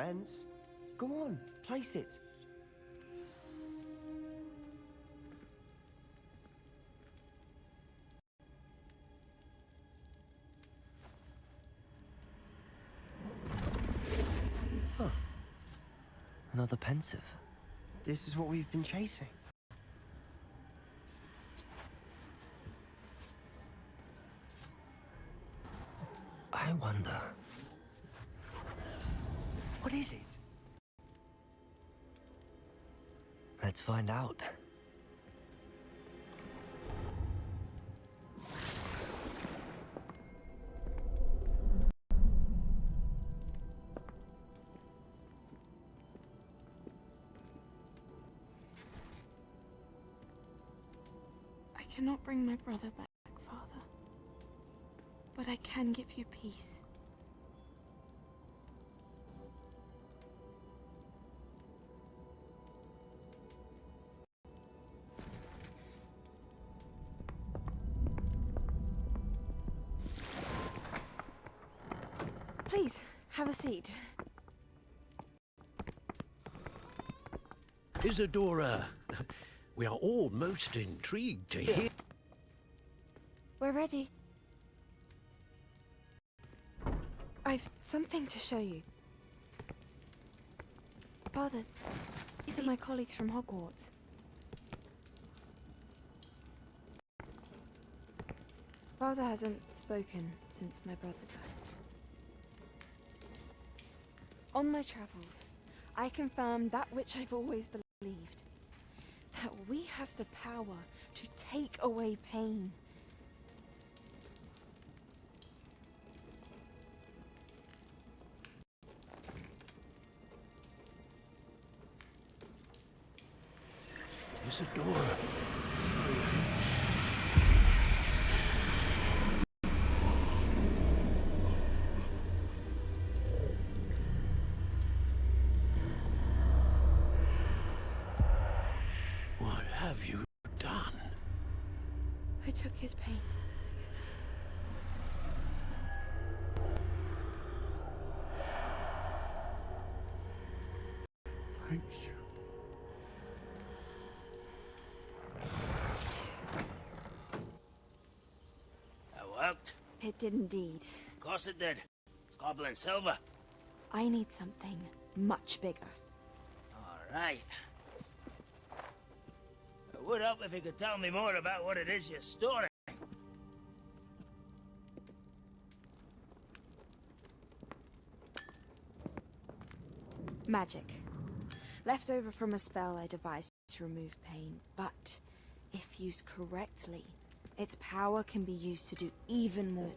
suspense. Go on, place it. Huh. Another pensive. This is what we've been chasing. I wonder. What is it? Let's find out. I cannot bring my brother back, Father. But I can give you peace. Please, have a seat. Isadora, we are all most intrigued to hear. We're ready. I've something to show you. Father, these are my colleagues from Hogwarts. Father hasn't spoken since my brother died. On my travels, I confirmed that which I've always believed. That we have the power to take away pain. Isadora. What have you done? I took his pain. Thank you. That worked. It did indeed. Of course it did. It's goblin silver. I need something much bigger. All right. I would help if you could tell me more about what it is you're storing. Magic. Left over from a spell I devised to remove pain, but if used correctly, its power can be used to do even more.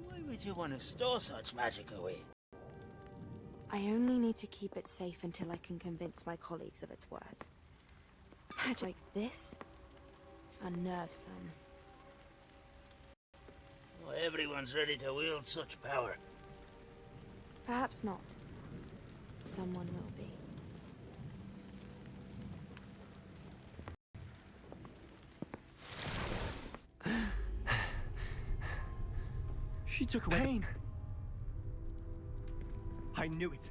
Why would you want to store such magic away? I only need to keep it safe until I can convince my colleagues of its worth. Magic like this unnerves some. Well, everyone's ready to wield such power. Perhaps not. Someone will be. She took away pain. I knew it.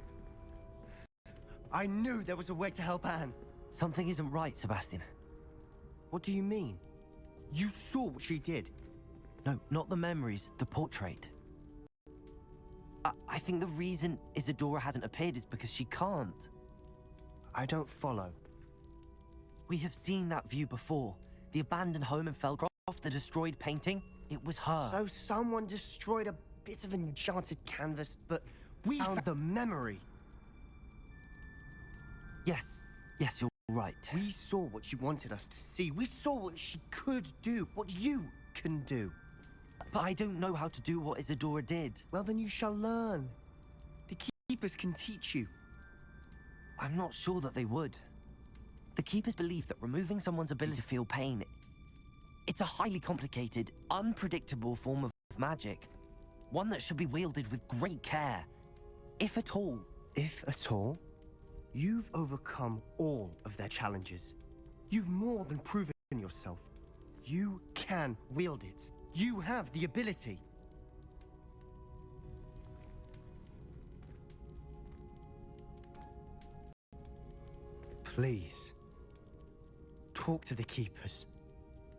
I knew there was a way to help Anne. Something isn't right, Sebastian. What do you mean? You saw what she did. No, not the memories, the portrait. I think the reason Isadora hasn't appeared is because she can't. I don't follow. We have seen that view before. The abandoned home in Felcroft, the destroyed painting. It was her. So someone destroyed a bit of enchanted canvas, but we found the memory. Yes, you're right. We saw what she wanted us to see. We saw what she could do, what you can do. But I don't know how to do what Isadora did. Well, then you shall learn. The Keepers can teach you. I'm not sure that they would. The Keepers believe that removing someone's ability to feel pain, it's a highly complicated, unpredictable form of magic. One that should be wielded with great care. If at all. If at all? You've overcome all of their challenges. You've more than proven yourself. You can wield it. You have the ability. Please. Talk to the keepers.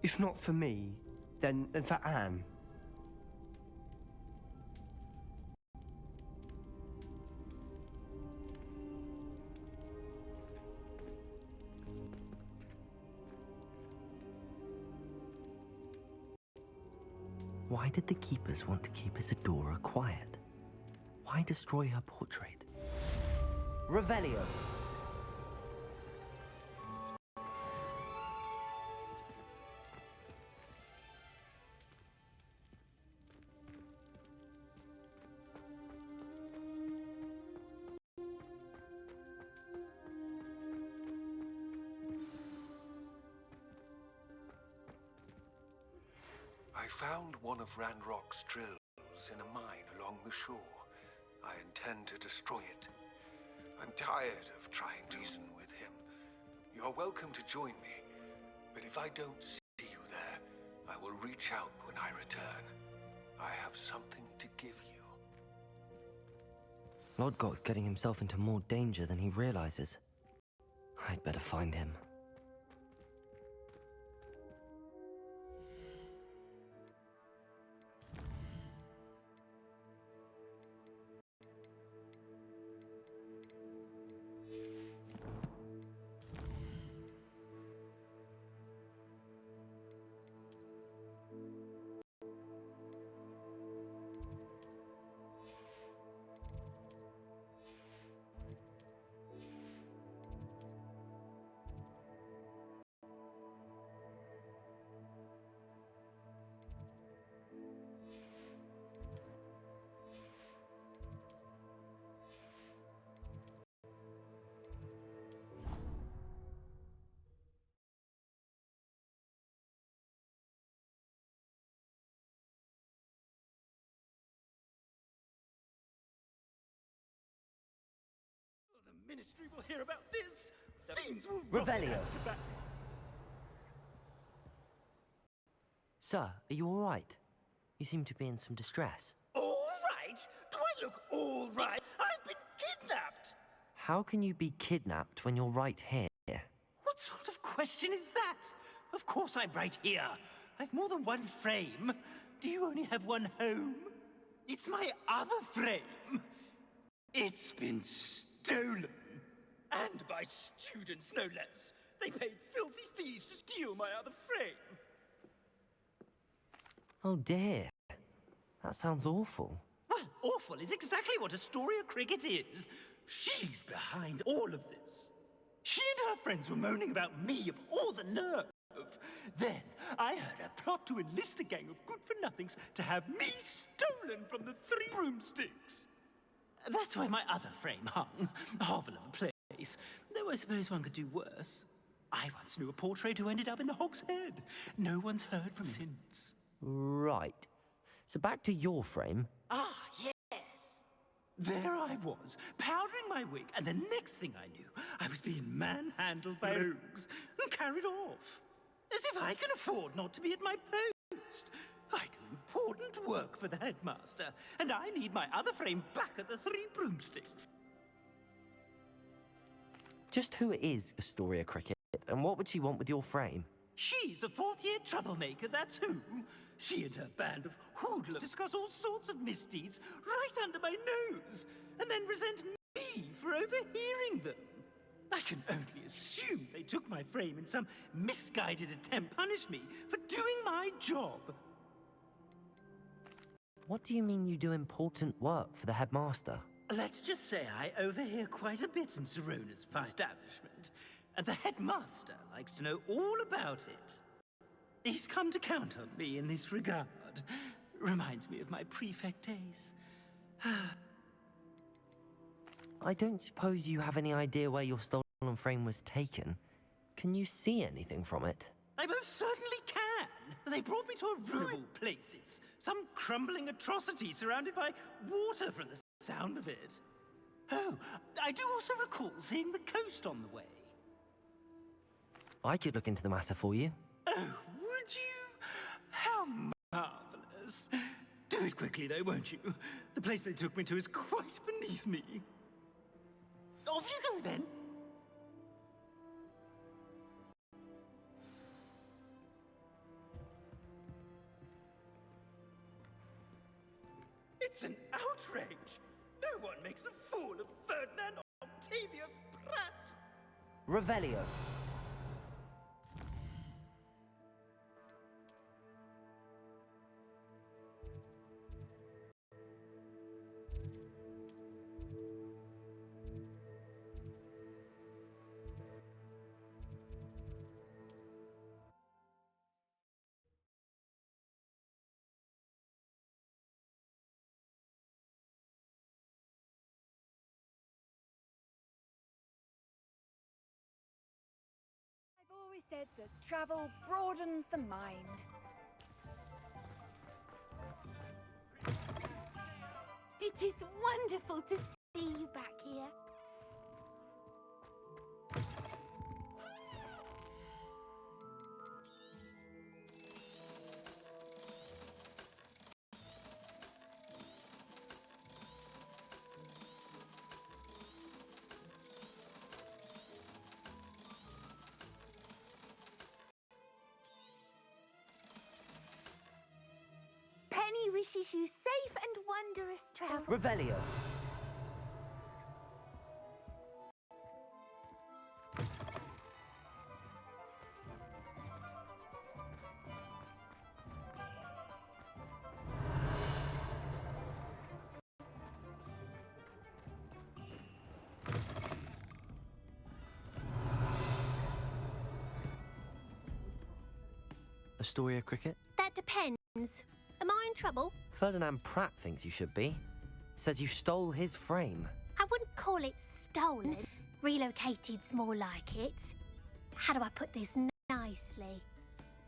If not for me, then for Anne. Why did the keepers want to keep Isadora quiet? Why destroy her portrait? Revelio. I found one of Randrock's drills in a mine along the shore. I intend to destroy it. I'm tired of trying to reason with him. You're welcome to join me, but if I don't see you there, I will reach out when I return. I have something to give you. Lodgok's getting himself into more danger than he realizes. I'd better find him. The Ministry will hear about this. The fiends will Revelio. Sir, are you all right? You seem to be in some distress. All right? Do I look all right? I've been kidnapped. How can you be kidnapped when you're right here? What sort of question is that? Of course I'm right here. I've more than one frame. Do you only have one home? It's my other frame. It's been stolen. And by students, no less. They paid filthy thieves to steal my other frame. Oh dear. That sounds awful. Well, awful is exactly what Astoria Cricket is. She's behind all of this. She and her friends were moaning about me of all the nerve. Then I heard a plot to enlist a gang of good-for-nothings to have me stolen from the Three Broomsticks. That's where my other frame hung. A hovel of a place. Though I suppose one could do worse. I once knew a portrait who ended up in the Hog's Head. No one's heard from him since. Right. So back to your frame. Ah, yes. There I was, powdering my wig, and the next thing I knew, I was being manhandled by rogues and carried off. As if I can afford not to be at my post. I do important work for the headmaster, and I need my other frame back at the Three Broomsticks. Just who is Astoria Cricket, and what would she want with your frame? She's a fourth-year troublemaker, that's who. She and her band of hoodlums discuss all sorts of misdeeds right under my nose, and then resent me for overhearing them. I can only assume they took my frame in some misguided attempt to punish me for doing my job. What do you mean you do important work for the headmaster? Let's just say I overhear quite a bit in Sirona's fine establishment, and the headmaster likes to know all about it. He's come to count on me in this regard. Reminds me of my prefect days. I don't suppose you have any idea where your stolen frame was taken. Can you see anything from it? I most certainly can. They brought me to a rural places. Some crumbling atrocity surrounded by water from the sound of it. Oh, I do also recall seeing the coast on the way. I could look into the matter for you. Oh, would you? How marvelous. Do it quickly, though, won't you? The place they took me to is quite beneath me. Off you go, then. outrage! No one makes a fool of Ferdinand Octavius Pratt! Revelio. I've always said that travel broadens the mind. It is wonderful to see you back here. Penny wishes you safe and wondrous travels. Revelio. Astoria Cricket? That depends. Am I in trouble? Ferdinand Pratt thinks you should be. Says you stole his frame. I wouldn't call it stolen. Relocated's more like it. How do I put this nicely?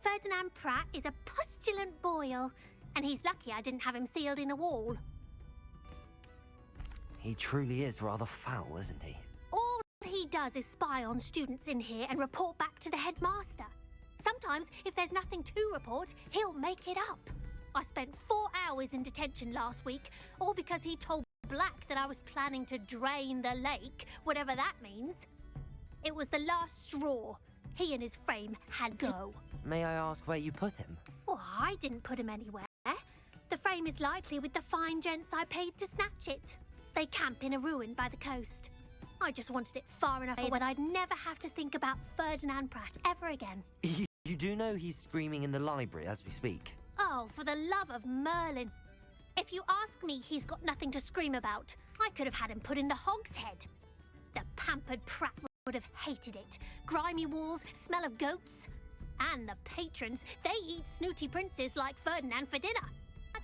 Ferdinand Pratt is a postulant boil, and he's lucky I didn't have him sealed in a wall. He truly is rather foul, isn't he? All he does is spy on students in here and report back to the headmaster. Sometimes, if there's nothing to report, he'll make it up. I spent 4 hours in detention last week, all because he told Black that I was planning to drain the lake, whatever that means. It was the last straw. He and his frame had to go. May I ask where you put him? Well, I didn't put him anywhere. The frame is likely with the fine gents I paid to snatch it. They camp in a ruin by the coast. I just wanted it far enough away that I'd never have to think about Ferdinand Pratt ever again. You do know he's screaming in the library as we speak. Oh, for the love of Merlin. If you ask me, he's got nothing to scream about. I could have had him put in the Hogshead. The pampered Pratt would have hated it. Grimy walls, smell of goats. And the patrons, they eat snooty princes like Ferdinand for dinner.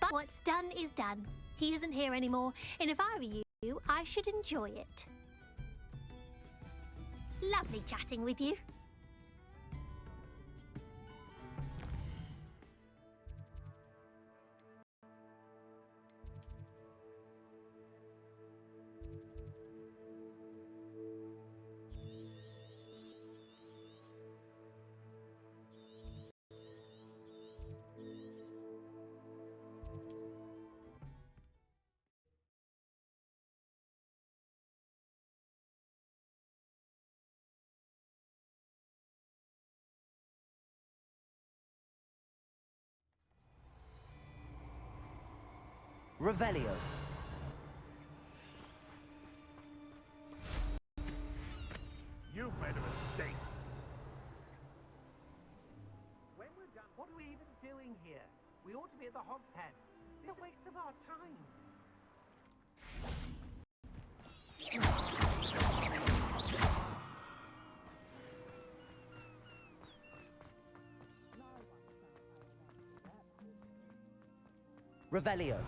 But what's done is done. He isn't here anymore, and if I were you, I should enjoy it. Lovely chatting with you. Revelio. You've made a mistake. When we're done, what are we even doing here? We ought to be at the Hogshead. It's a waste of our time. Revelio.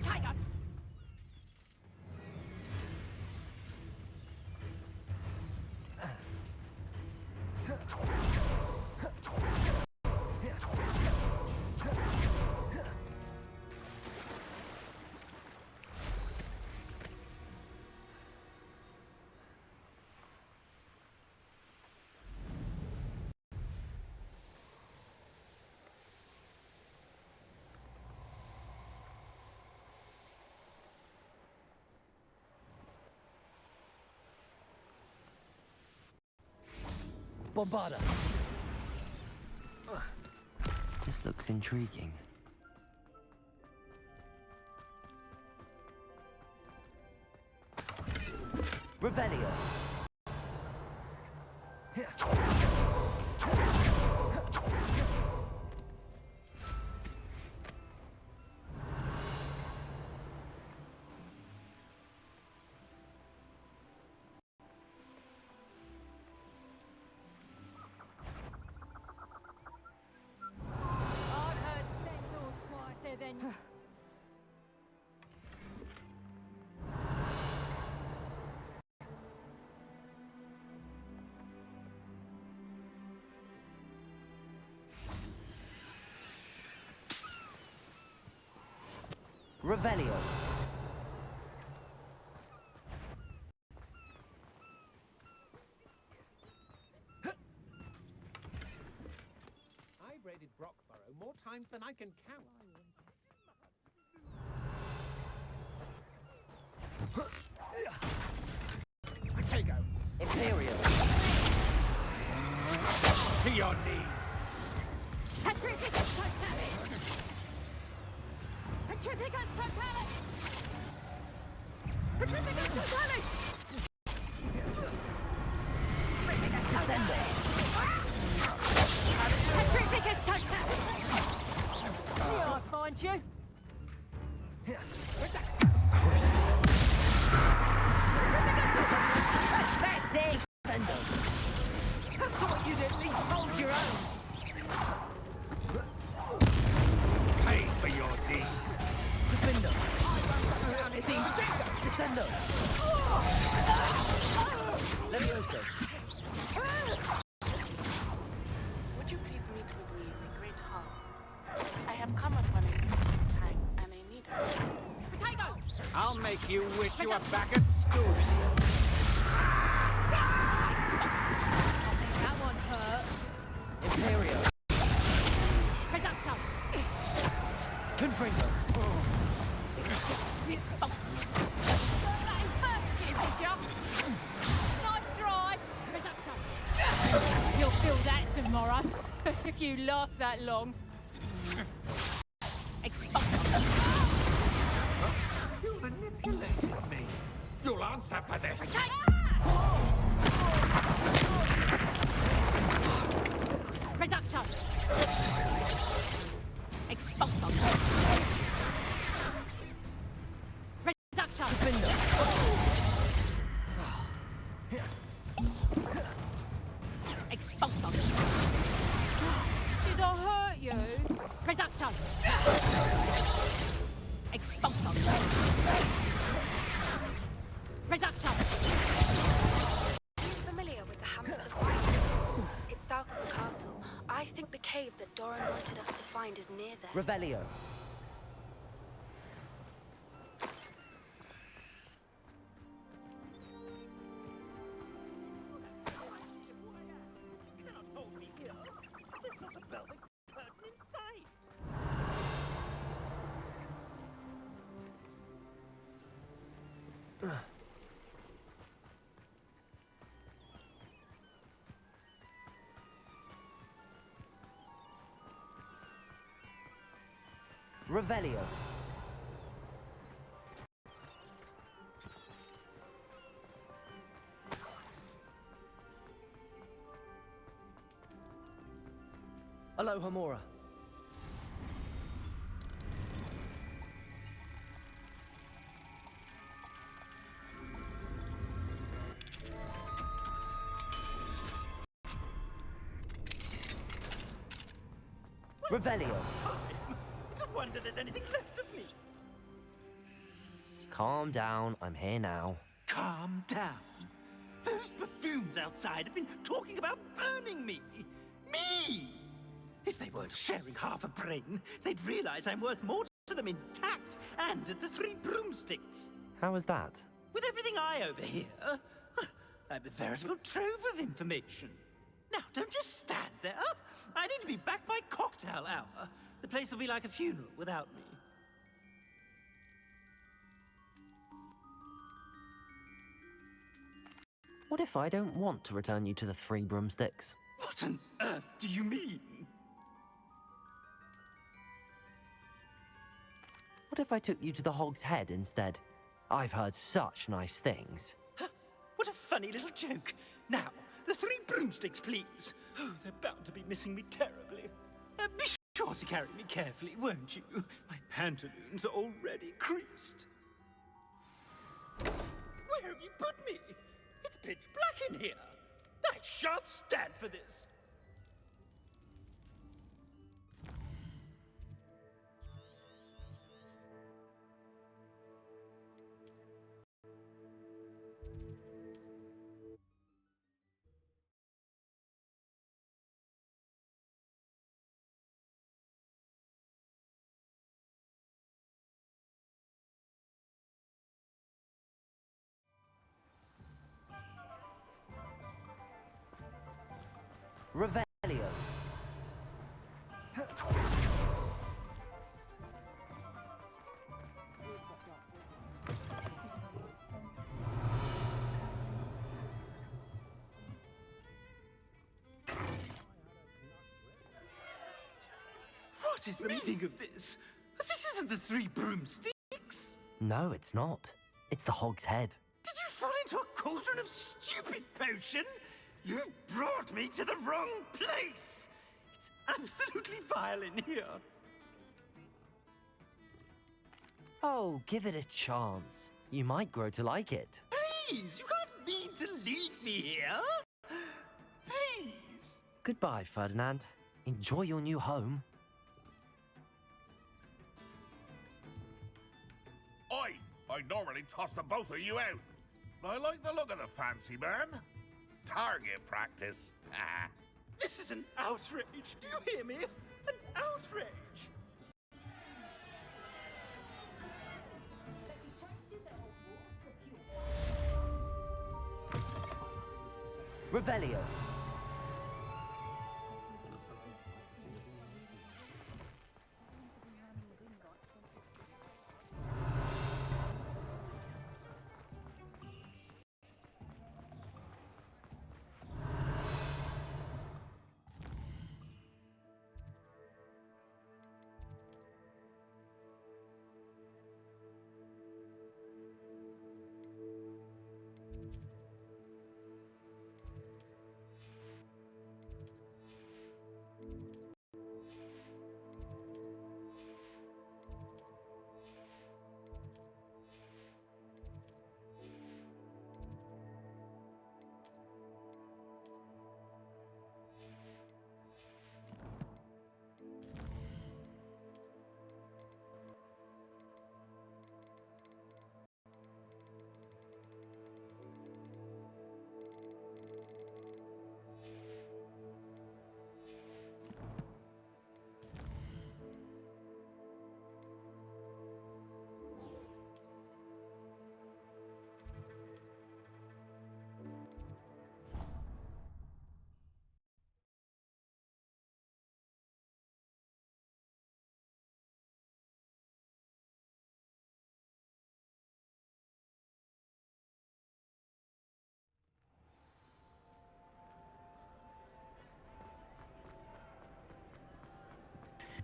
Tiger! Bombarda. This looks intriguing. Revelio. I've heard Stentor's quieter than... Revelio. I've raided Brockborough more times than I can count. Protego, Imperial. to your knees. Petrificus Totalis! Petrificus Totalis! Petrificus Totalis! Descendo. Petrificus Totalis! Here I find you! Descendo. I thought you'd at least hold your own! Pay for your deed. Defendo. Descendo. Levioso. Would you please meet with me in the Great Hall? I have come upon it in time, and I need a friend. Potato! I'll make you wish you were back at school. That one hurt. Imperial. Reducto! Confringo. That in first, Jim, did ya? Nice try! Reducto! You'll feel that tomorrow, if you last that long. Expulso! You manipulated me. You'll answer for this. Reducto! Expulso! Reducto! Expulso! Did I hurt you? Reducto! Expulso! Reducto! Are you familiar with the hamlet of White? It's south of the castle. I think the cave that Doran wanted us to find is near there. Revelio. You cannot hold me here. There's not a velvet curtain in sight. Revelio. Aloha Mora. Revelio. It's a wonder there's anything left of me. Calm down, I'm here now. Calm down. Those buffoons outside have been talking about burning me. Me! If they weren't sharing half a brain, they'd realize I'm worth more to them intact and at the Three Broomsticks. How was that? With everything I overhear, I'm a veritable trove of information. Now, don't just stand there. I need to be back by cocktail hour. The place will be like a funeral without me. What if I don't want to return you to the Three Broomsticks? What on earth do you mean? What if I took you to the Hog's Head instead? I've heard such nice things. What What a funny little joke. Now, the 3 broomsticks, please. Oh, they're bound to be missing me terribly. Be sure to carry me carefully, won't you? My pantaloons are already creased. Where have you put me? It's pitch black in here. I shan't stand for this. Revelio. What is the meaning of this? This isn't the 3 broomsticks. No, it's not. It's the Hog's Head. Did you fall into a cauldron of stupid potion? You've brought me to the wrong place. It's absolutely vile in here. Oh, give it a chance. You might grow to like it. Please, you can't mean to leave me here. Please. Goodbye, Ferdinand. Enjoy your new home. I normally toss the both of you out. I like the look of the fancy man. Target practice. This is an outrage. Do you hear me? An outrage. Revelio.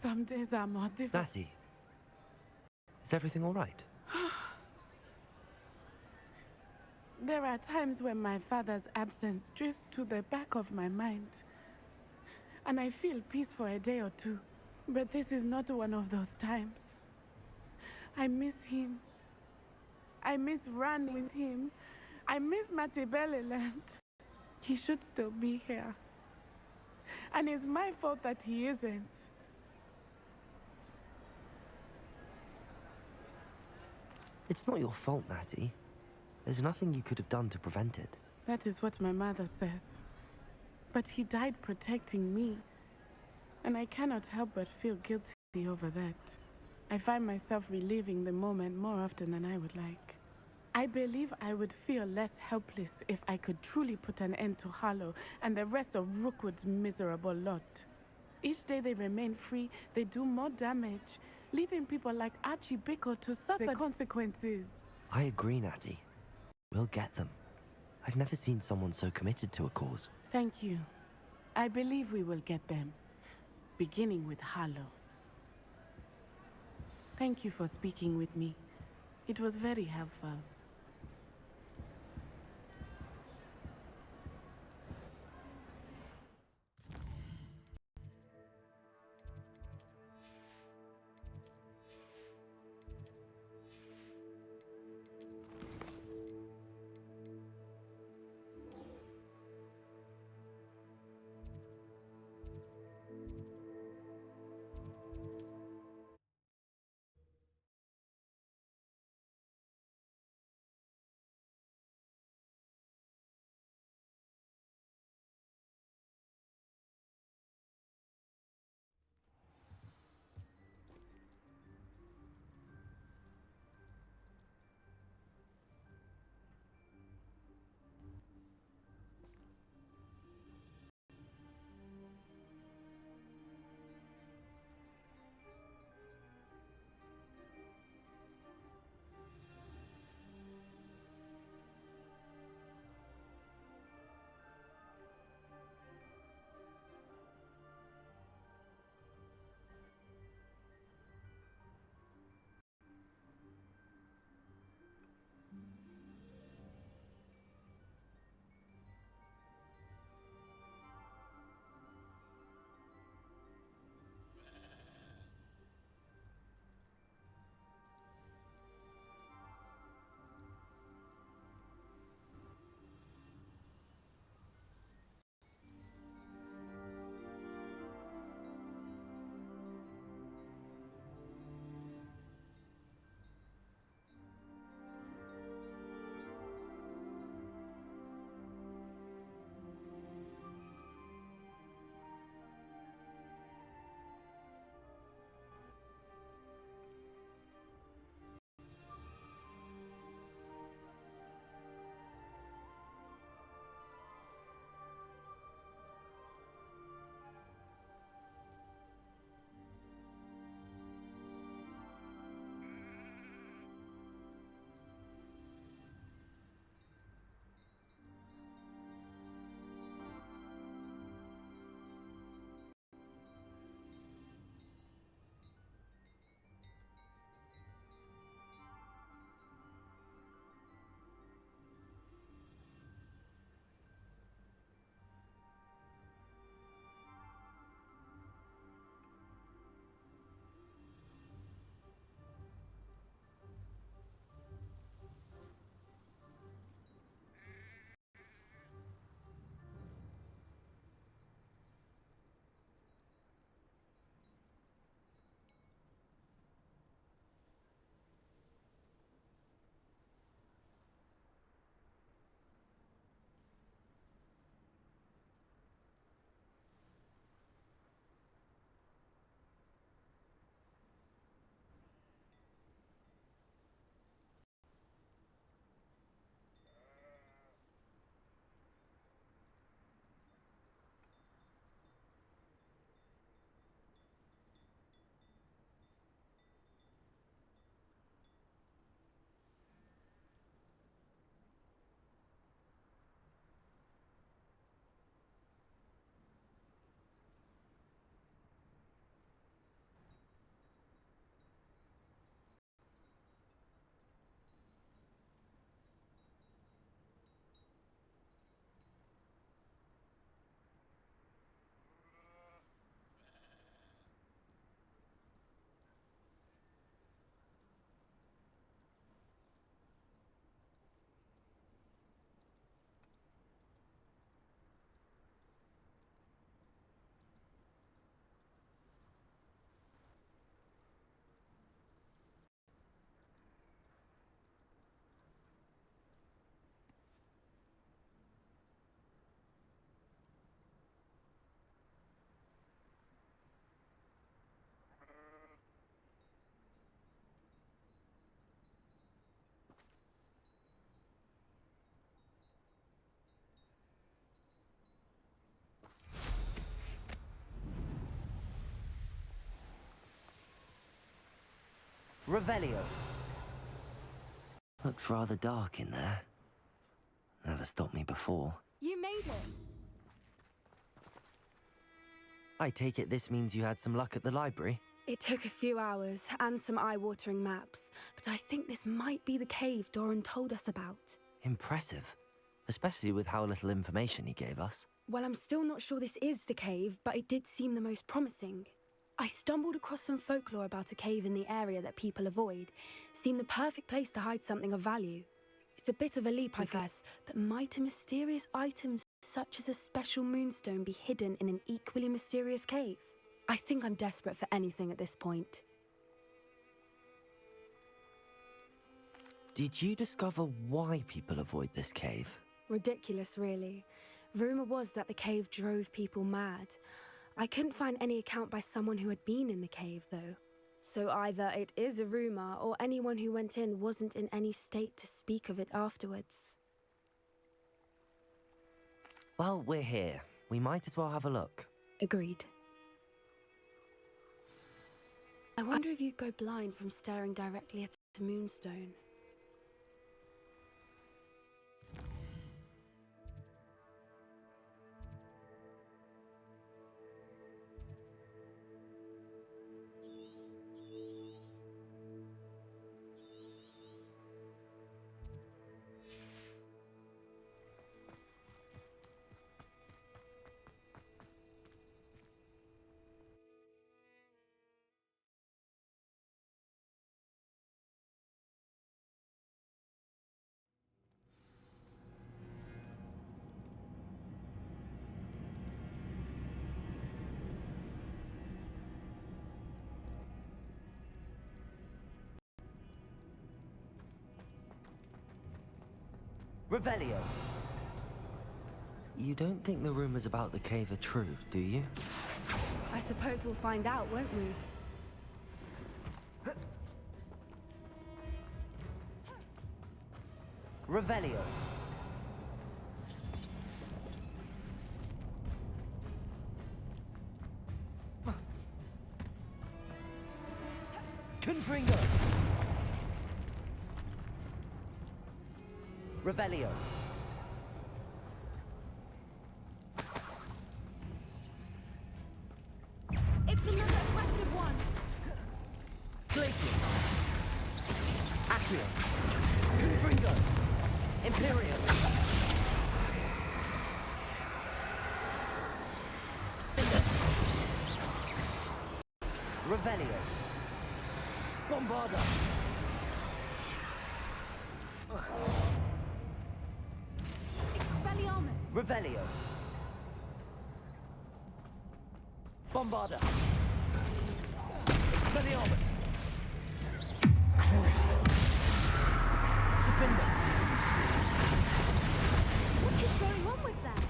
Some days are more difficult. Natty, is everything all right? There are times when my father's absence drifts to the back of my mind, and I feel peace for a day or two. But this is not one of those times. I miss him. I miss running with him. I miss Matibeleland. He should still be here. And it's my fault that he isn't. It's not your fault, Natty. There's nothing you could have done to prevent it. That is what my mother says. But he died protecting me. And I cannot help but feel guilty over that. I find myself reliving the moment more often than I would like. I believe I would feel less helpless if I could truly put an end to Harlow and the rest of Rookwood's miserable lot. Each day they remain free, they do more damage, leaving people like Archie Bickle to suffer the consequences. I agree, Natty. We'll get them. I've never seen someone so committed to a cause. Thank you. I believe we will get them, beginning with Harlow. Thank you for speaking with me. It was very helpful. Revelio. Looks rather dark in there. Never stopped me before. You made it. I take it this means you had some luck at the library? It took a few hours and some eye-watering maps, but I think this might be the cave Doran told us about. Impressive. Especially with how little information he gave us. Well, I'm still not sure this is the cave, but it did seem the most promising. I stumbled across some folklore about a cave in the area that people avoid. Seemed the perfect place to hide something of value. It's a bit of a leap, I guess, but might a mysterious item such as a special moonstone be hidden in an equally mysterious cave? I think I'm desperate for anything at this point. Did you discover why people avoid this cave? Ridiculous, really. Rumour was that the cave drove people mad. I couldn't find any account by someone who had been in the cave, though. So either it is a rumour, or anyone who went in wasn't in any state to speak of it afterwards. Well, we're here. We might as well have a look. Agreed. I wonder if you'd go blind from staring directly at a moonstone. Revelio. You don't think the rumors about the cave are true, do you? I suppose we'll find out, won't we? Revelio. Confringo. Revelio. It's another aggressive one! Glacius. Accio. Confringo. Imperial. Revelio. Bombarda. Expelliarmus. Revelio. Bombarda. Expelliarmus. Crucio. Defender. What is going on with that?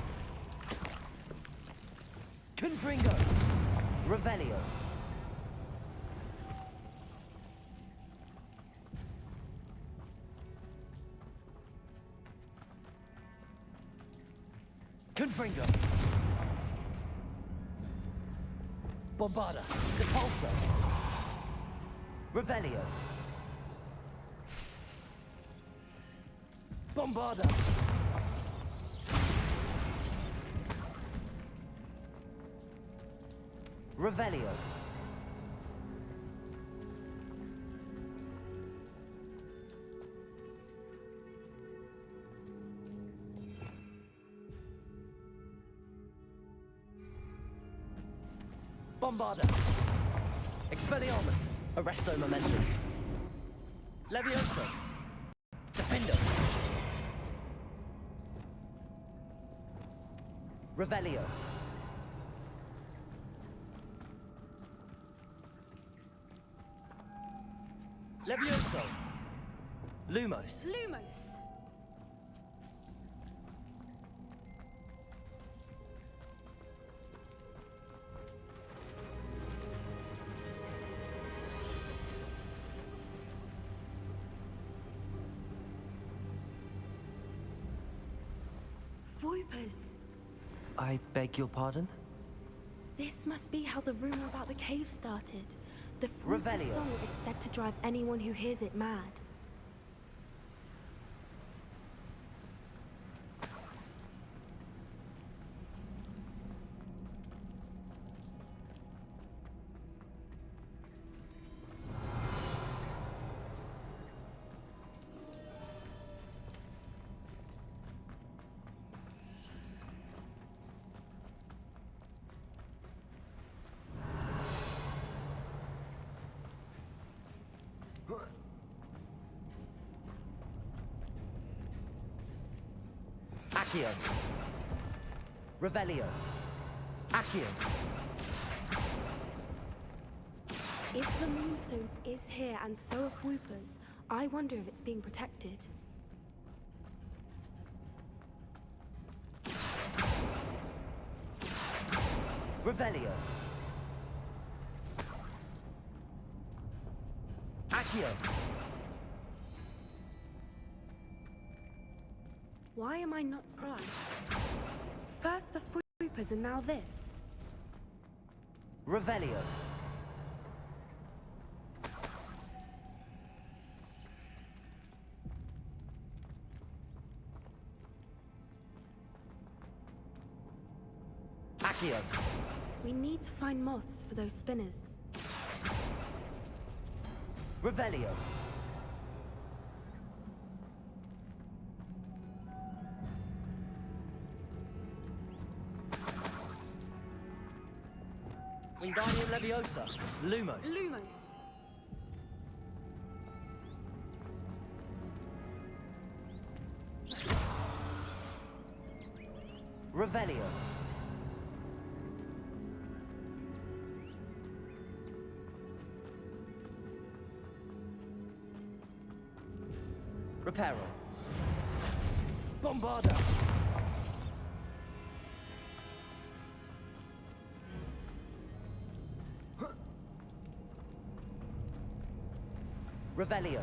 Confringo. Revelio. Confringo. Bombarda. Depulso. Revelio. Bombarda. Revelio. Bombarda. Expelliarmus. Arresto Momentum. Levioso. Defendo. Revelio. Levioso. Lumos. Lumos. Voipers. I beg your pardon? This must be how the rumor about the cave started. The flute Revelio. song is said to drive anyone who hears it mad. Accio. Revelio. Accio. If the Moonstone is here and so are Whoopers, I wonder if it's being protected. Revelio. Accio. Why am I not signed? First the Whoopers and now this. Revelio. Accio. We need to find moths for those spinners. Revelio. Wingardium Leviosa. Lumos. Lumos. Revelio. Reparo. Bombarda. Revelio.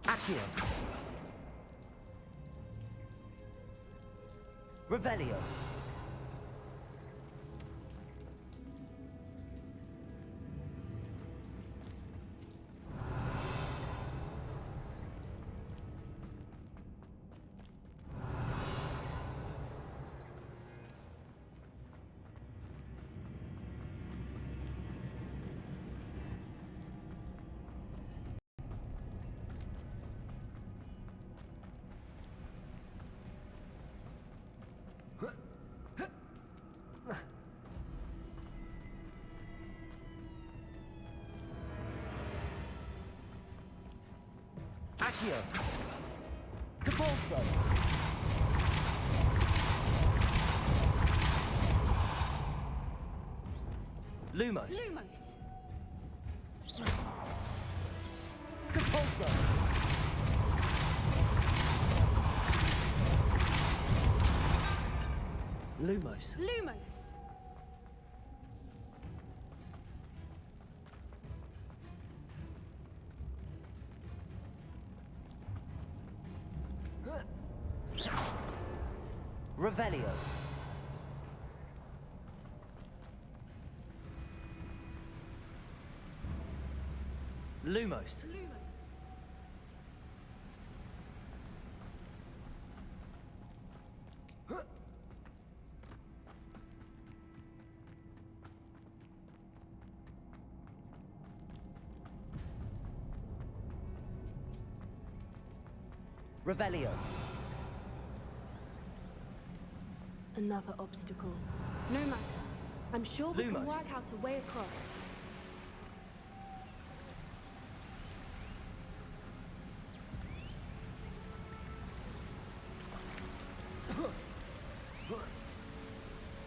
Accio. Revelio. Accio. Depulso. Lumos. Lumos. Depulso. Lumos. Lumos. Revelio. Lumos. Revelio. Another obstacle. No matter. I'm sure we can Lumos. work out a way across.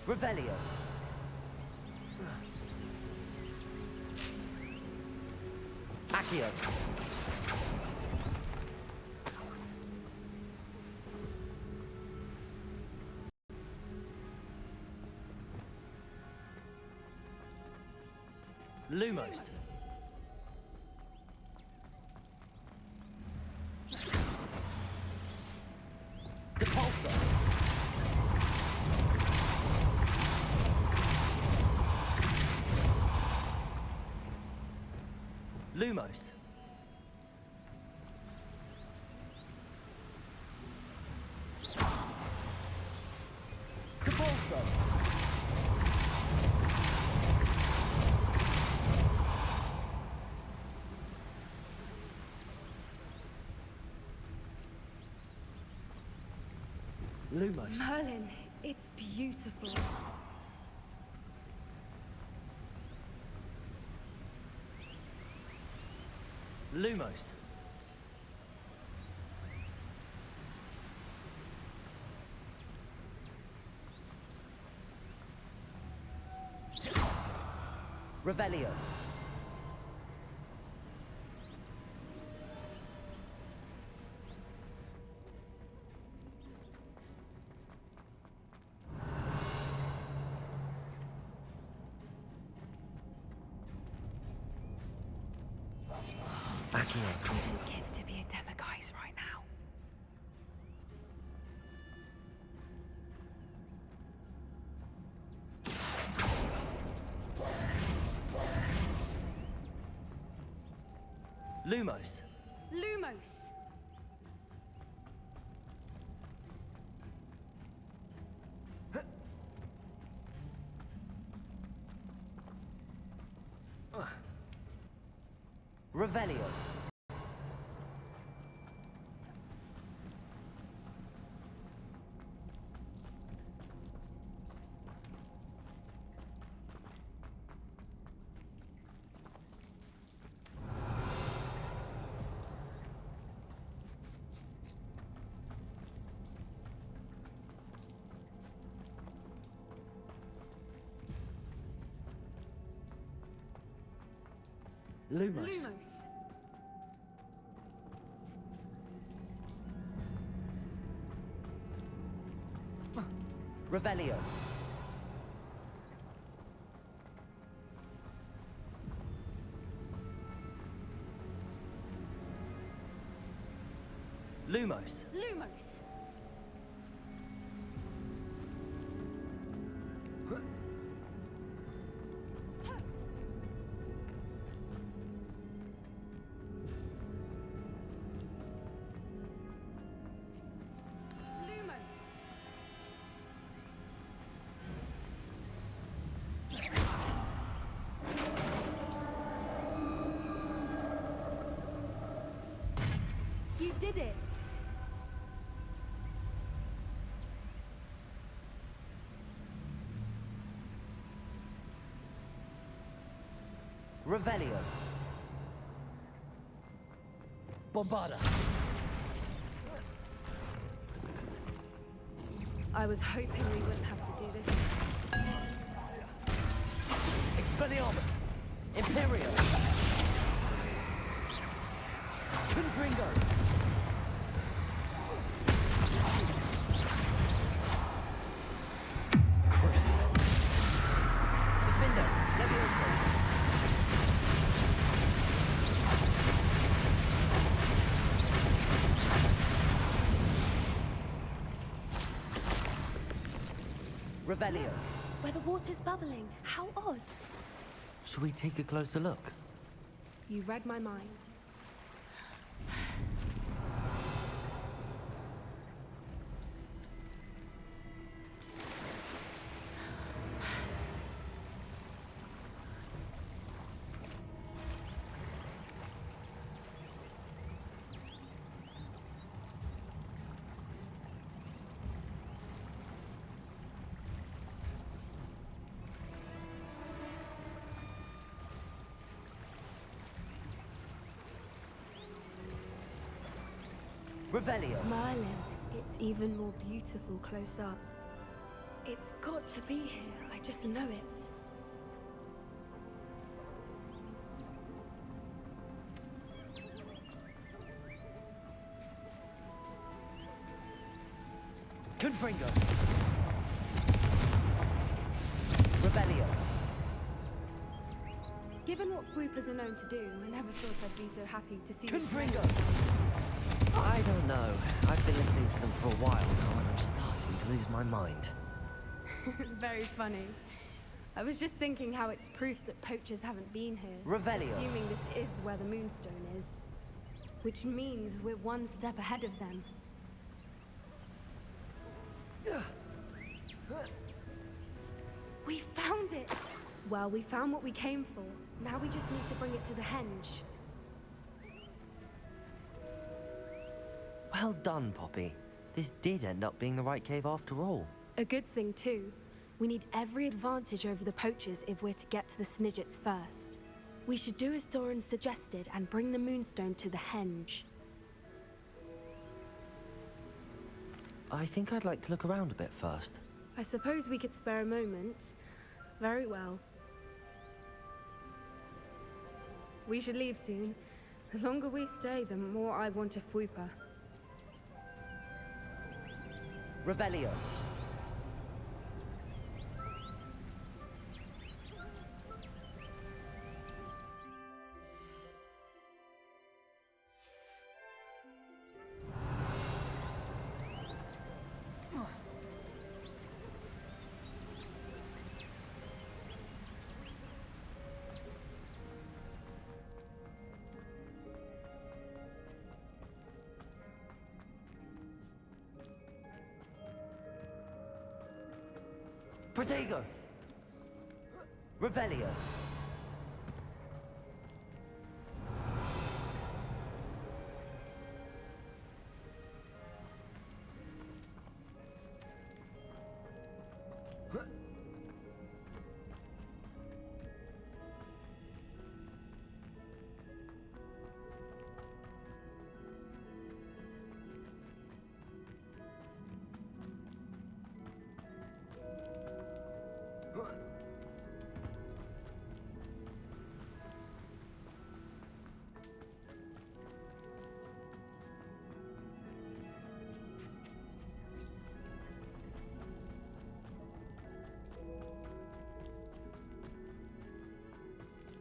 Revelio. Accio. Lumos. Depulsor. Lumos. Depulsor. Lumos. Merlin, it's beautiful. Lumos. Revelio. Accio. Couldn't give to be a Demiguise right now. Lumos. Lumos! Revelio. Lumos. Lumos. Revelio. Lumos. Lumos. You did it! Revelio. Bombarda. I was hoping we wouldn't have to do this. Expelliarmus. Imperio. Confringo. Crucible. Defender. Levioso. Revelio. Where the water's bubbling. How odd. Shall we take a closer look? You read my mind. Revelio. Merlin, it's even more beautiful close up. It's got to be here. I just know it. Confringo. Revelio. Given what Fwoopers are known to do, I never thought I'd be so happy to see Confringo. I don't know. I've been listening to them for a while now. my mind. Very funny. I was just thinking how it's proof that poachers haven't been here. Revelio. Assuming this is where the Moonstone is. Which means we're one step ahead of them. We found it! Well, we found what we came for. Now we just need to bring it to the henge. Well done, Poppy. This did end up being the right cave after all. A good thing, too. We need every advantage over the poachers if we're to get to the Snidgets first. We should do as Doran suggested and bring the Moonstone to the henge. I think I'd like to look around a bit first. I suppose we could spare a moment. Very well. We should leave soon. The longer we stay, the more I want a Fwooper. Revelio. Protego! Revelio!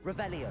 Revelio.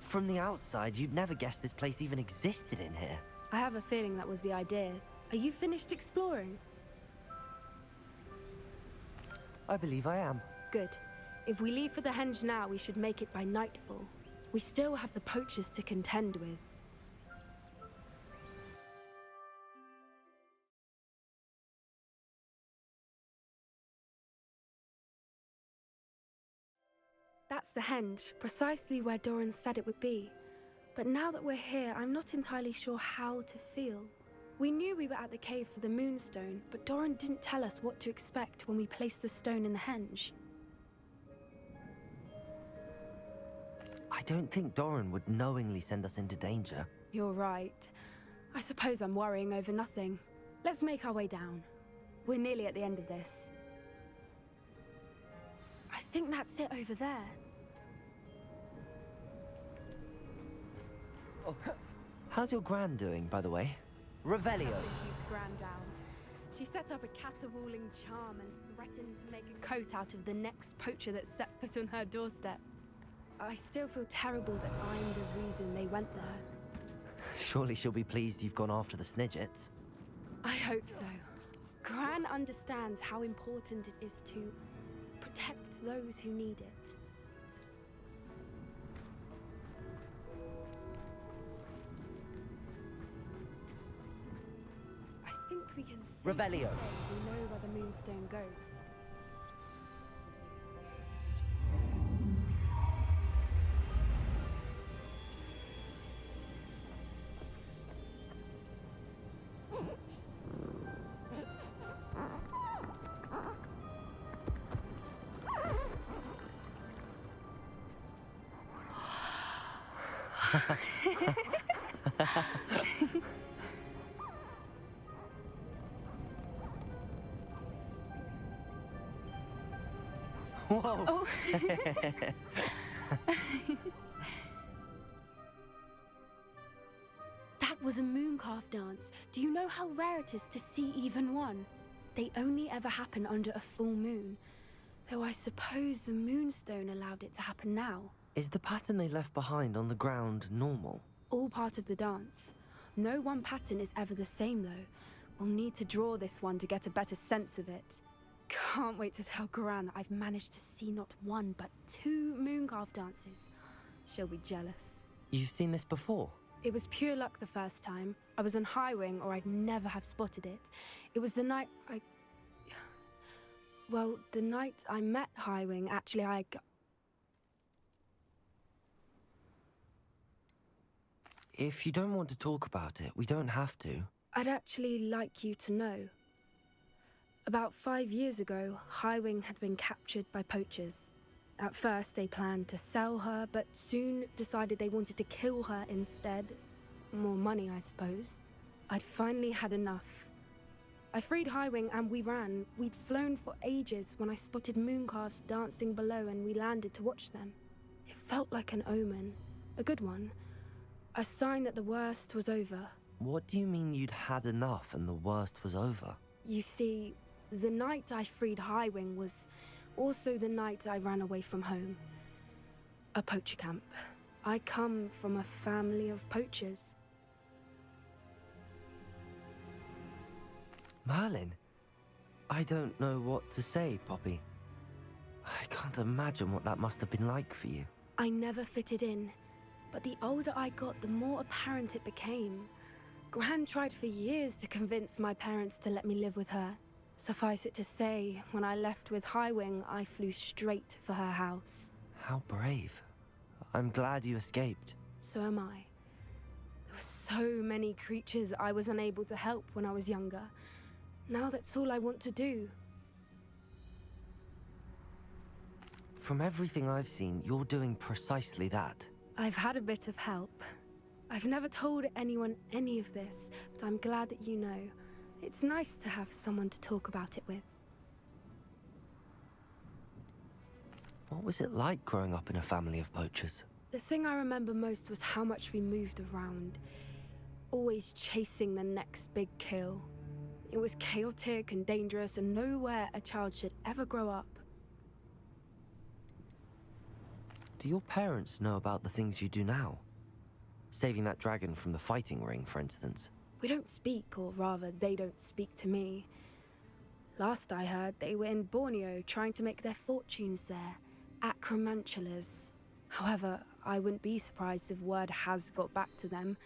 From the outside, you'd never guess this place even existed in here. I have a feeling that was the idea. Are you finished exploring? I believe I am. Good. If we leave for the henge now, we should make it by nightfall. We still have the poachers to contend with. That's the henge, precisely where Doran said it would be. But now that we're here, I'm not entirely sure how to feel. We knew we were at the cave for the Moonstone, but Doran didn't tell us what to expect when we placed the stone in the henge. I don't think Doran would knowingly send us into danger. You're right. I suppose I'm worrying over nothing. Let's make our way down. We're nearly at the end of this. I think that's it over there. How's your gran doing, by the way? Revelio. Keeps Gran down. She set up a caterwauling charm and threatened to make a coat out of the next poacher that set foot on her doorstep. I still feel terrible that I'm the reason they went there. Surely she'll be pleased you've gone after the Snidgets. I hope so. Gran understands how important it is to protect those who need it. I think we can safely say we Revelio. know where the Moonstone goes. Whoa! Oh. That was a mooncalf dance. Do you know how rare it is to see even one? They only ever happen under a full moon. Though I suppose the Moonstone allowed it to happen now. Is the pattern they left behind on the ground normal? All part of the dance. No one pattern is ever the same, though. We'll need to draw this one to get a better sense of it. Can't wait to tell Gran that I've managed to see not one, but 2 mooncalf dances. She'll be jealous. You've seen this before? It was pure luck the first time. I was on Highwing, or I'd never have spotted it. It was the night Well, the night I met Highwing, actually, If you don't want to talk about it, we don't have to. I'd actually like you to know. About 5 years ago, Highwing had been captured by poachers. At first, they planned to sell her, but soon decided they wanted to kill her instead. More money, I suppose. I'd finally had enough. I freed Highwing and we ran. We'd flown for ages when I spotted mooncalves dancing below and we landed to watch them. It felt like an omen. A good one. A sign that the worst was over. What do you mean you'd had enough and the worst was over? You see, the night I freed Highwing was also the night I ran away from home. A poacher camp. I come from a family of poachers. Merlin? I don't know what to say, Poppy. I can't imagine what that must have been like for you. I never fitted in, but the older I got, the more apparent it became. Gran tried for years to convince my parents to let me live with her. Suffice it to say, when I left with Highwing, I flew straight for her house. How brave. I'm glad you escaped. So am I. There were so many creatures I was unable to help when I was younger. Now that's all I want to do. From everything I've seen, you're doing precisely that. I've had a bit of help. I've never told anyone any of this, but I'm glad that you know. It's nice to have someone to talk about it with. What was it like growing up in a family of poachers? The thing I remember most was how much we moved around. Always chasing the next big kill. It was chaotic and dangerous and nowhere a child should ever grow up. Do your parents know about the things you do now? Saving that dragon from the fighting ring, for instance. We don't speak, or rather, they don't speak to me. Last I heard, they were in Borneo trying to make their fortunes there, acromantulas. However, I wouldn't be surprised if word has got back to them.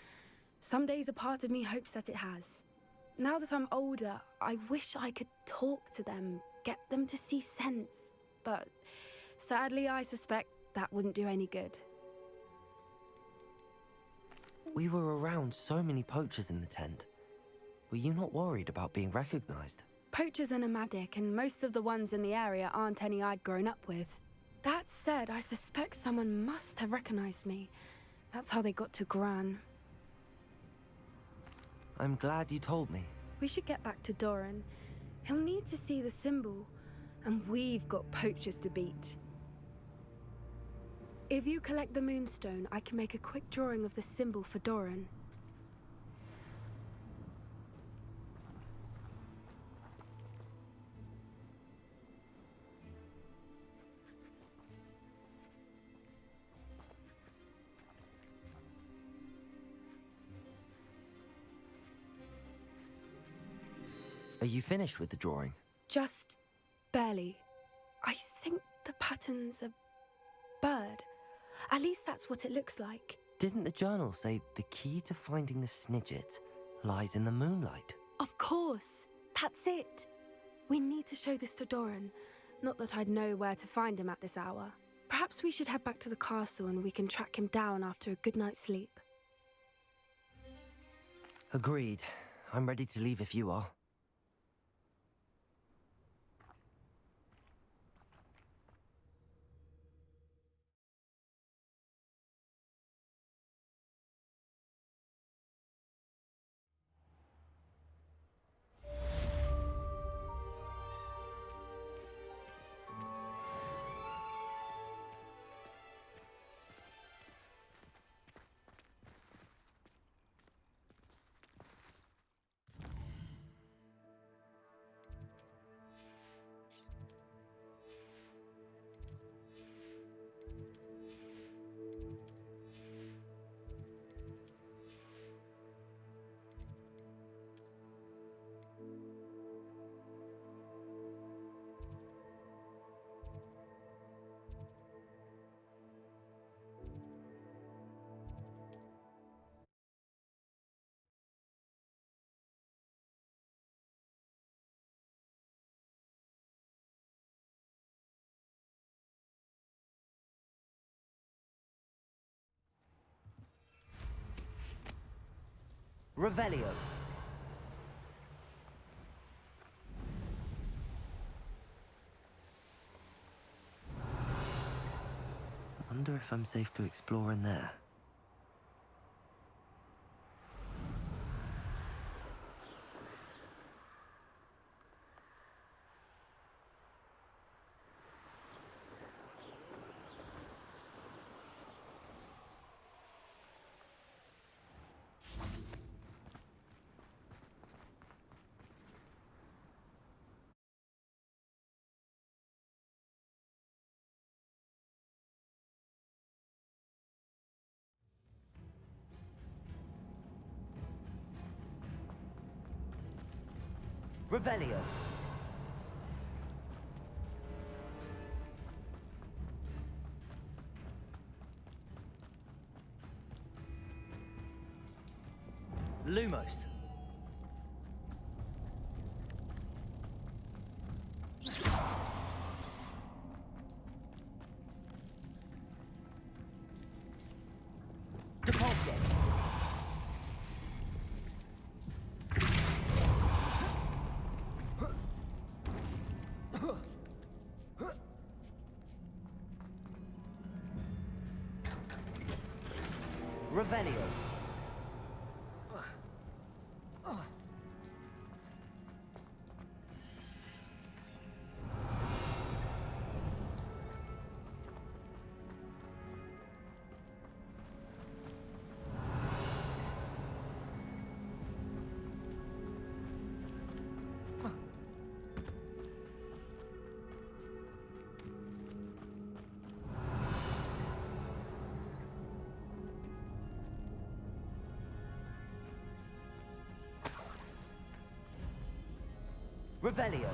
Some days a part of me hopes that it has. Now that I'm older, I wish I could talk to them, get them to see sense. But sadly, I suspect that wouldn't do any good. We were around so many poachers in the tent. Were you not worried about being recognized? Poachers are nomadic, and most of the ones in the area aren't any I'd grown up with. That said, I suspect someone must have recognized me. That's how they got to Gran. I'm glad you told me. We should get back to Doran. He'll need to see the symbol, and we've got poachers to beat. If you collect the moonstone, I can make a quick drawing of the symbol for Doran. Are you finished with the drawing? Just barely. I think the pattern's a bird. At least that's what it looks like. Didn't the journal say the key to finding the Snidget lies in the moonlight? Of course. That's it. We need to show this to Doran. Not that I'd know where to find him at this hour. Perhaps we should head back to the castle and we can track him down after a good night's sleep. Agreed. I'm ready to leave if you are. Revelio. Wonder if I'm safe to explore in there. Revelio. Lumos. Deposit. Revelio. Revelio.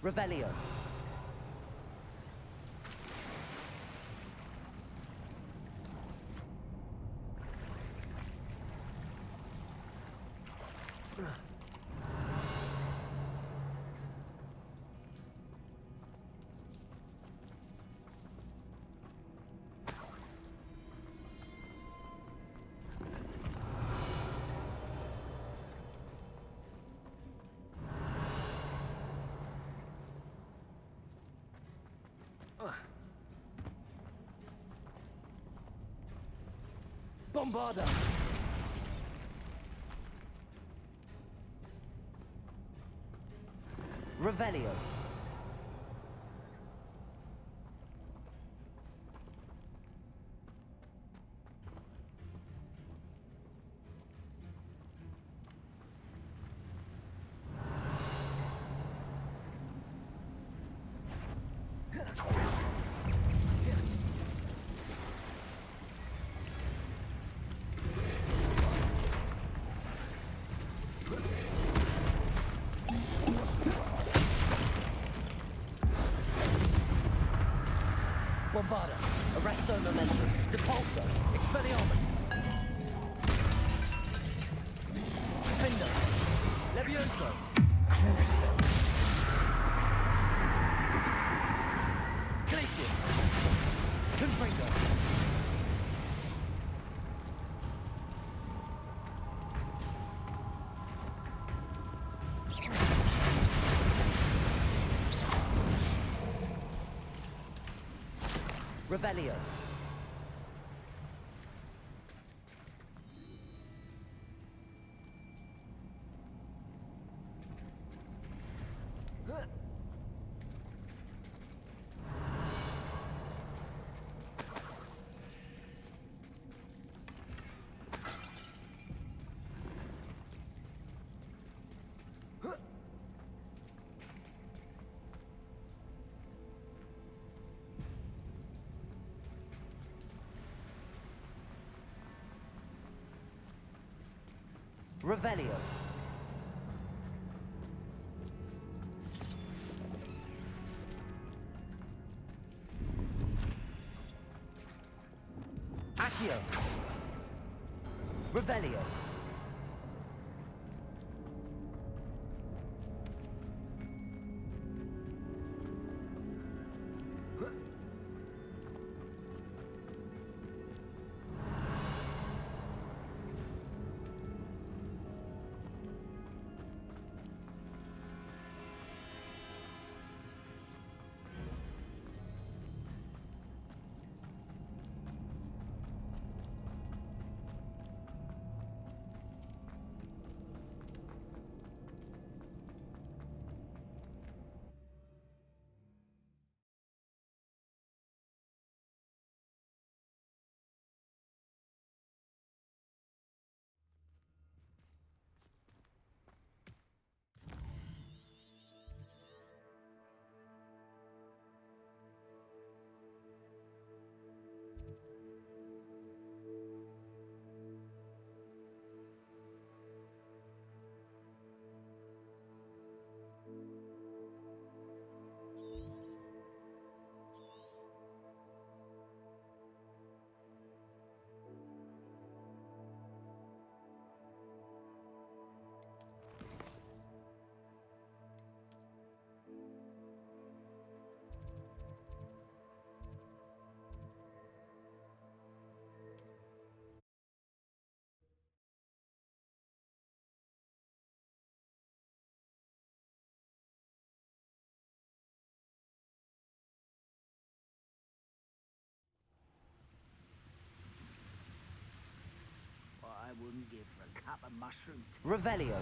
Revelio. Bombarda! Revelio. Bombarda, Arresto Momentum, Depulso, Expelliarmus. Findo, Levioso, Crucio. Glacius, Confringo. Revelio. Revelio. Accio. Revelio. I wouldn't give for a cup of mushroom tea. Revelio.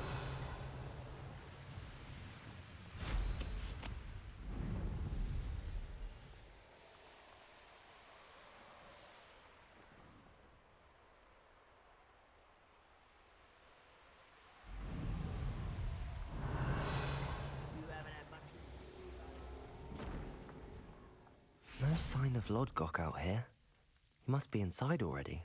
You haven't had much. No sign of Lodgok out here. He must be inside already.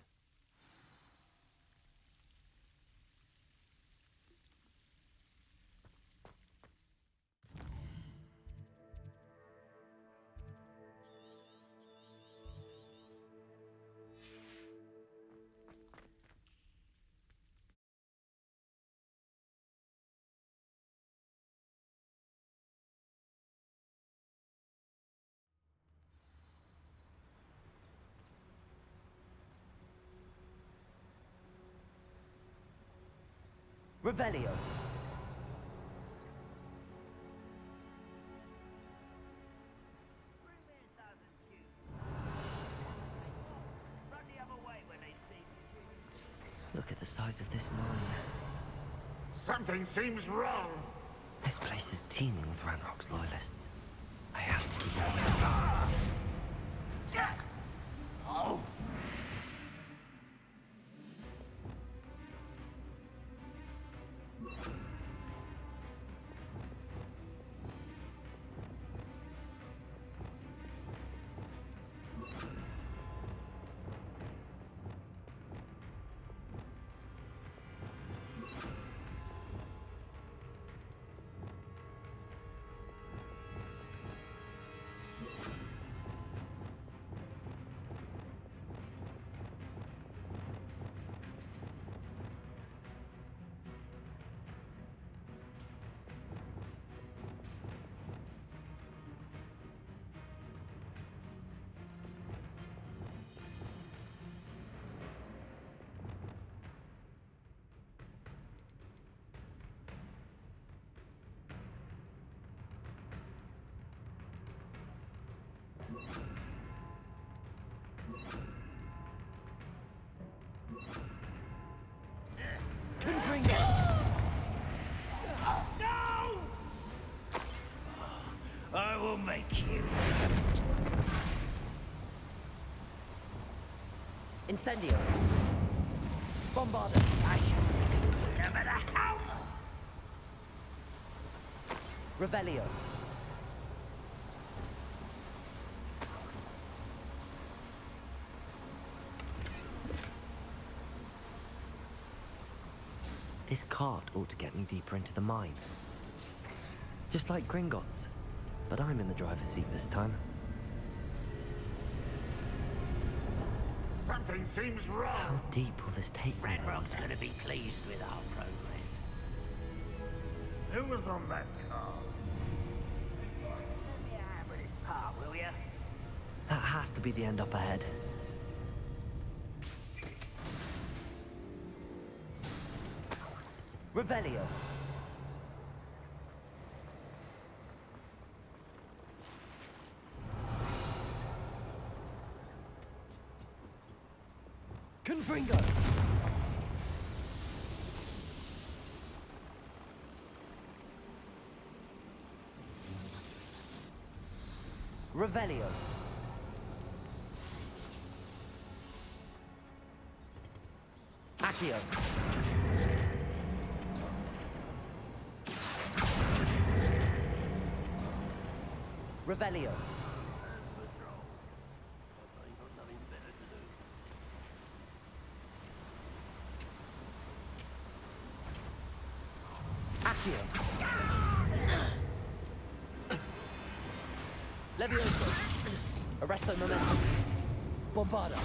Revelio. Run the other way when they see me. Look at the size of this mine. Something seems wrong. This place is teeming with Ranrock's loyalists. I have to keep all this. Oh! No! I will make you. Incendio. Bombarda. I shall defeat you no matter how. Revelio. This cart ought to get me deeper into the mine. Just like Gringotts. But I'm in the driver's seat this time. Something seems wrong. How deep will this take me? Ranrock's gonna be pleased with our progress. Who was on that car? Let me have a little part, will ya? That has to be the end up ahead. Revelio. Confringo. Revelio. Accio. Revelio. Accio. Levioso. Arresto momentum. Bombarda.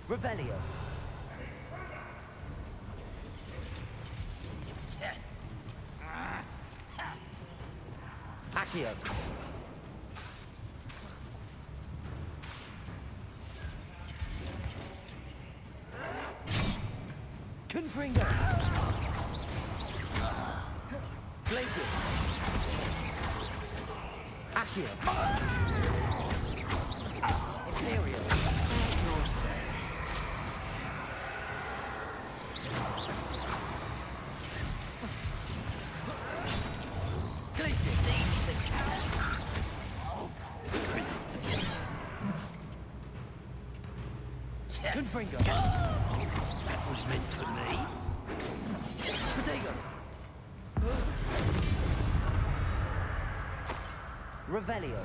Revelio. Accio. Confringo. Glacius. Accio. Imperial. Your service. Glacius. Confringo. That was meant for me. Protego. Revelio.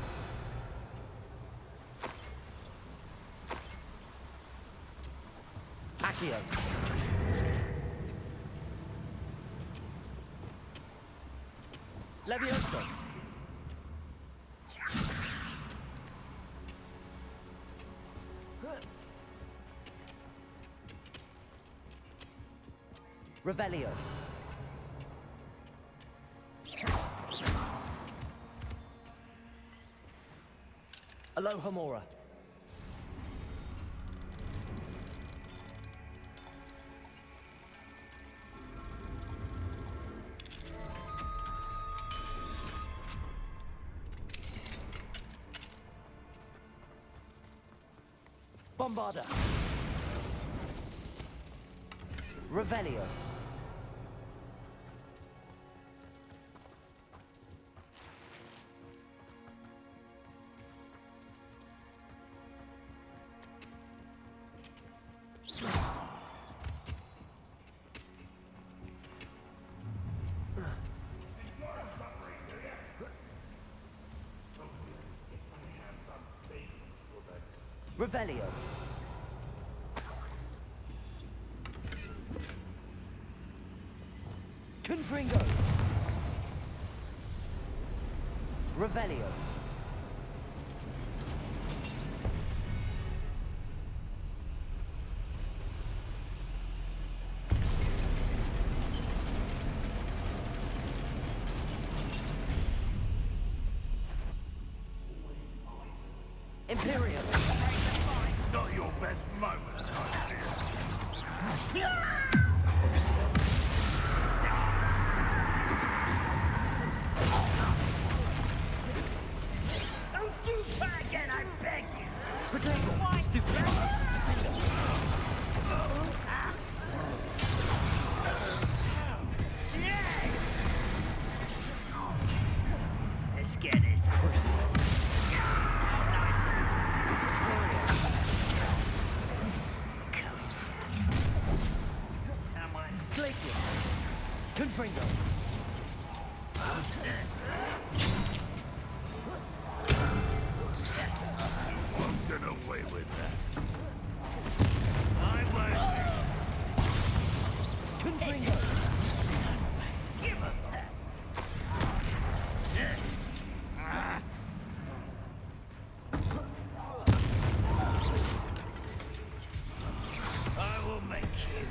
Accio. Levioso. Revelio. Aloha Mora. Bombarda. Revelio. Revelio. Confringo. Revelio. Imperium. Not your best moment, I fear. Don't do that again, I beg you! Potato. Stupid. Let's get this. Crucible. Nice. Someone. Glacier. Confringo. Won't get away with that. I won't. Confringo. Give up that. I will make you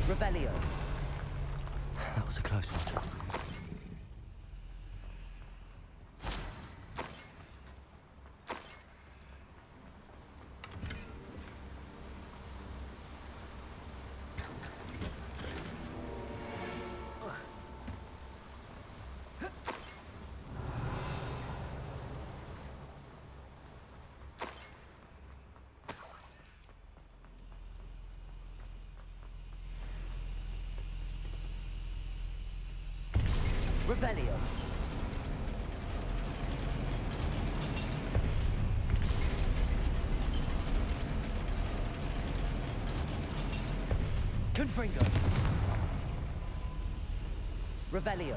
Revelio. That was a close one. Revelio. Confringo. Revelio.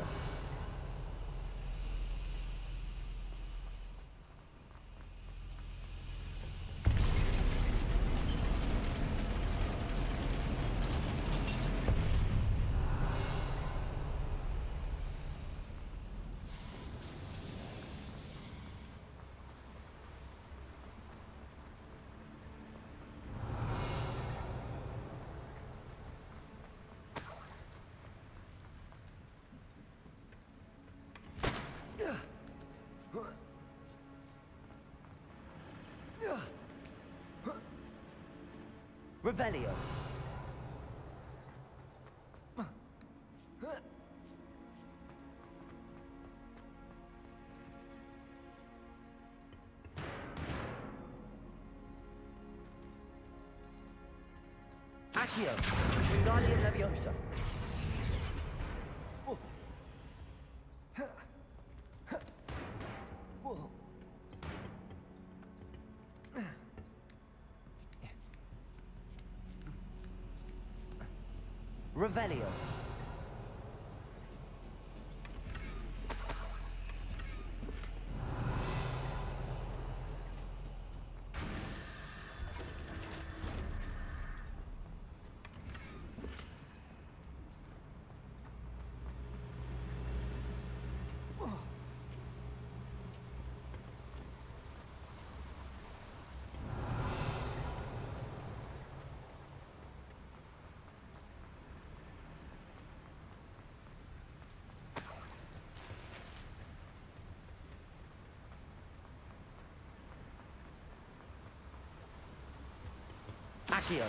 Revelio. Accio. Guardian Leviosa. Revelio. Accio.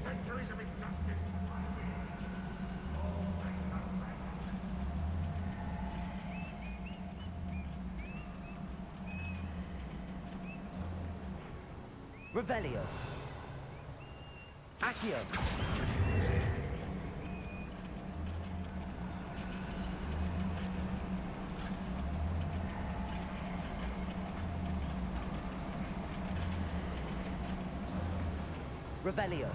Centuries of injustice. Revelio. Accio. Revelio.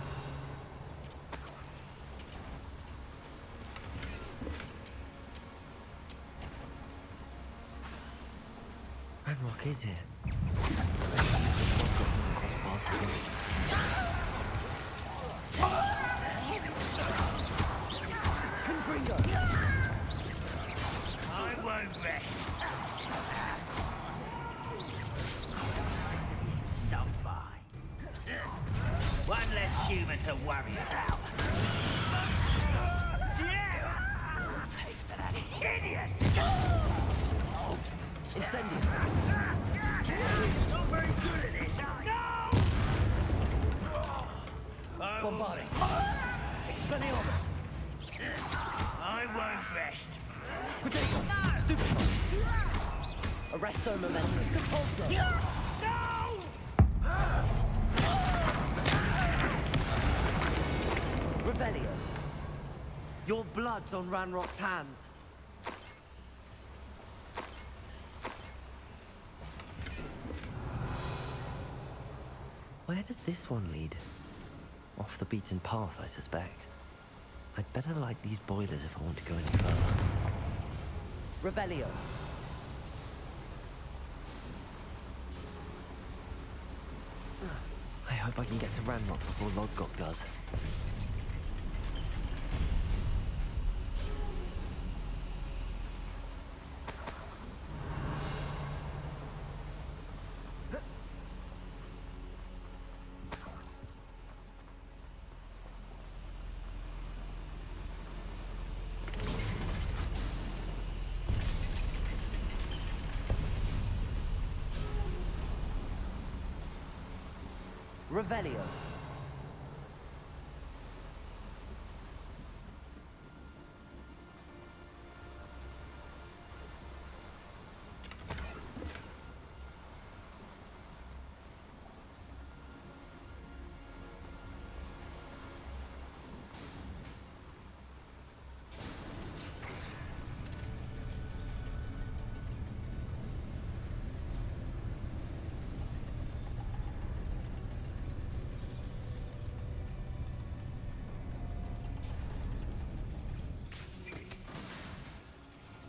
Ranrock is here. Confringo. I won't rest. Stop by. One less human to worry about. Take that hideous! Incendio. Not very good at this, are you? Bombarding. Expelliarmus. I won't rest. Potato. Stupefy. Arresto momentum. Compulso. Revelio. Your blood's on Ranrock's hands. Where does this one lead? Off the beaten path, I suspect. I'd better light these boilers if I want to go any further. Revelio. I hope I can get to Ranrock before Lodgok does. Revelio.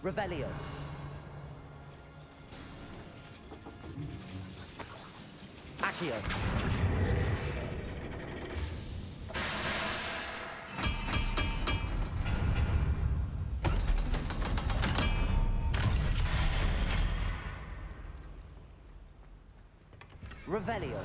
Revelio. Accio. Revelio.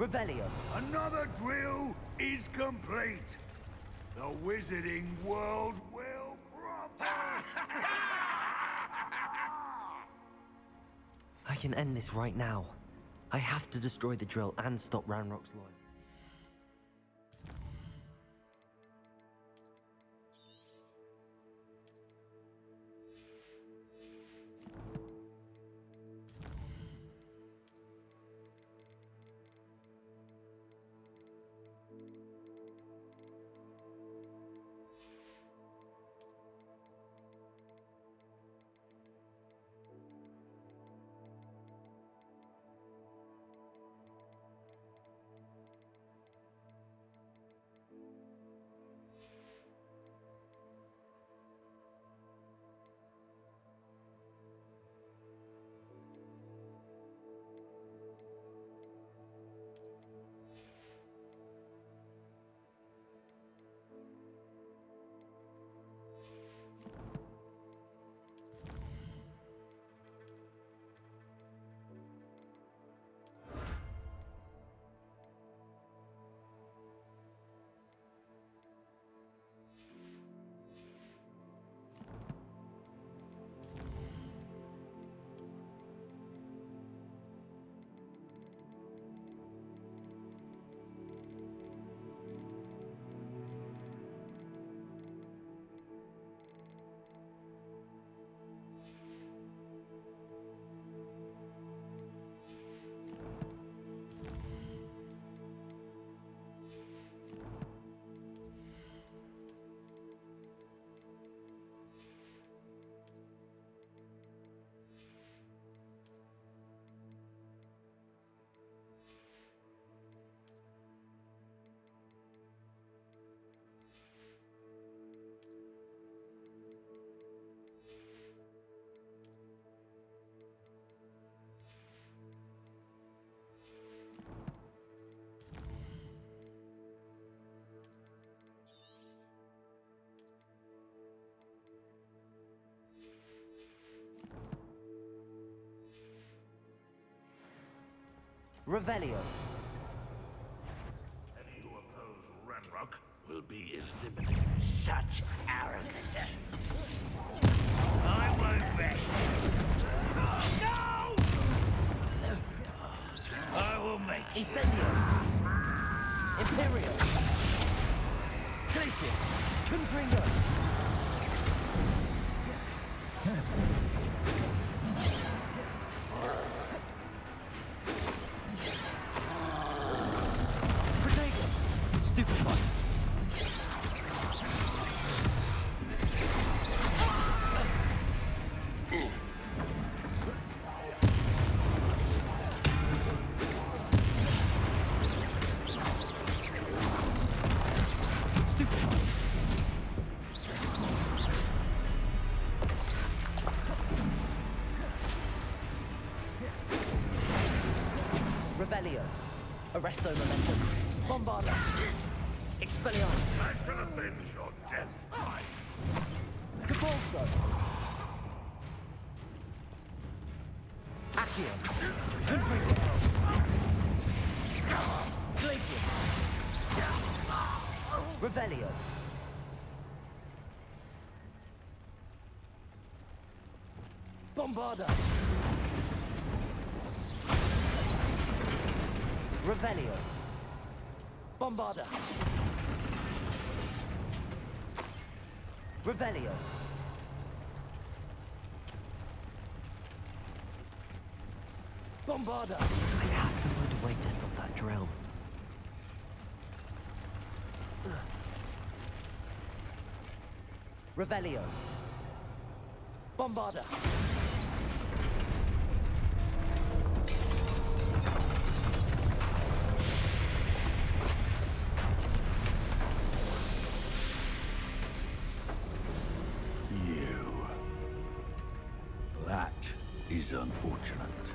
Revelio. Another drill is complete. The wizarding world will crumble. I can end this right now. I have to destroy the drill and stop Ranrock's line. Revelio. Any who oppose Ranrock will be eliminated. Such arrogance. I won't rest. No! I will make Incendio. Imperio. Glacius. Confringo. Stupefy. Revelio. Arresto momentum. Bombarda. Expelliarmus. I shall avenge your death. Capulso. Accio. Confringo. Glacius. Revelio. Bombarda. Revelio. Bombarda. Revelio. Bombarda. I have to find a way to stop that drill. Revelio. Bombarda. That is unfortunate.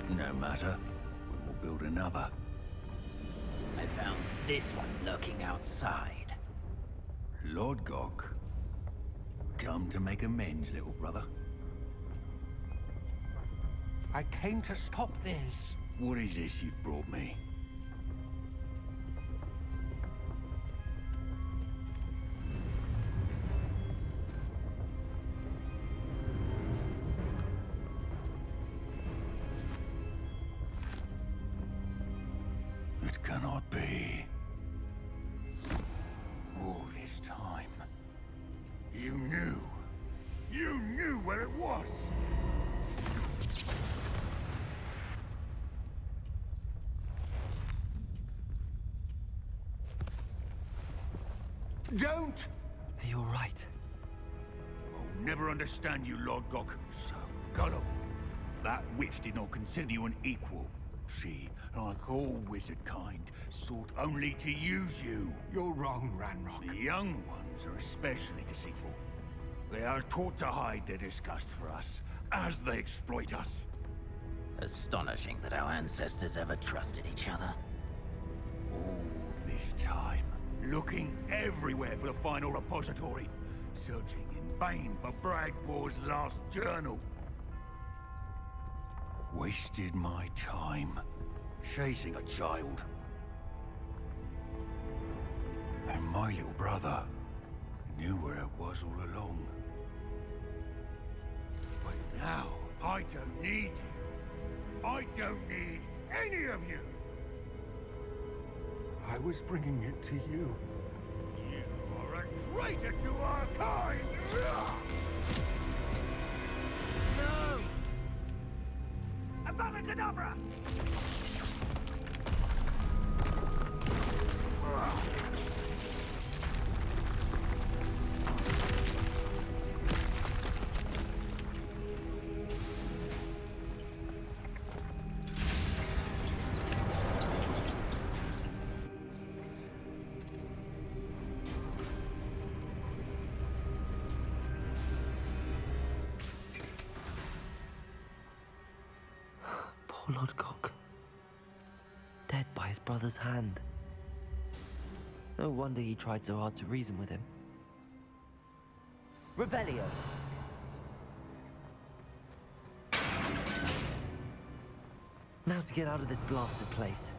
No matter, we will build another. I found this one lurking outside. Lord Gok, come to make amends, little brother. I came to stop this. What is this you've brought me? It cannot be. All this time, you knew. You knew where it was! Don't! You're right. I'll never understand you, Lord Gok. So gullible. That witch did not consider you an equal. She, like all wizard kind, sought only to use you. You're wrong, Ranrock. The young ones are especially deceitful. They are taught to hide their disgust for us, as they exploit us. Astonishing that our ancestors ever trusted each other. All this time, looking everywhere for the final repository, searching in vain for Bragbor's last journal. Wasted my time, chasing a child. And my little brother knew where it was all along. But now, I don't need you. I don't need any of you. I was bringing it to you. You are a traitor to our kind! No! Avada Kedavra! Poor Lord Gok. Dead by his brother's hand. No wonder he tried so hard to reason with him. Revelio! Now to get out of this blasted place.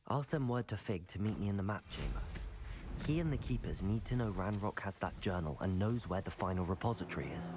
I'll send word to Fig to meet me in the map chamber. He and the Keepers need to know Ranrock has that journal and knows where the final repository is.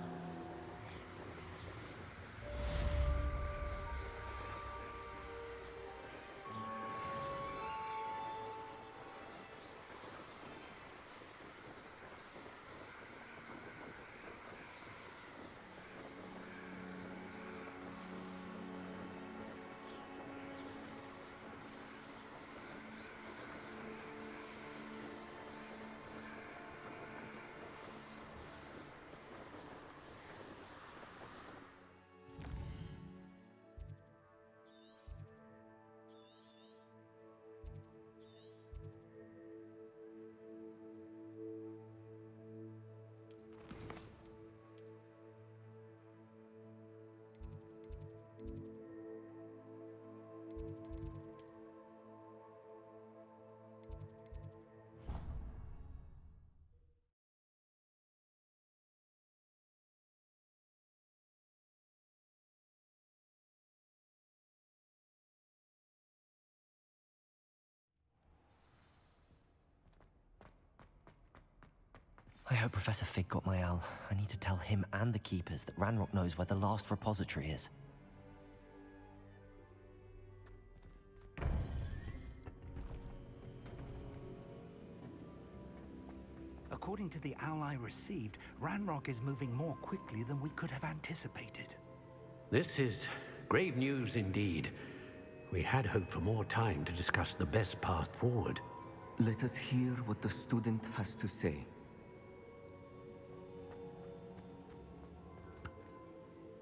I hope Professor Fig got my owl. I need to tell him and the Keepers that Ranrock knows where the last repository is. According to the owl I received, Ranrock is moving more quickly than we could have anticipated. This is grave news indeed. We had hoped for more time to discuss the best path forward. Let us hear what the student has to say.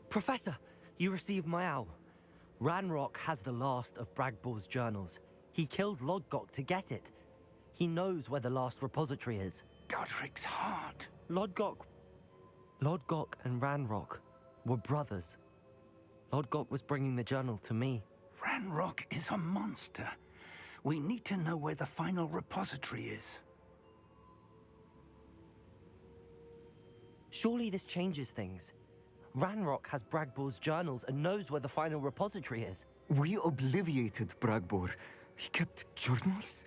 Professor, you received my owl. Ranrock has the last of Bragbor's journals. He killed Lodgok to get it. He knows where the last repository is. Godric's heart. Lodgok and Ranrock were brothers. Lodgok was bringing the journal to me. Ranrock is a monster. We need to know where the final repository is. Surely this changes things. Ranrock has Bragbor's journals and knows where the final repository is. We obliviated Bragbor. He kept journals?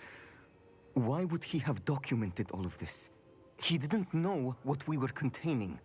Why would he have documented all of this? He didn't know what we were containing.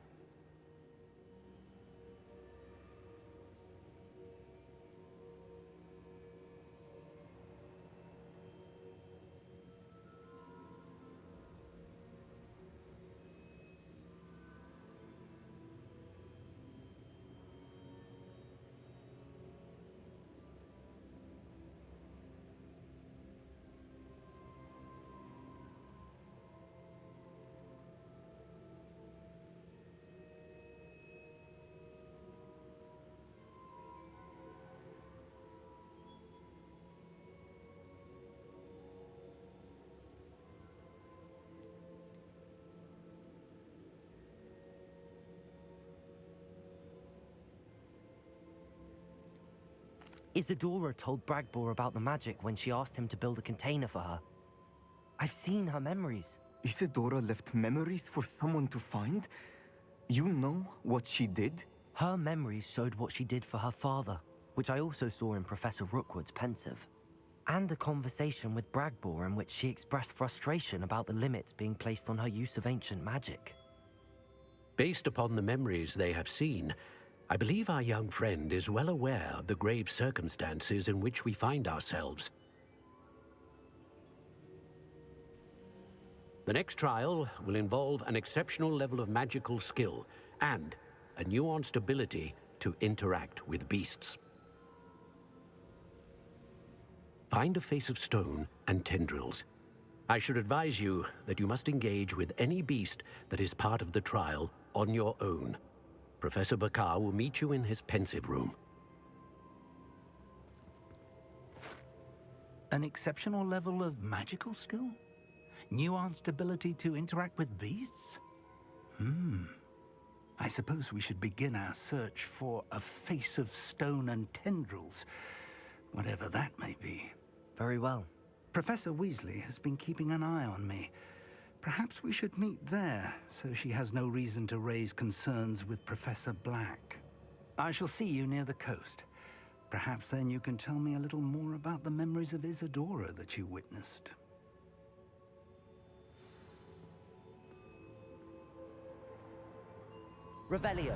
Isadora told Bragbor about the magic when she asked him to build a container for her. I've seen her memories. Isadora left memories for someone to find? You know what she did? Her memories showed what she did for her father, which I also saw in Professor Rookwood's pensive. And a conversation with Bragbor in which she expressed frustration about the limits being placed on her use of ancient magic. Based upon the memories they have seen, I believe our young friend is well aware of the grave circumstances in which we find ourselves. The next trial will involve an exceptional level of magical skill and a nuanced ability to interact with beasts. Find a face of stone and tendrils. I should advise you that you must engage with any beast that is part of the trial on your own. Professor Bakar will meet you in his pensive room. An exceptional level of magical skill? Nuanced ability to interact with beasts? I suppose we should begin our search for a face of stone and tendrils, whatever that may be. Very well. Professor Weasley has been keeping an eye on me. Perhaps we should meet there, so she has no reason to raise concerns with Professor Black. I shall see you near the coast. Perhaps then you can tell me a little more about the memories of Isadora that you witnessed. Revelio.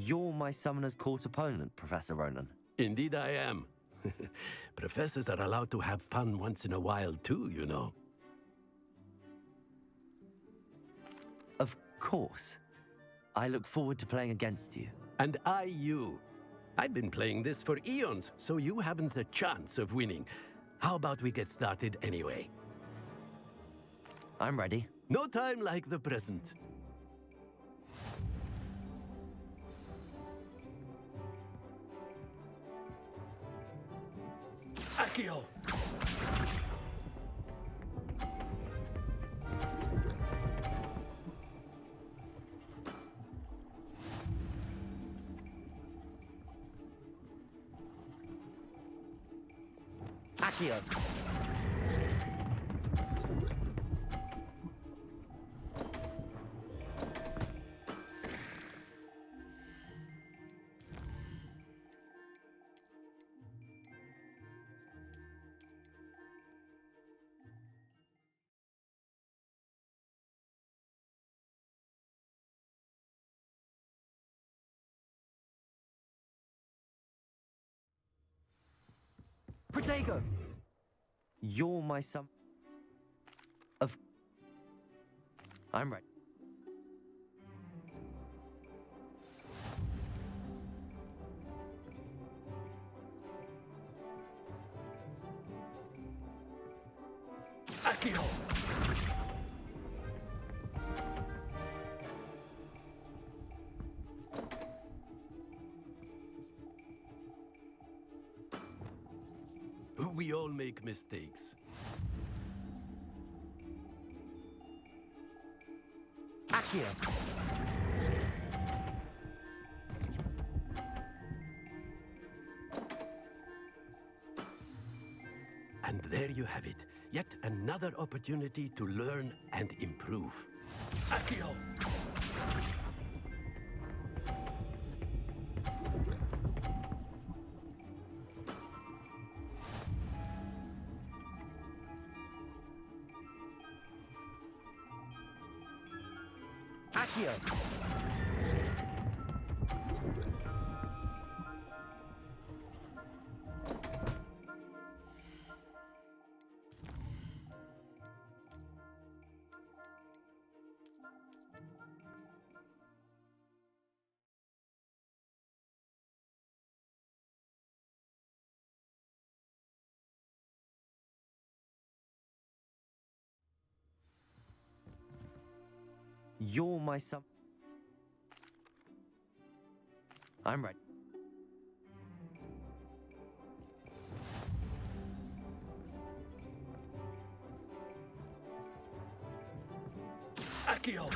You're my summoner's court opponent, Professor Ronan. Indeed I am. Professors are allowed to have fun once in a while too, you know. Of course. I look forward to playing against you. And I you. I've been playing this for eons, so you haven't a chance of winning. How about we get started anyway? I'm ready. No time like the present. Accio! Accio! Protego! You're my I'm ready. Accio! We all make mistakes. Accio! And there you have it. Yet another opportunity to learn and improve. Accio! Accio! You're my I'm ready. Accio!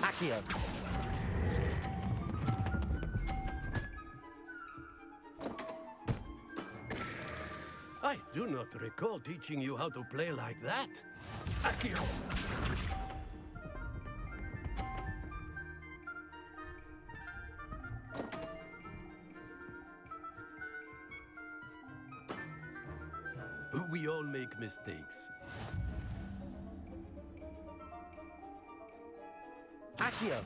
Accio! I do not recall teaching you how to play like that. Accio! We all make mistakes. Accio!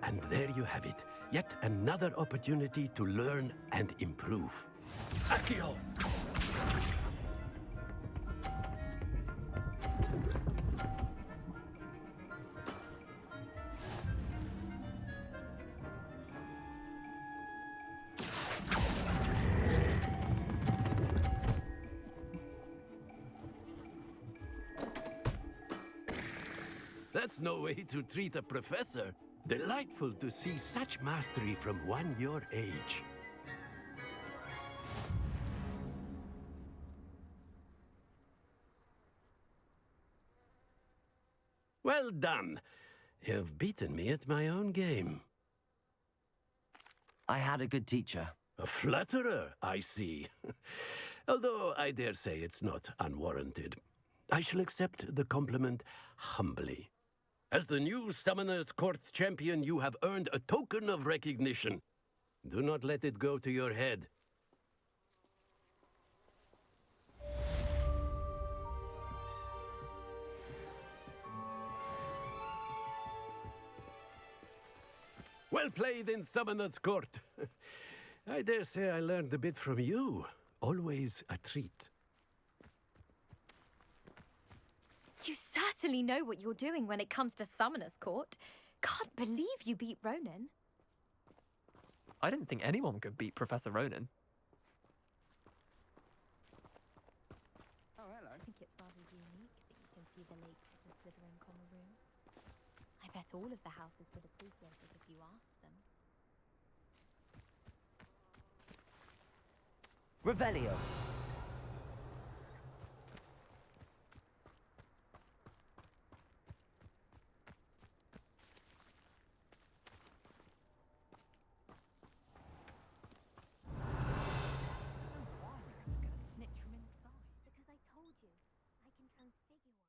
And there you have it. Yet another opportunity to learn and improve. Accio! That's no way to treat a professor. Delightful to see such mastery from one your age. Well done. You've beaten me at my own game. I had a good teacher. A flatterer, I see. Although I dare say it's not unwarranted. I shall accept the compliment humbly. As the new Summoner's Court champion, you have earned a token of recognition. Do not let it go to your head. Well played in Summoner's Court. I dare say I learned a bit from you. Always a treat. You certainly know what you're doing when it comes to Summoner's Court. Can't believe you beat Ronan. I didn't think anyone could beat Professor Ronan. Oh, hello. I think it's rather unique that you can see the lake to the Slytherin common room. I bet all of the houses would appreciate it if you asked them. Revelio. Because I told you, I can transfigure one.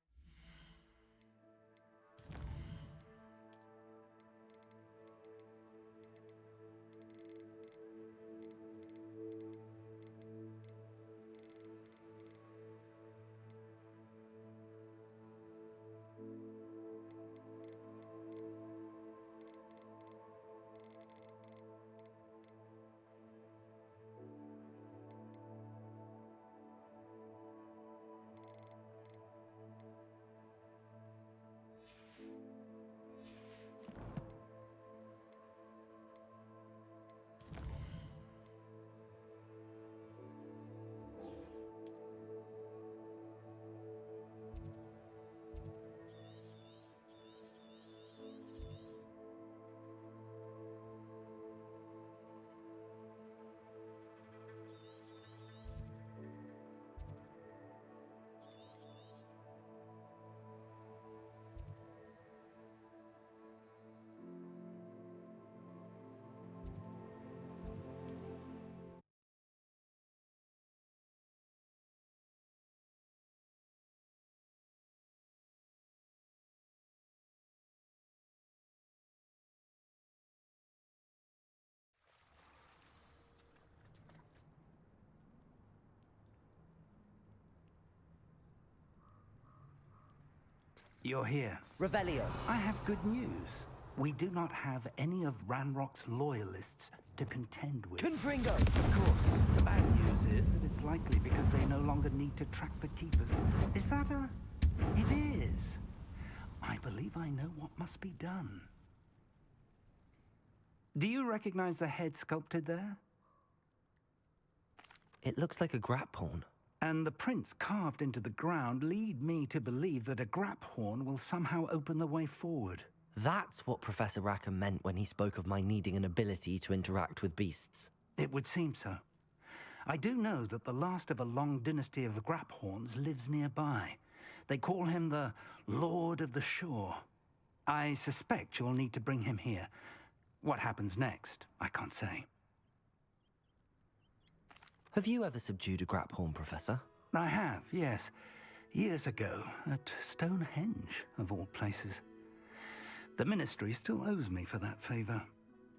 You're here. Revelio. I have good news. We do not have any of Ranrock's loyalists to contend with. Confringo! Of course. The bad news is that it's likely because they no longer need to track the Keepers. Is that a... It is. I believe I know what must be done. Do you recognize the head sculpted there? It looks like a grap horn. And the prints carved into the ground lead me to believe that a grap horn will somehow open the way forward. That's what Professor Rackham meant when he spoke of my needing an ability to interact with beasts. It would seem so. I do know that the last of a long dynasty of grap horns lives nearby. They call him the Lord of the Shore. I suspect you'll need to bring him here. What happens next, I can't say. Have you ever subdued a grap horn, Professor? I have, yes. Years ago, at Stonehenge, of all places. The Ministry still owes me for that favor.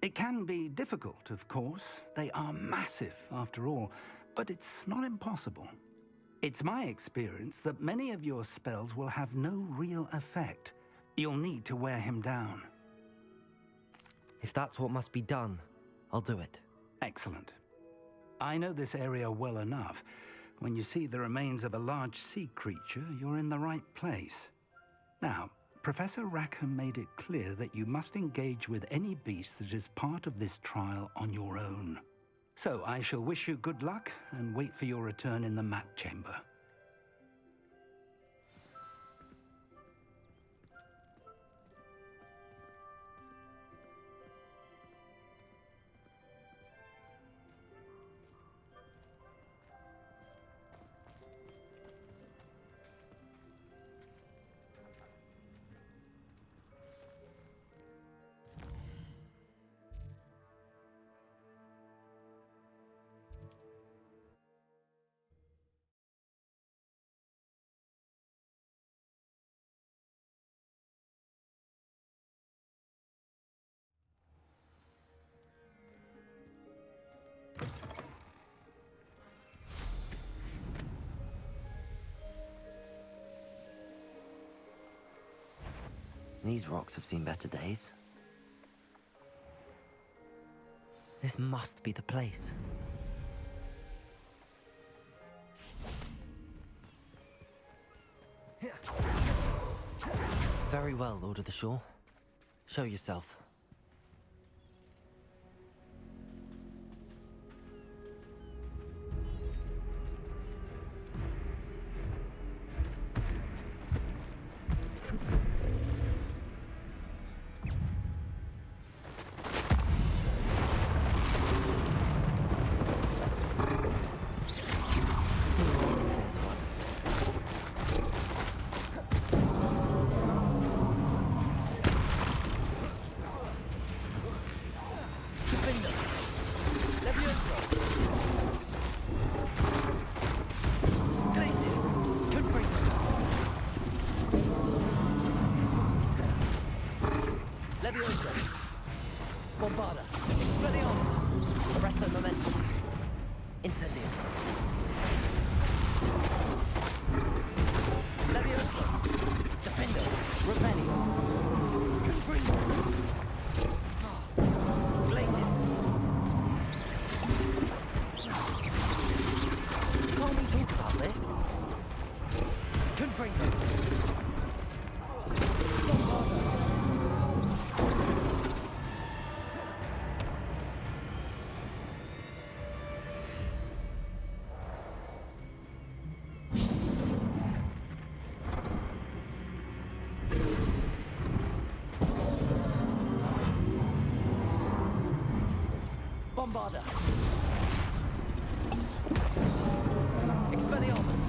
It can be difficult, of course. They are massive, after all, but it's not impossible. It's my experience that many of your spells will have no real effect. You'll need to wear him down. If that's what must be done, I'll do it. Excellent. I know this area well enough. When you see the remains of a large sea creature, you're in the right place. Now, Professor Rackham made it clear that you must engage with any beast that is part of this trial on your own. So I shall wish you good luck and wait for your return in the map chamber. These rocks have seen better days. This must be the place. Very well, Lord of the Shore. Show yourself. Bombarda. Expelliarmus. Arresto momentum. Incendio. Levioso. Defendo. Revelio. Confringo. Glaciers. Can't we talk about this? Confringo. Bombarda. Expelliarmus.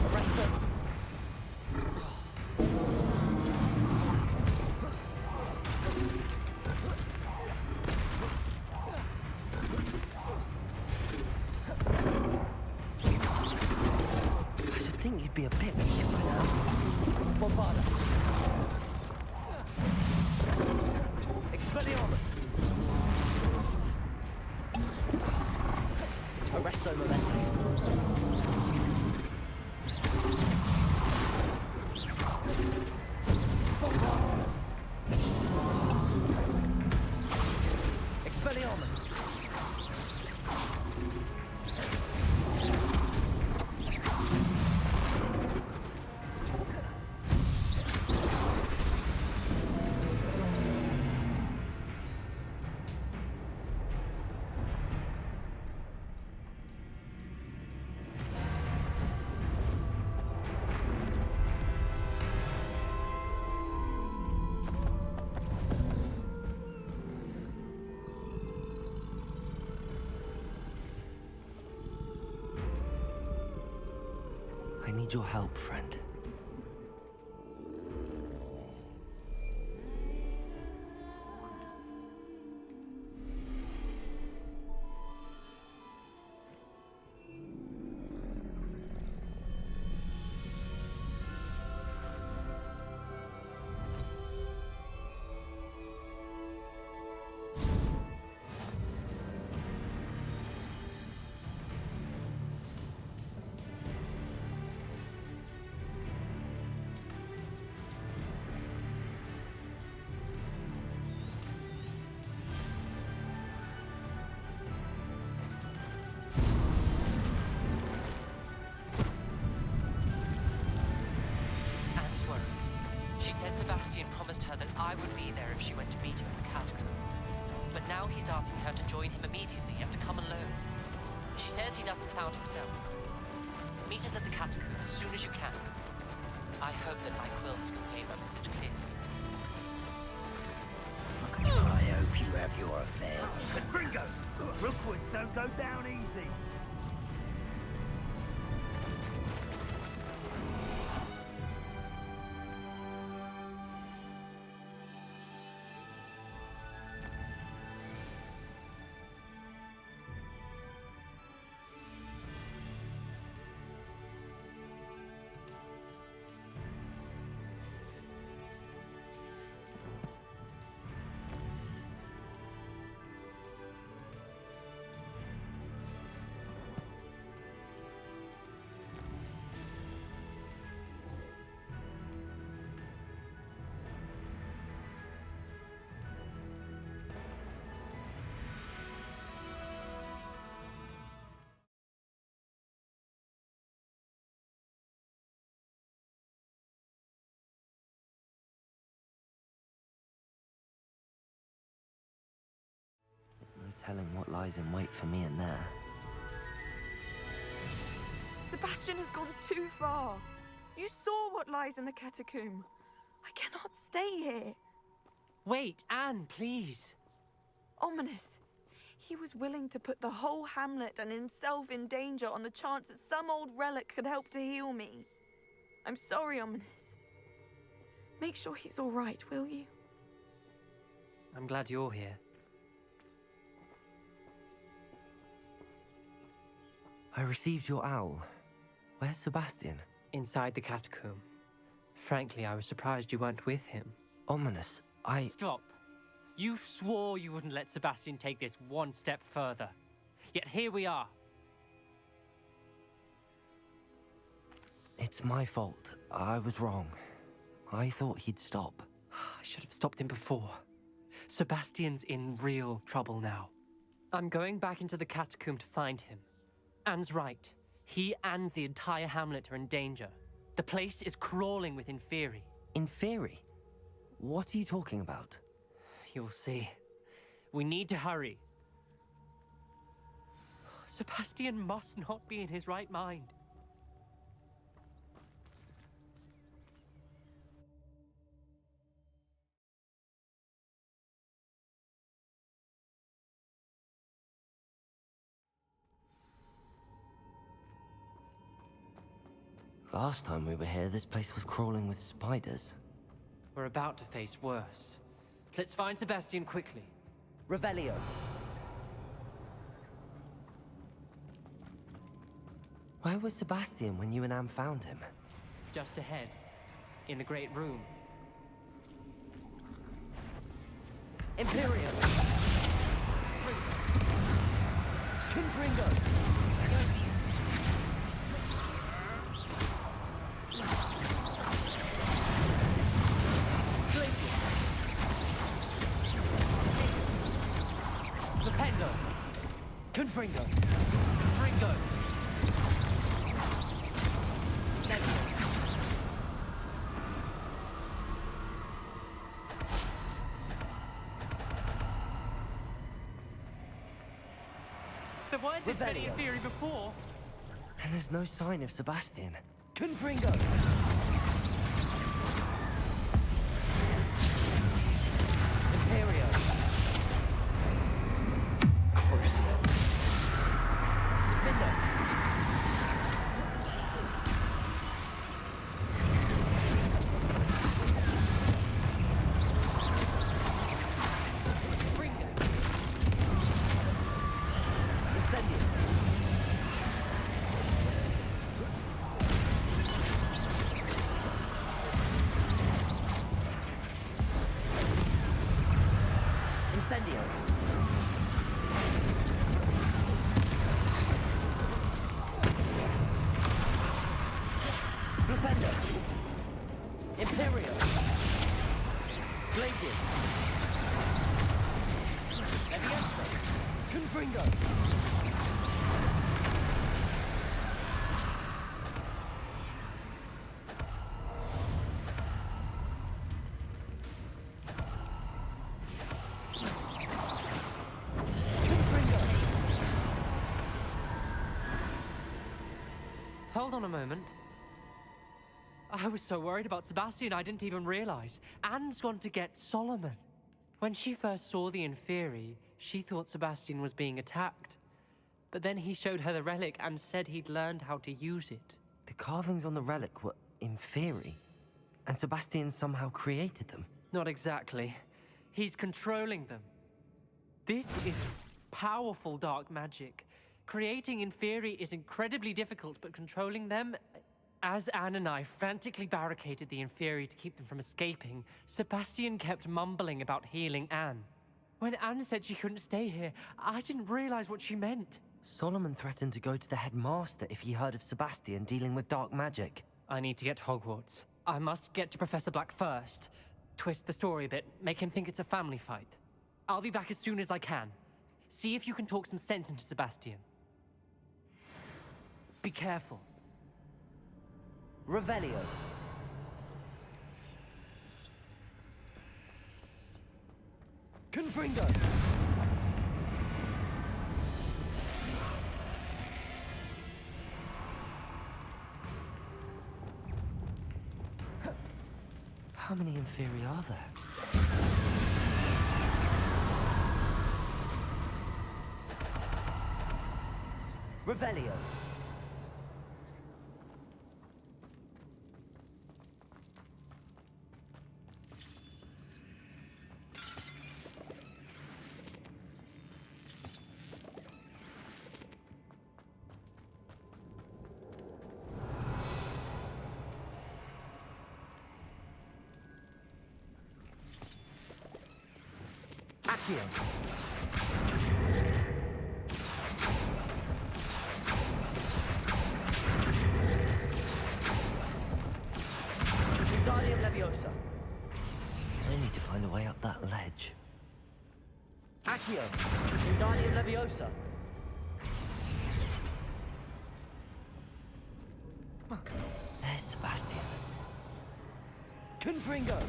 Arresto. I think you'd be a bit weak by now. Bombarda. Expelliarmus. Arresto momentum. Bombarda. Expelliarmus. I need your help, friend. She said Sebastian promised her that I would be there if she went to meet him in the catacomb. But now he's asking her to join him immediately and to come alone. She says he doesn't sound himself. Meet us at the catacomb as soon as you can. I hope that my quill has conveyed my message clearly. I hope you have your affairs. Confringo! Rookwoods don't go down easy. telling what lies in wait for me in there. Sebastian has gone too far. You saw what lies in the catacomb. I cannot stay here. Wait, Anne, please. Ominous. He was willing to put the whole hamlet and himself in danger on the chance that some old relic could help to heal me. I'm sorry, Ominous. Make sure he's all right, will you? I'm glad you're here. I received your owl. Where's Sebastian? Inside the catacomb. Frankly, I was surprised you weren't with him. Ominous, Stop. You swore you wouldn't let Sebastian take this one step further. Yet here we are. It's my fault. I was wrong. I thought he'd stop. I should have stopped him before. Sebastian's in real trouble now. I'm going back into the catacomb to find him. Anne's right. He and the entire hamlet are in danger. The place is crawling with Inferi. Inferi? What are you talking about? You'll see. We need to hurry. Sebastian must not be in his right mind. Last time we were here, this place was crawling with spiders. We're about to face worse. Let's find Sebastian quickly. Revelio. Where was Sebastian when you and Anne found him? Just ahead, in the Great Room. Imperium! Confringo! Confringo! Confringo! There weren't this many in theory before. And there's no sign of Sebastian. Confringo! Imperio! Crucio! Defender! Confringo! Incendio! Incendio! Flipendo! Imperio! Glacius! Levioso! Confringo! Hold on a moment. I was so worried about Sebastian, I didn't even realize. Anne's gone to get Solomon. When she first saw the Inferi, she thought Sebastian was being attacked. But then he showed her the relic and said he'd learned how to use it. The carvings on the relic were Inferi, and Sebastian somehow created them. Not exactly. He's controlling them. This is powerful dark magic. Creating Inferi is incredibly difficult, but controlling them... As Anne and I frantically barricaded the Inferi to keep them from escaping, Sebastian kept mumbling about healing Anne. When Anne said she couldn't stay here, I didn't realize what she meant. Solomon threatened to go to the headmaster if he heard of Sebastian dealing with dark magic. I need to get to Hogwarts. I must get to Professor Black first. Twist the story a bit, make him think it's a family fight. I'll be back as soon as I can. See if you can talk some sense into Sebastian. Be careful. Revelio. Confringo. How many Inferi are there? Revelio. Accio. Wingardium Leviosa. I need to find a way up that ledge. Accio. Wingardium Leviosa. There's Sebastian. Confringo.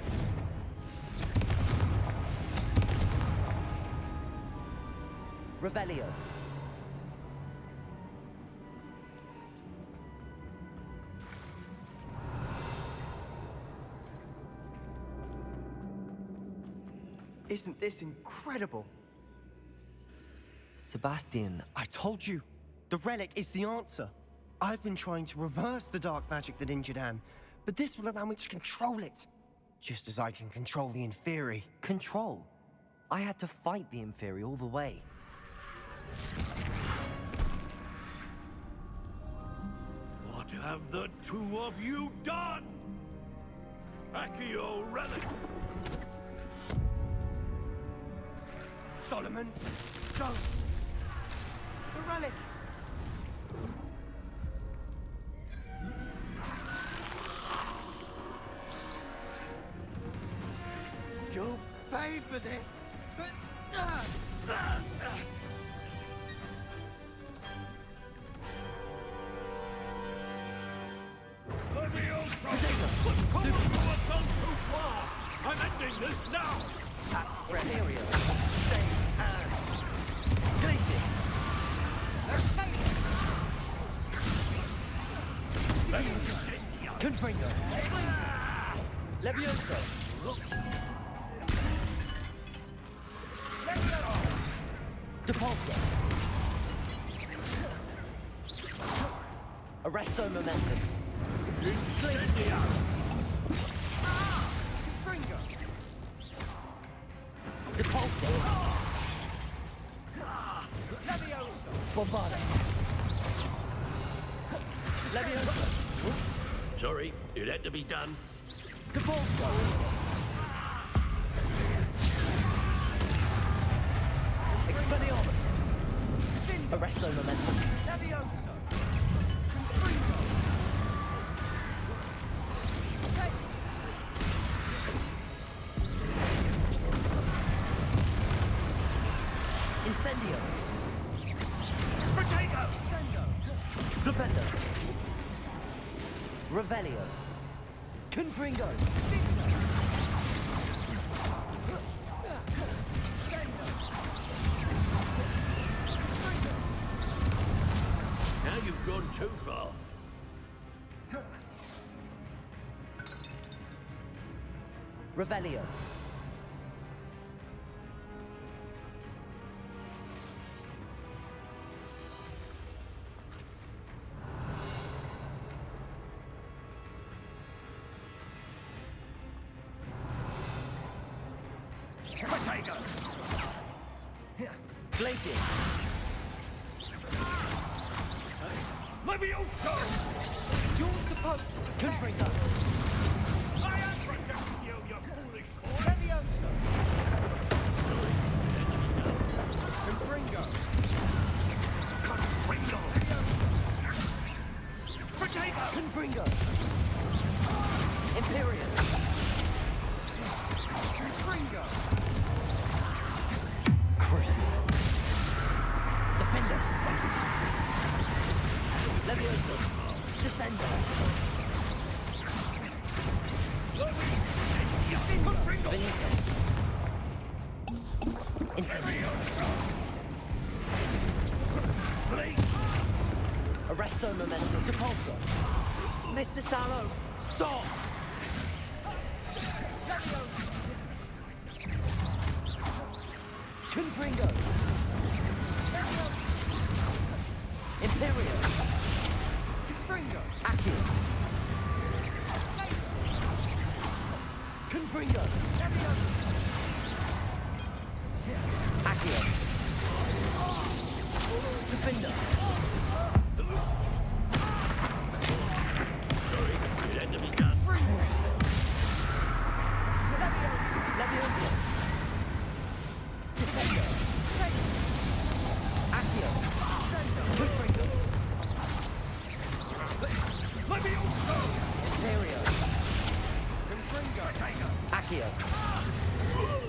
Revelio. Isn't this incredible? Sebastian. I told you, the relic is the answer. I've been trying to reverse the dark magic that injured Anne, but this will allow me to control it. Just as I can control the Inferi. Control? I had to fight the Inferi all the way. What have the two of you done? Accio Relic! Solomon, don't! The relic! You'll pay for this! But... What you have done so far? I'm ending this now! That's Revelio. Same hand. Glacius. Confringo. Levioso. Depulso. Arresto Momentum. Incendia. Confringo. Depulso. Levioso. Bombarda. Levioso. Sorry, it had to be done. Depulso. Expelliarmus. Arresto Momentum. Levioso. Incendio. Potato! Flipendo. Revelio. Confringo. Now you've gone too far. Revelio. Potato! Glacius. Levioso! You're supposed to Confringo. I am protecting you, you foolish boy! Levioso. Confringo! Confringo! Potato! Confringo. Imperial. Confringo! Crucial. Defender. Levioso. Descender. Benito. Incendio. Arresto Momentum. Depulso. Mr. Sallow. Stop. Confringo! Imperio! Confringo! Accio! Confringo! Accio! Defender! It had to be done. Leviosa! Descendo! Accio! Confringo! Leviosa! Imperio! Confringo! Accio!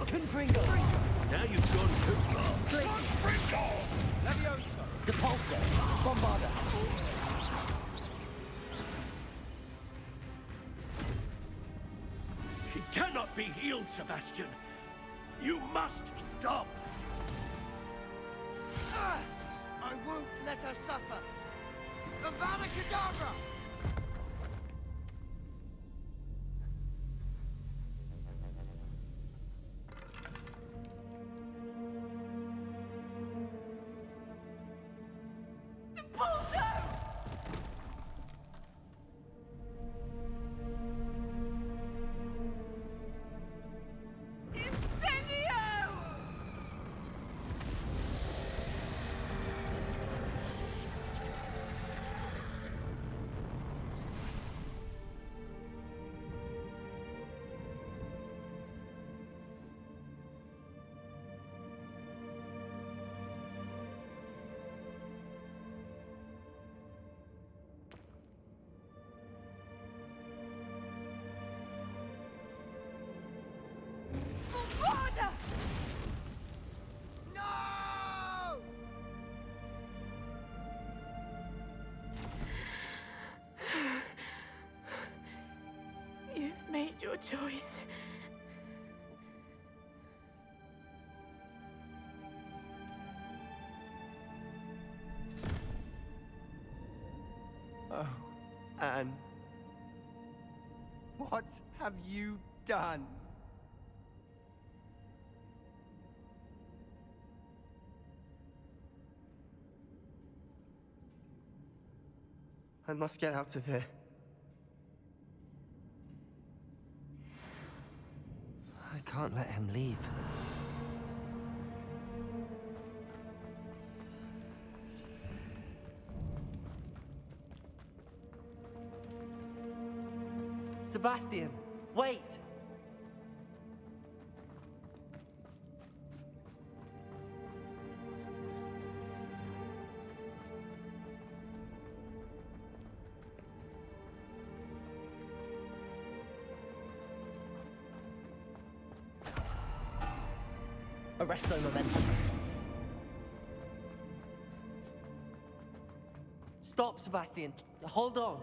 Confringo! Now you've gone too far. Glacius! Leviosa! Depulso! Bombarda! She cannot be healed, Sebastian. You must stop. I won't let her suffer. Avada Kedavra! You've made your choice. Oh, Anne. What have you done? I must get out of here. I can't let him leave. Sebastian, wait! Arresto momentum. Stop, Sebastian. Hold on.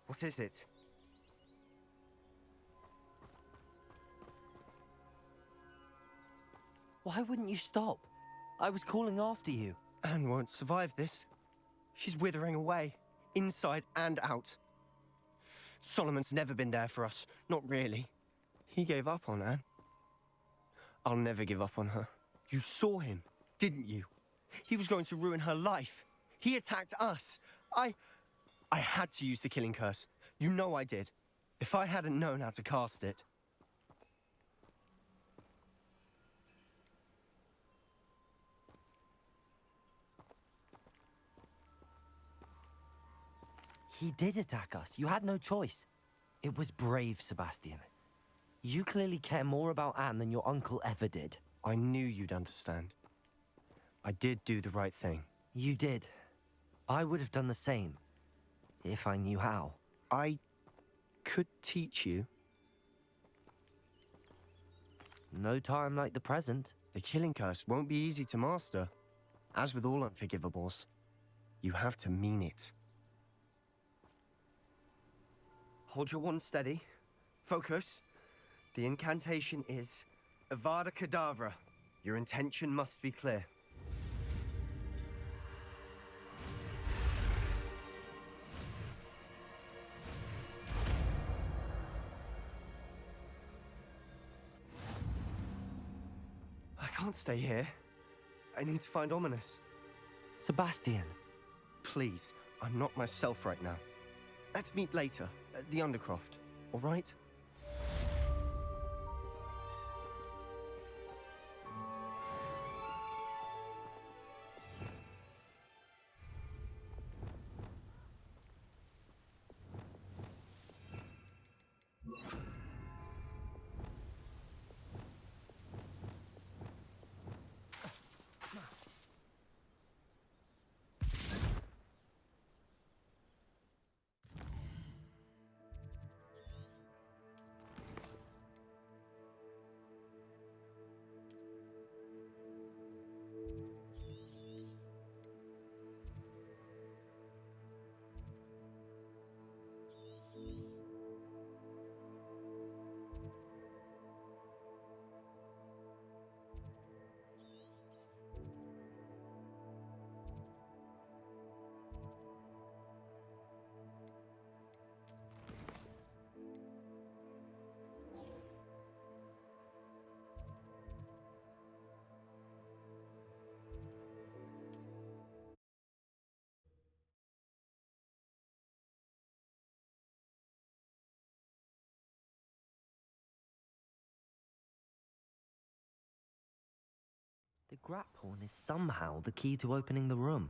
What is it? Why wouldn't you stop? I was calling after you. Anne won't survive this. She's withering away, inside and out. Solomon's never been there for us, not really. He gave up on Anne. I'll never give up on her. You saw him, didn't you? He was going to ruin her life. He attacked us. I had to use the killing curse. You know I did. If I hadn't known how to cast it... He did attack us. You had no choice. It was brave, Sebastian. You clearly care more about Anne than your uncle ever did. I knew you'd understand. I did do the right thing. You did. I would have done the same, if I knew how. I could teach you. No time like the present. The killing curse won't be easy to master. As with all unforgivables, you have to mean it. Hold your wand steady. Focus. The incantation is Avada Kedavra. Your intention must be clear. I can't stay here. I need to find Ominous. Sebastian. Please, I'm not myself right now. Let's meet later, at the Undercroft, all right? The grapphorn is somehow the key to opening the room.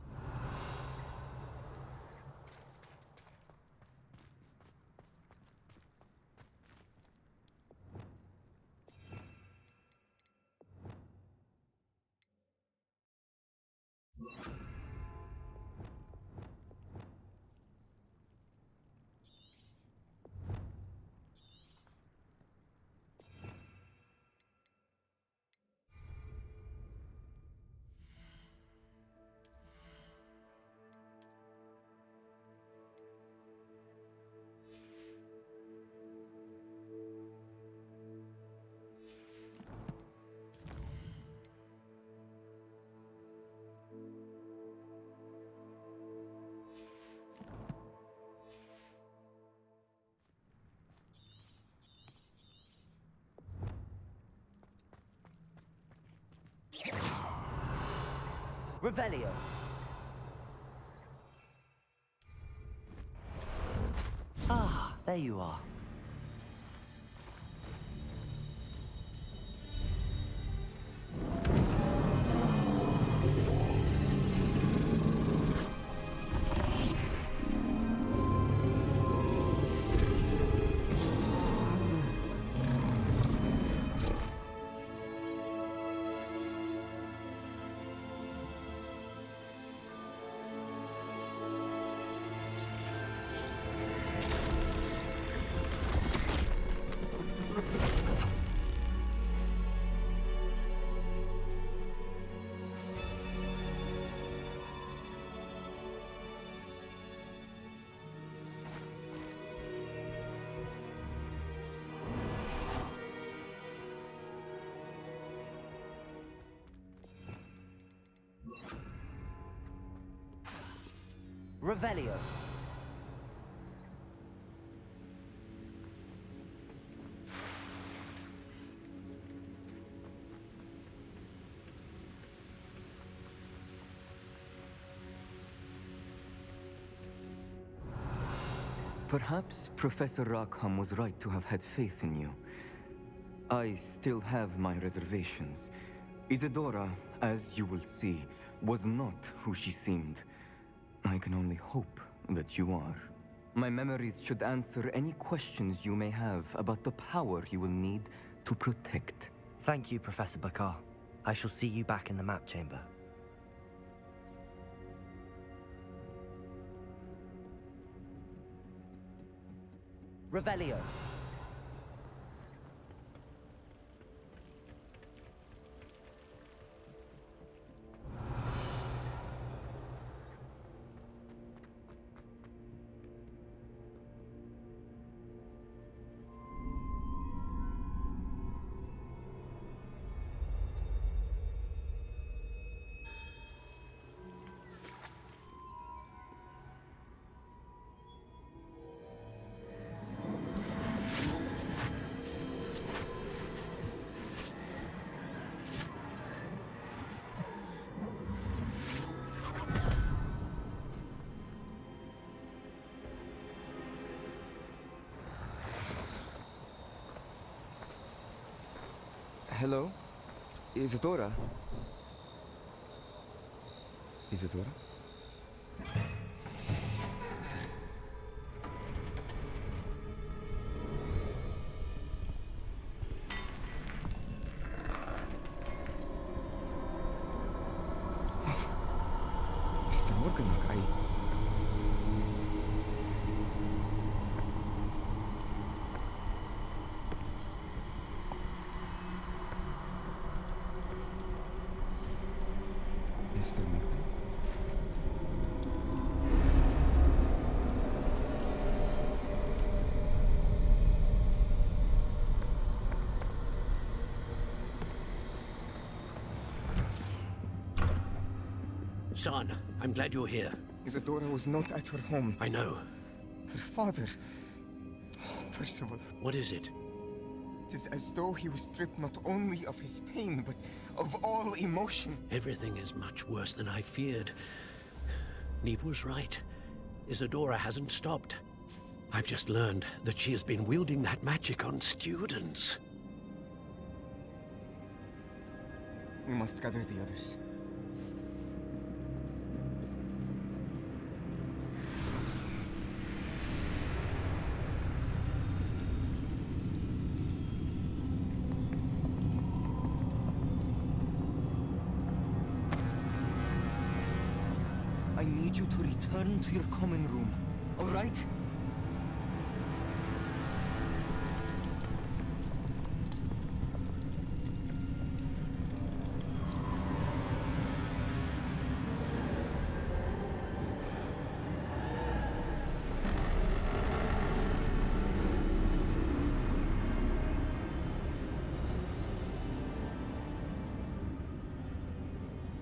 Revelio. Ah, there you are. Revelio. Perhaps Professor Rackham was right to have had faith in you. I still have my reservations. Isadora, as you will see, was not who she seemed. I can only hope that you are. My memories should answer any questions you may have about the power you will need to protect. Thank you, Professor Bakar. I shall see you back in the map chamber. Revelio. Hello? Isadora? Isadora? Mr. Morganlock, Mr. Morgan? Son, I'm glad you're here. Isadora was not at her home. I know. Her father... Percival. What is it? It is as though he was stripped not only of his pain, but of all emotion. Everything is much worse than I feared. Neve was right. Isadora hasn't stopped. I've just learned that she has been wielding that magic on students. We must gather the others. I need you to return to your common room, all right?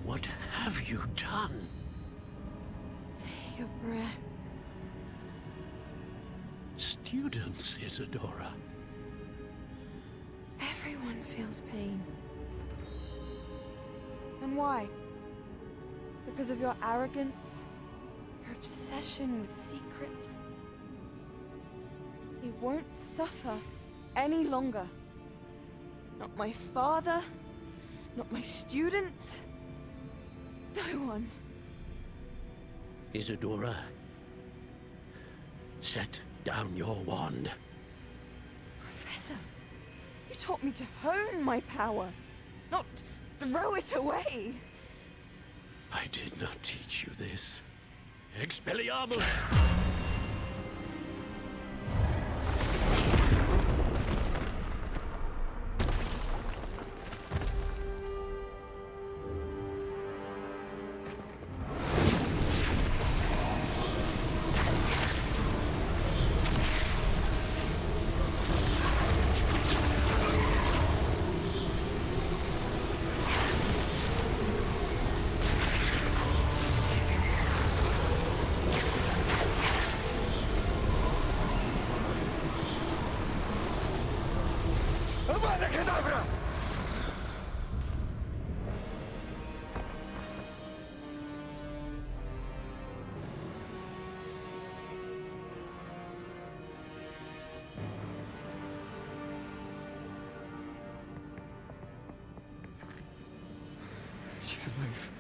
What have you done? Take a breath. Students, Isadora. Everyone feels pain. And why? Because of your arrogance? Your obsession with secrets? He won't suffer any longer. Not my father, not my students, no one. Isadora, set down your wand. Professor, you taught me to hone my power, not throw it away. I did not teach you this. Expelliarmus! Avada Kedavra! She's alive.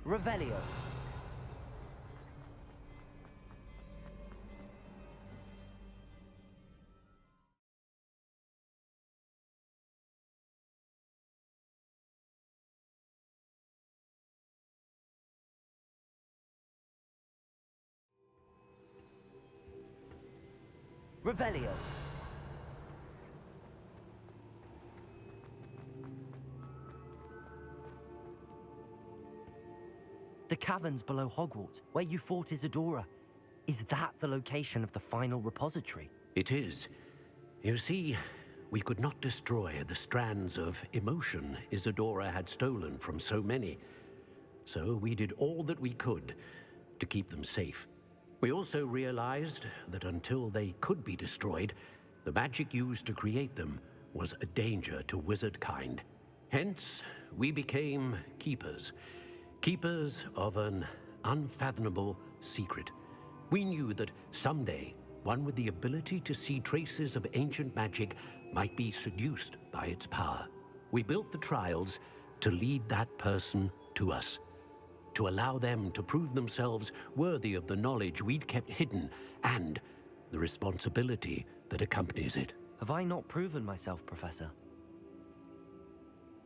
Revelio. Revelio. The caverns below Hogwarts, where you fought Isadora. Is that the location of the final repository? It is. You see, we could not destroy the strands of emotion Isadora had stolen from so many. So we did all that we could to keep them safe. We also realized that until they could be destroyed, the magic used to create them was a danger to wizard kind. Hence, we became keepers. Keepers of an unfathomable secret. We knew that someday, one with the ability to see traces of ancient magic might be seduced by its power. We built the trials to lead that person to us, to allow them to prove themselves worthy of the knowledge we'd kept hidden and the responsibility that accompanies it. Have I not proven myself, Professor?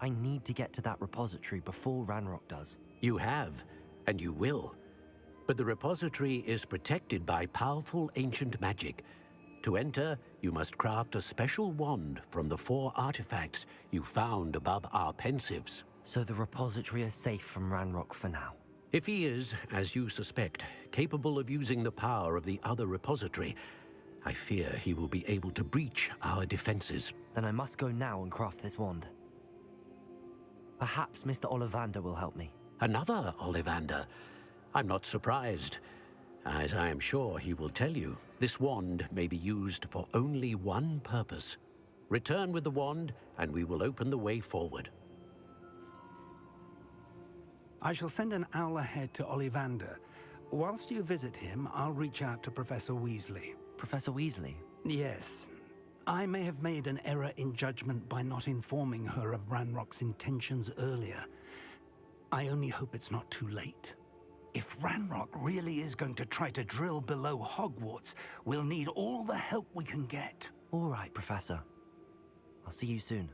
I need to get to that repository before Ranrock does. You have, and you will. But the repository is protected by powerful ancient magic. To enter, you must craft a special wand from the 4 artifacts you found above our pensives. So the repository is safe from Ranrock for now? If he is, as you suspect, capable of using the power of the other repository, I fear he will be able to breach our defenses. Then I must go now and craft this wand. Perhaps Mr. Ollivander will help me. Another Ollivander? I'm not surprised. As I am sure he will tell you, this wand may be used for only one purpose. Return with the wand, and we will open the way forward. I shall send an owl ahead to Ollivander. Whilst you visit him, I'll reach out to Professor Weasley. Professor Weasley? Yes. I may have made an error in judgment by not informing her of Ranrock's intentions earlier. I only hope it's not too late. If Ranrock really is going to try to drill below Hogwarts, we'll need all the help we can get. All right, Professor. I'll see you soon.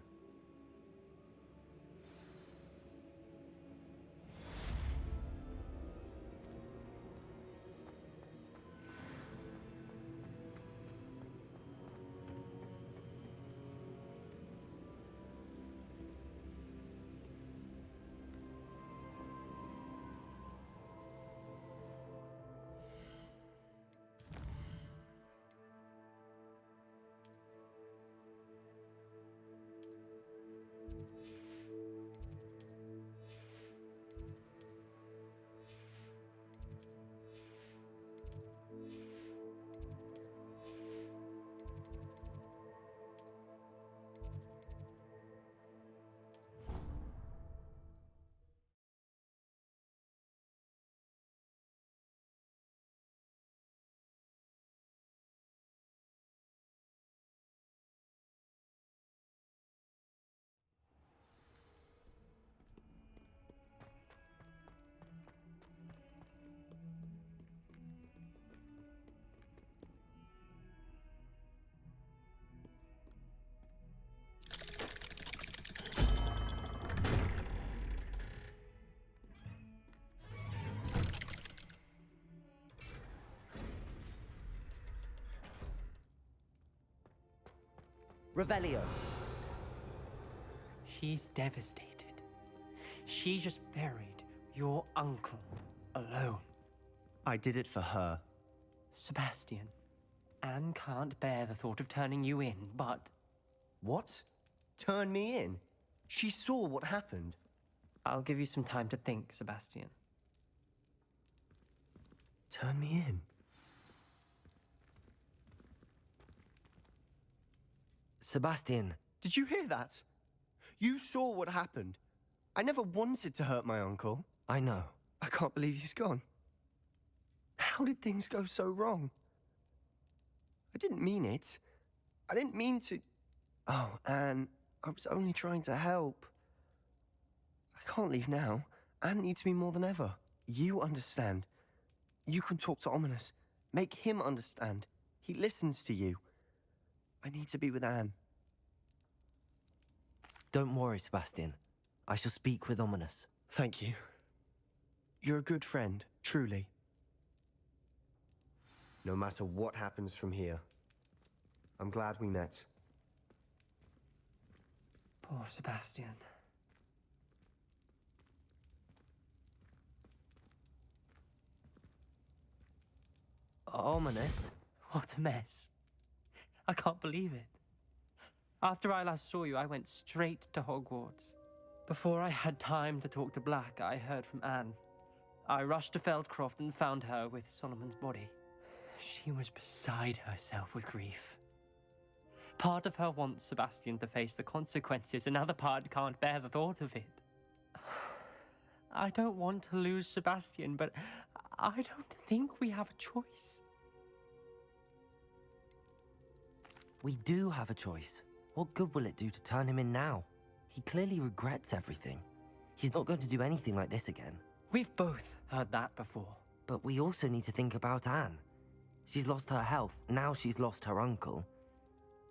Revelio. She's devastated. She just buried your uncle alone. I did it for her. Sebastian, Anne can't bear the thought of turning you in, but... What? Turn me in? She saw what happened. I'll give you some time to think, Sebastian. Turn me in? Sebastian. Did you hear that? You saw what happened. I never wanted to hurt my uncle. I know. I can't believe he's gone. How did things go so wrong? I didn't mean it. I didn't mean to... Oh, Anne, I was only trying to help. I can't leave now. Anne needs me more than ever. You understand. You can talk to Ominous. Make him understand. He listens to you. I need to be with Anne. Don't worry, Sebastian. I shall speak with Ominous. Thank you. You're a good friend, truly. No matter what happens from here, I'm glad we met. Poor Sebastian. Ominous? What a mess. I can't believe it. After I last saw you, I went straight to Hogwarts. Before I had time to talk to Black, I heard from Anne. I rushed to Feldcroft and found her with Solomon's body. She was beside herself with grief. Part of her wants Sebastian to face the consequences, another part can't bear the thought of it. I don't want to lose Sebastian, but I don't think we have a choice. We do have a choice. What good will it do to turn him in now? He clearly regrets everything. He's not going to do anything like this again. We've both heard that before. But we also need to think about Anne. She's lost her health, now she's lost her uncle.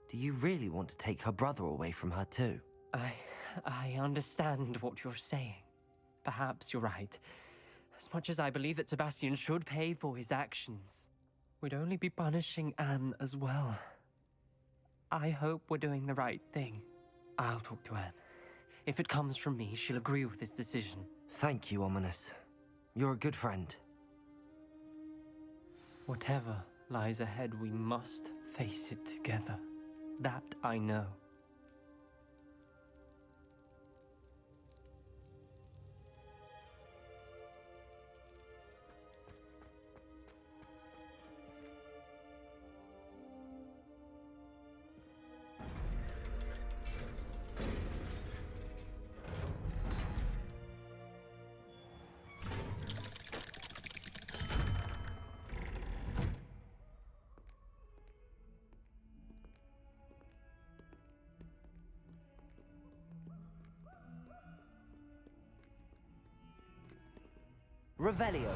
Do you really want to take her brother away from her too? I understand what you're saying. Perhaps you're right. As much as I believe that Sebastian should pay for his actions, we'd only be punishing Anne as well. I hope we're doing the right thing. I'll talk to Anne. If it comes from me, she'll agree with this decision. Thank you, Ominous. You're a good friend. Whatever lies ahead, we must face it together. That I know. Revelio.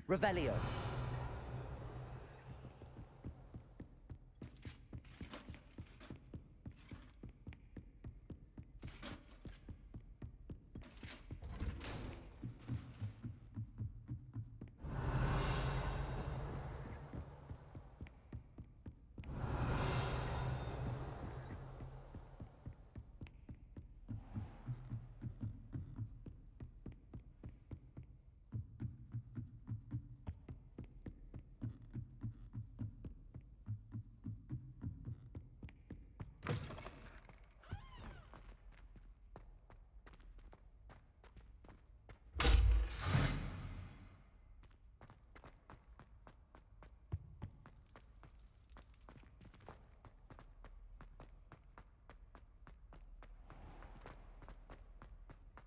Revelio.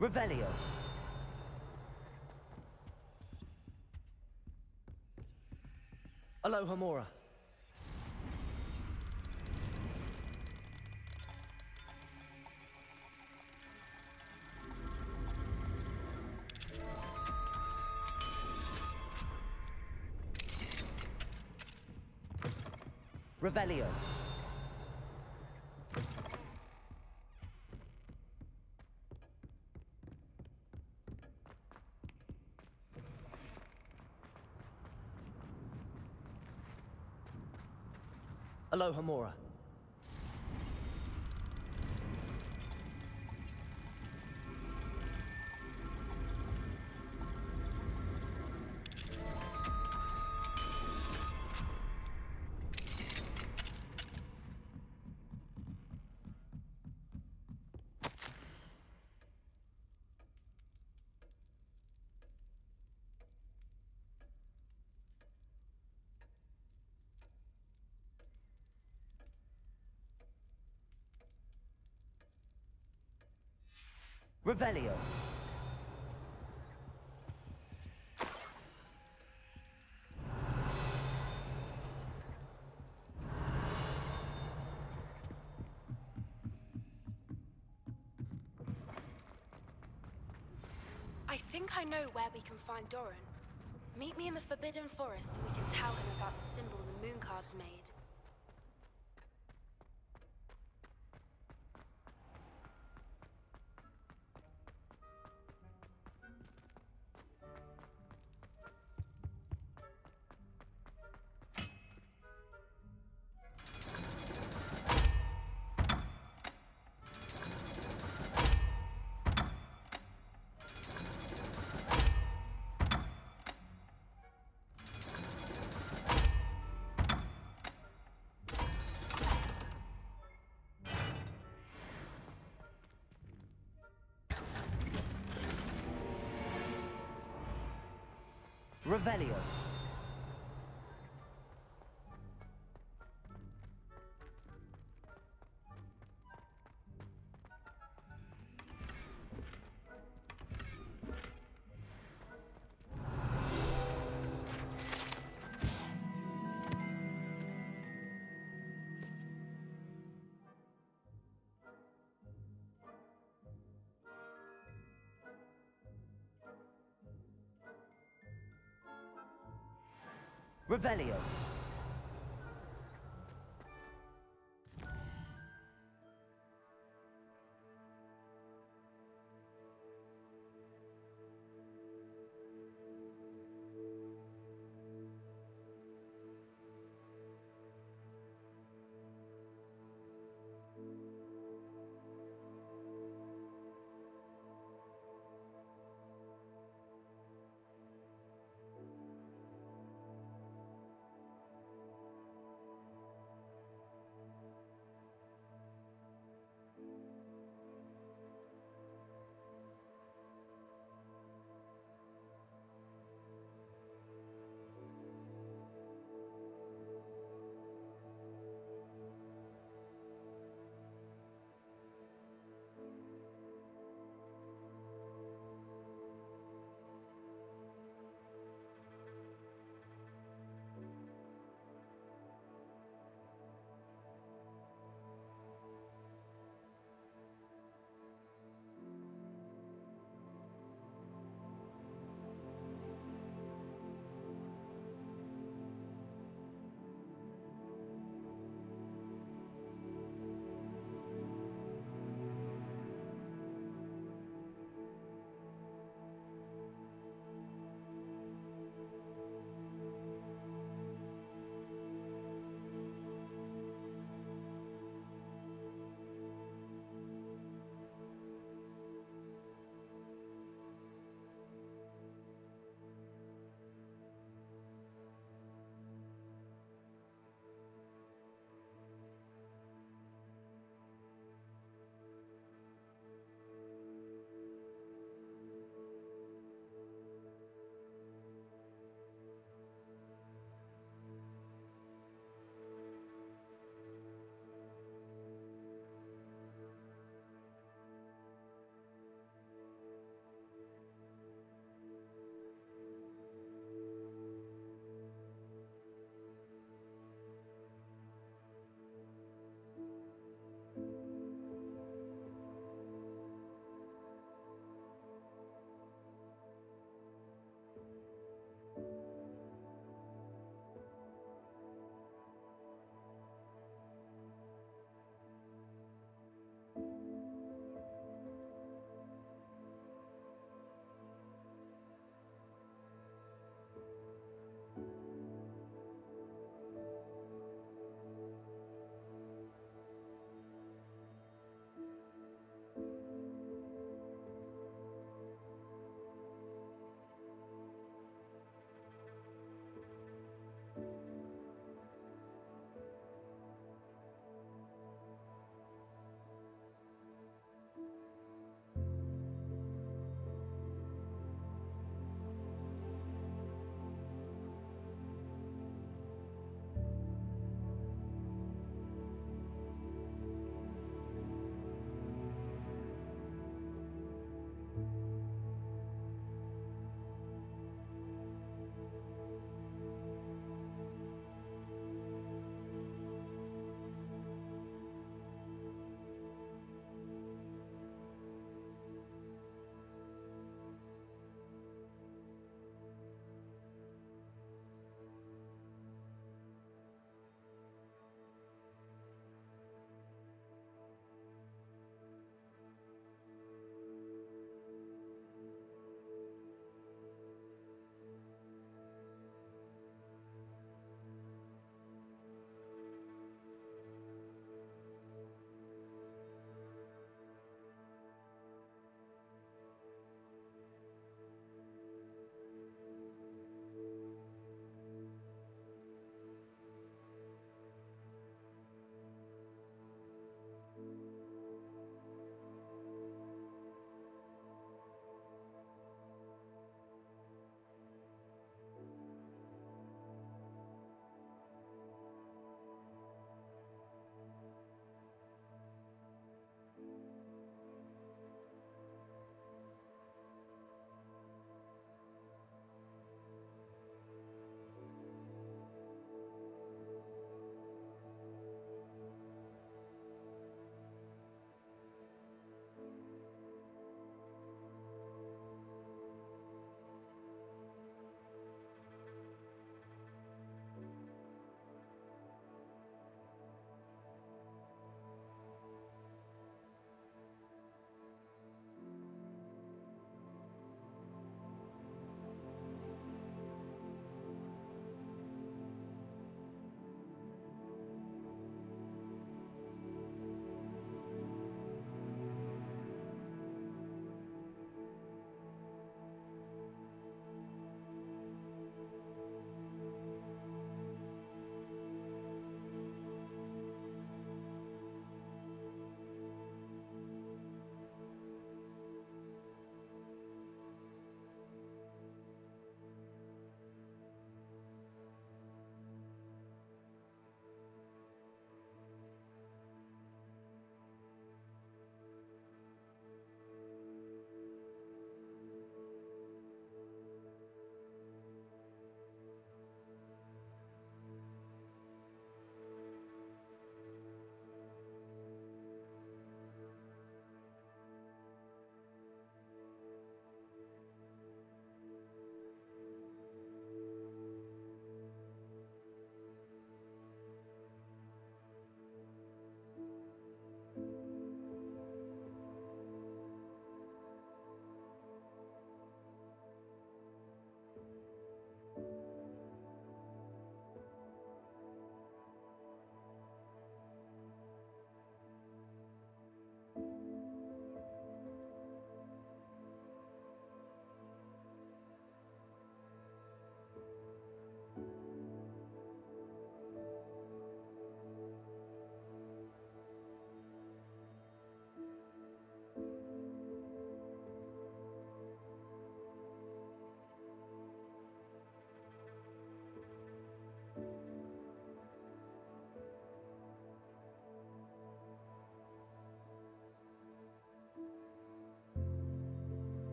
Revelio. Aloha Mora. Revelio. Aloha Mora. Revelio. think I know where we can find Doran. Meet me in the Forbidden Forest and we can tell him about the symbol the Mooncalves made. Revelio. Revelio.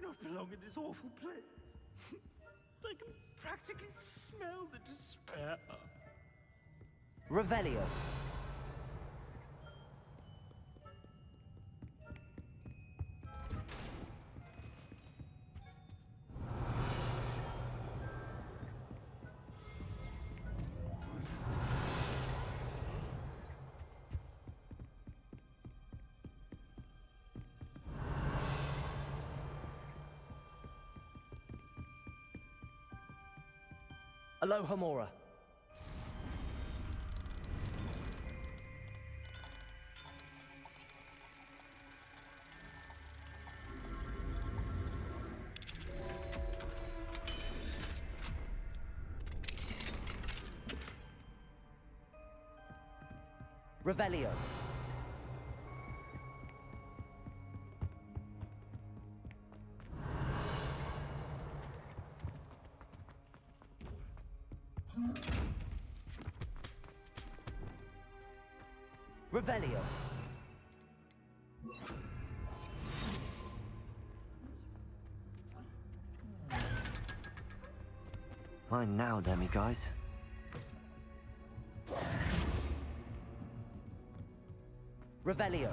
not belong in this awful place. I can practically smell the despair. Revelio. Aloha Mora. Revelio. Revelio. Mine now, demi-guys. Revelio.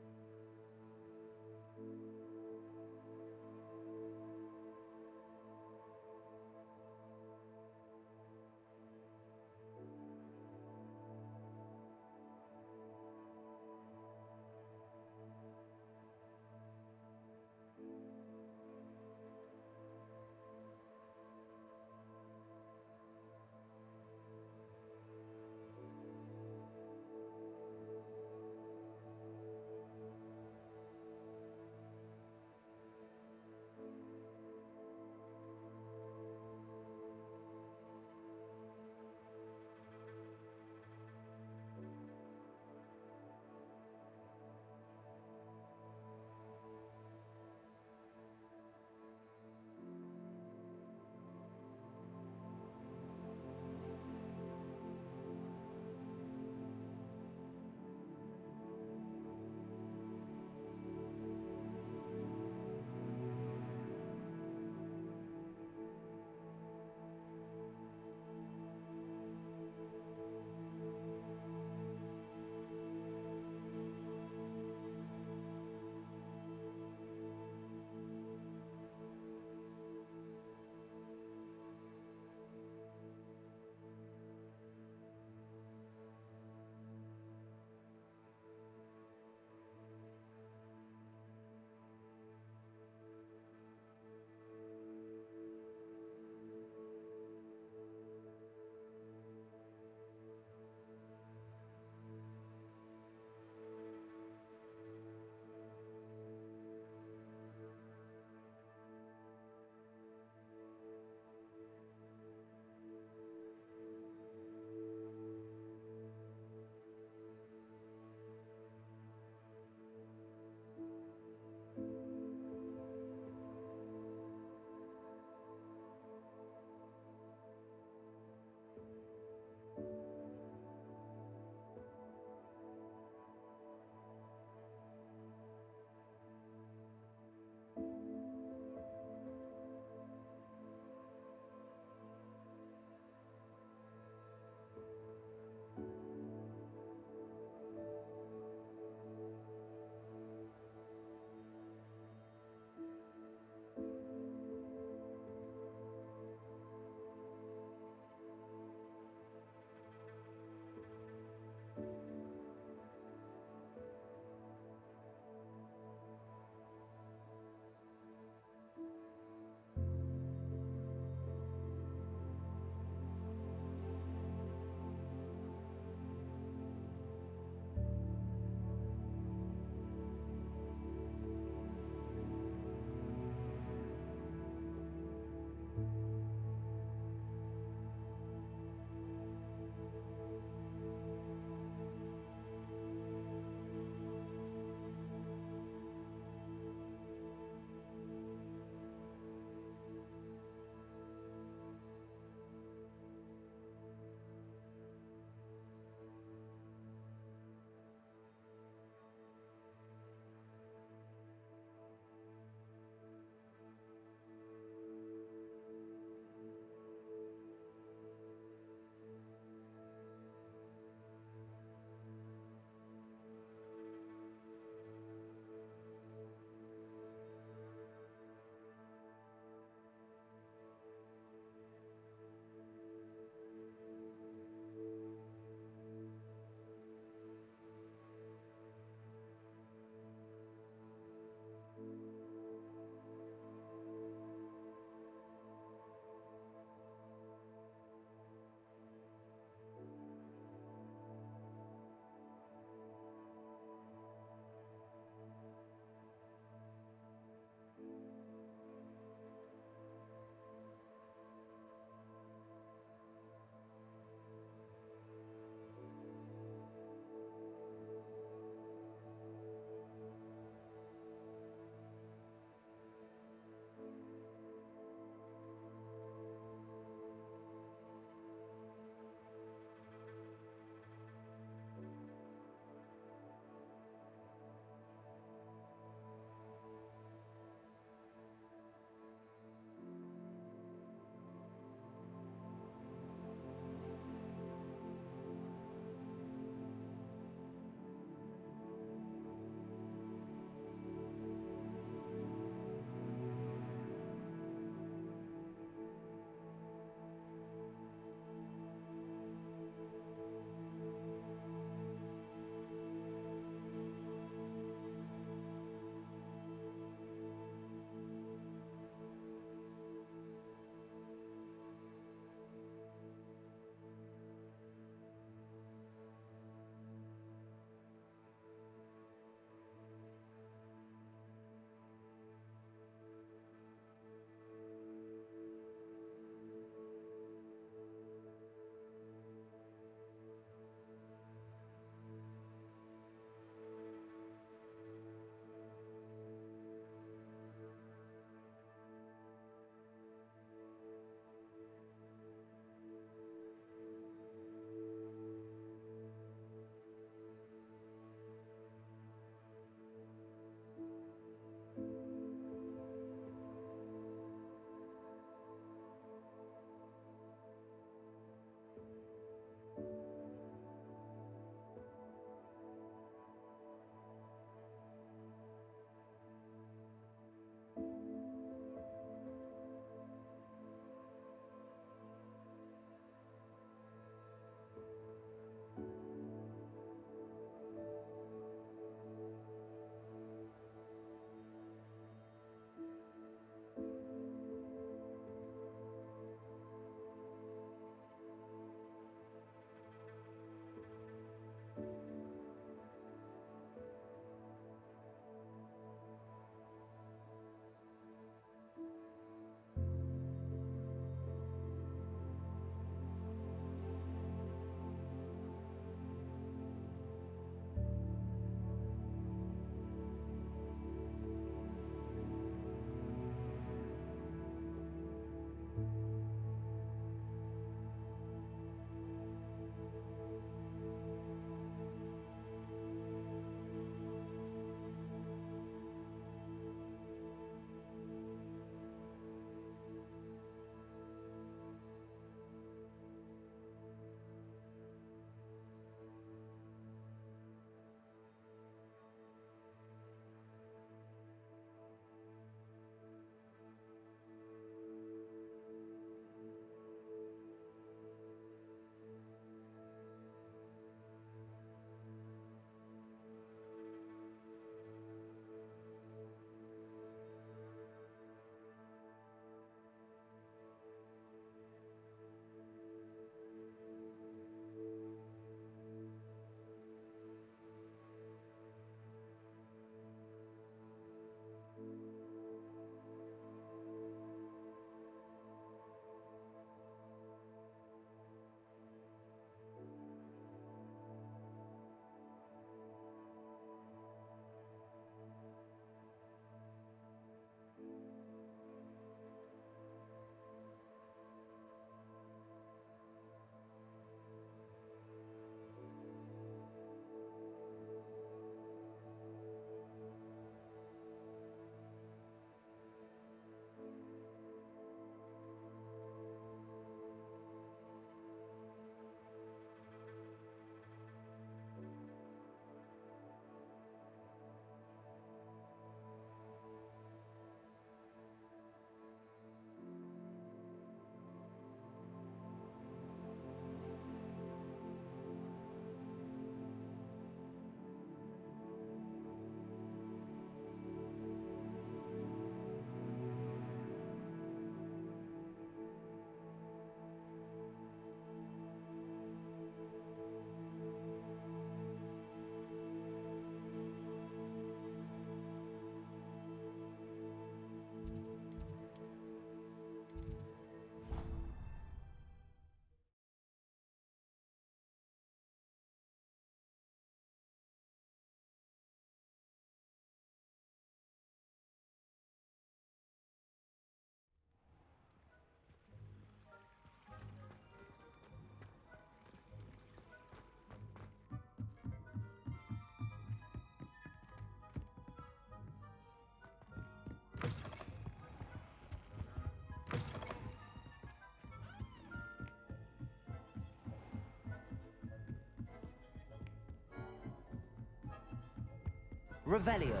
Revelio.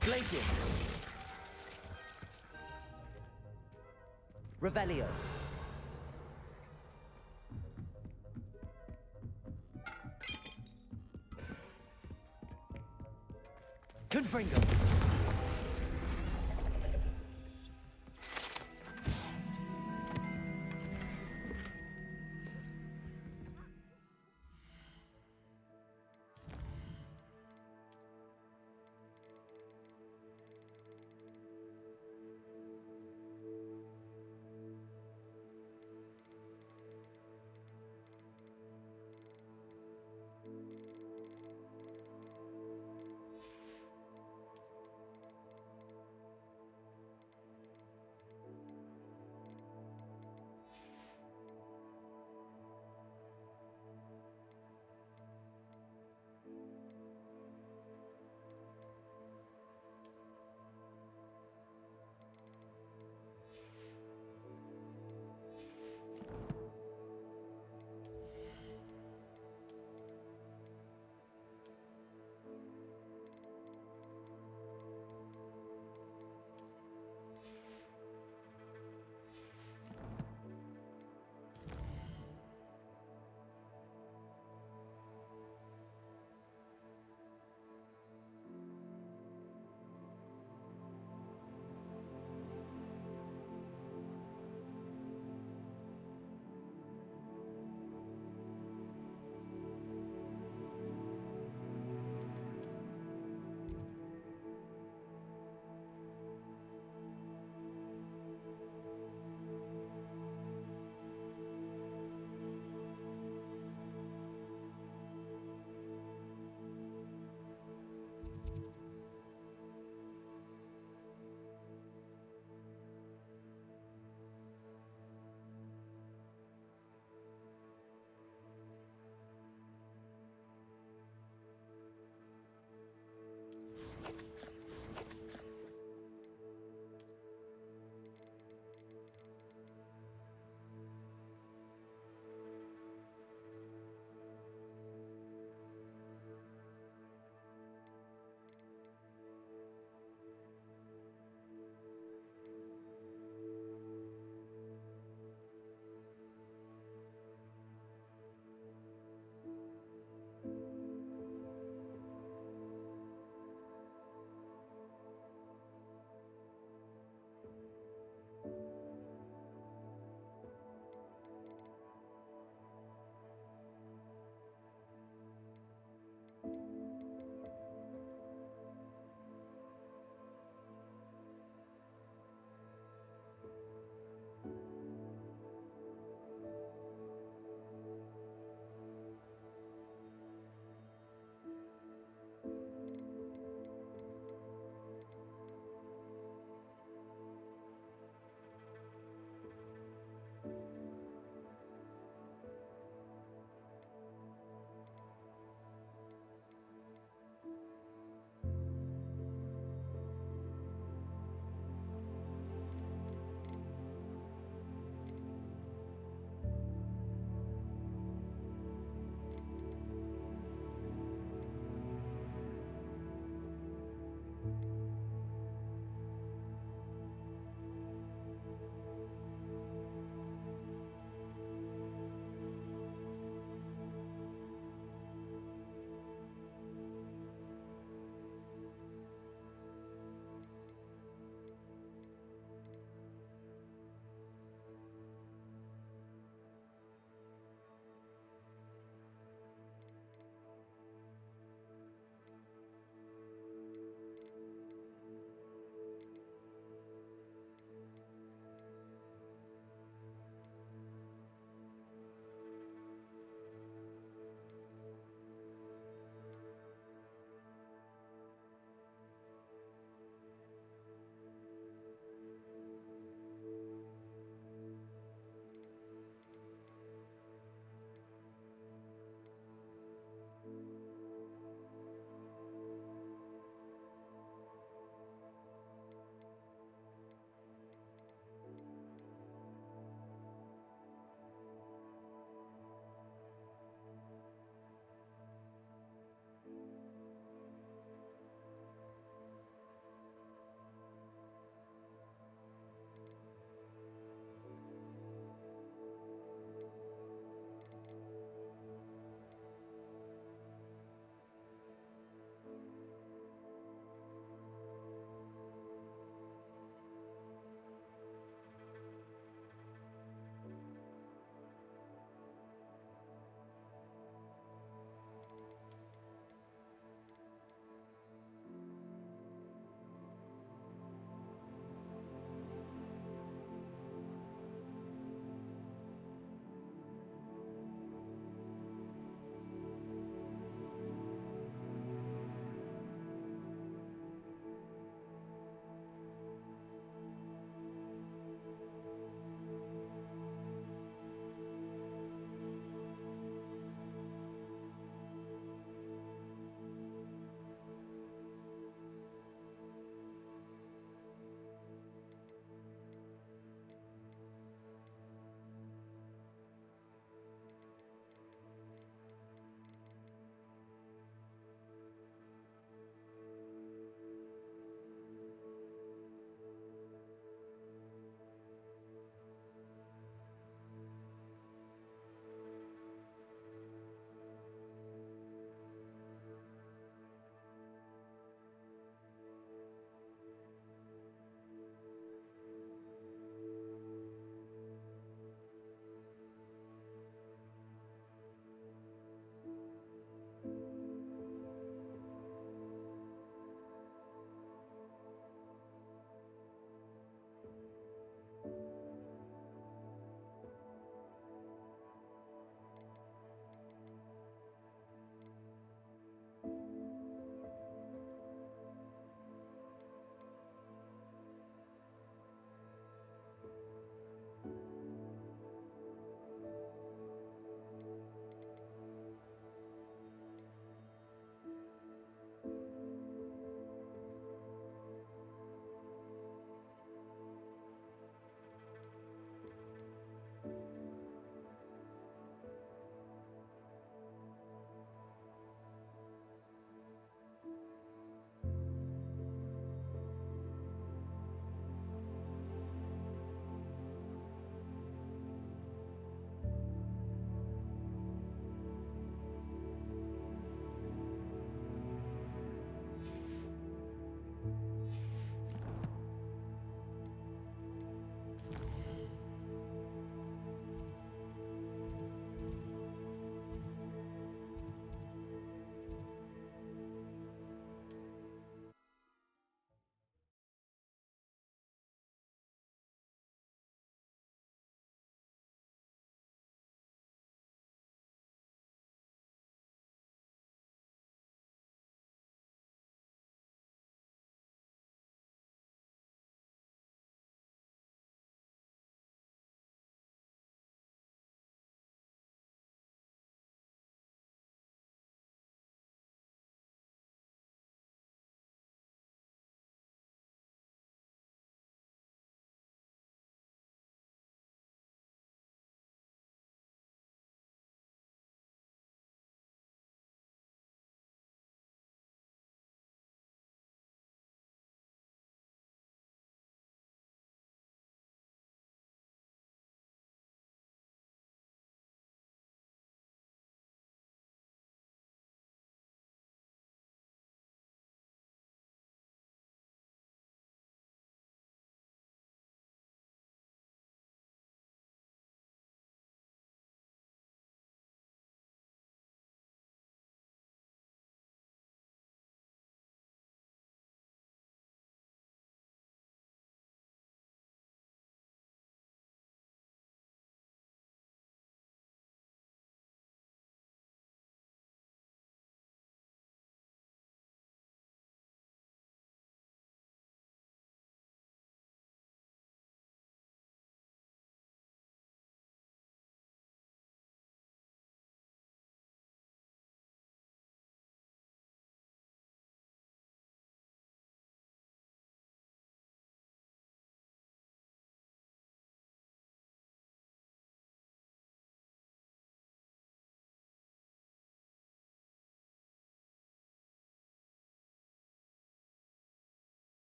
Glacius. Revelio. Confringo.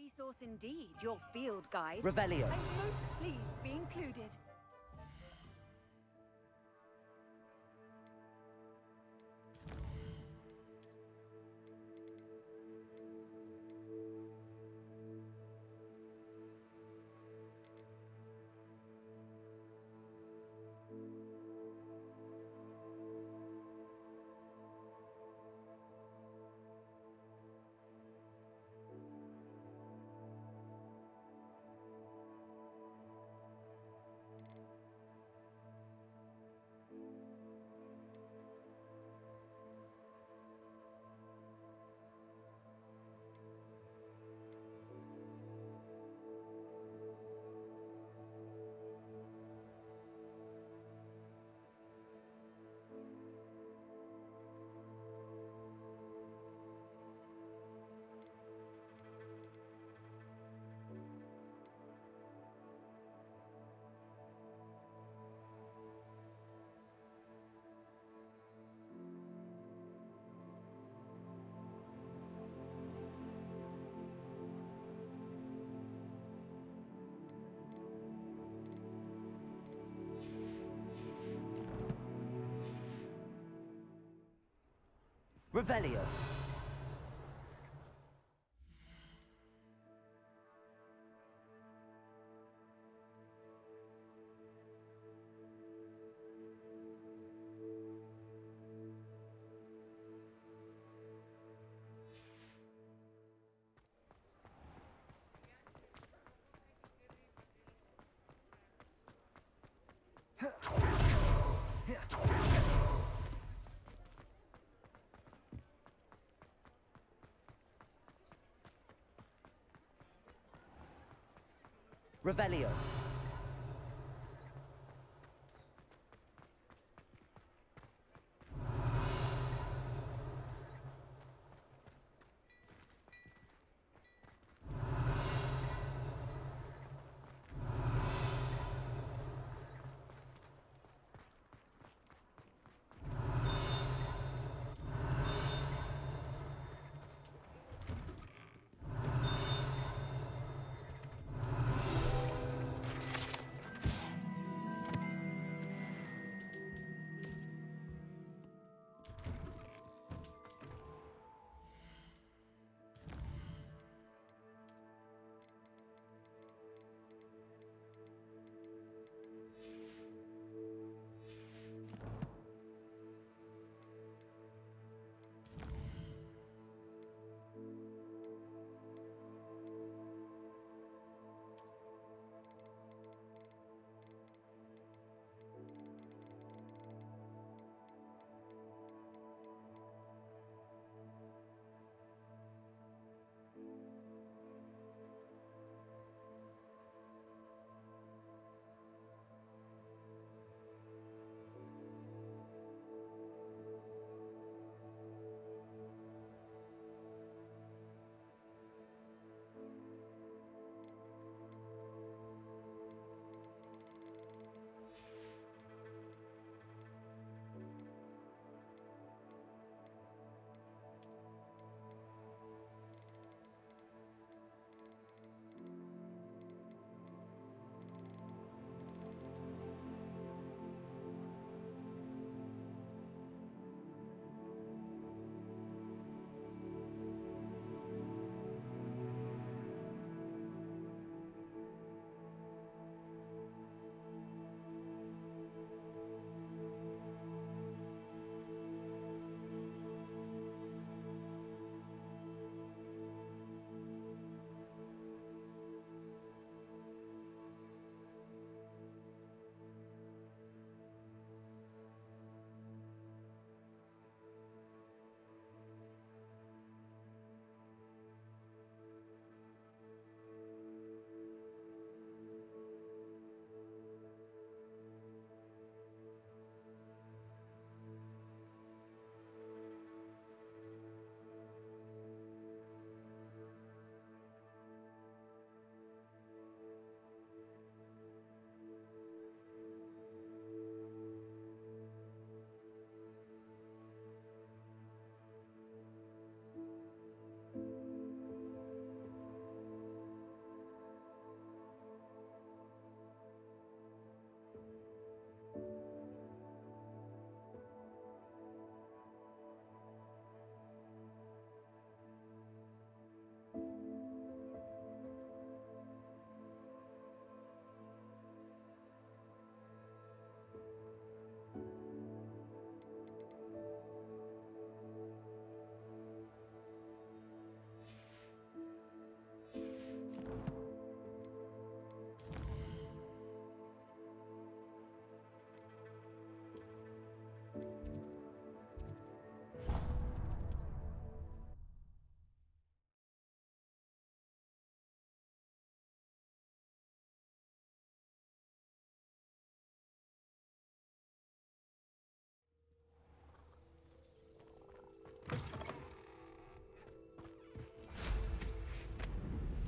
resource indeed, your field guide. Revelio. I'm most pleased to be included. Revelio. Revelio.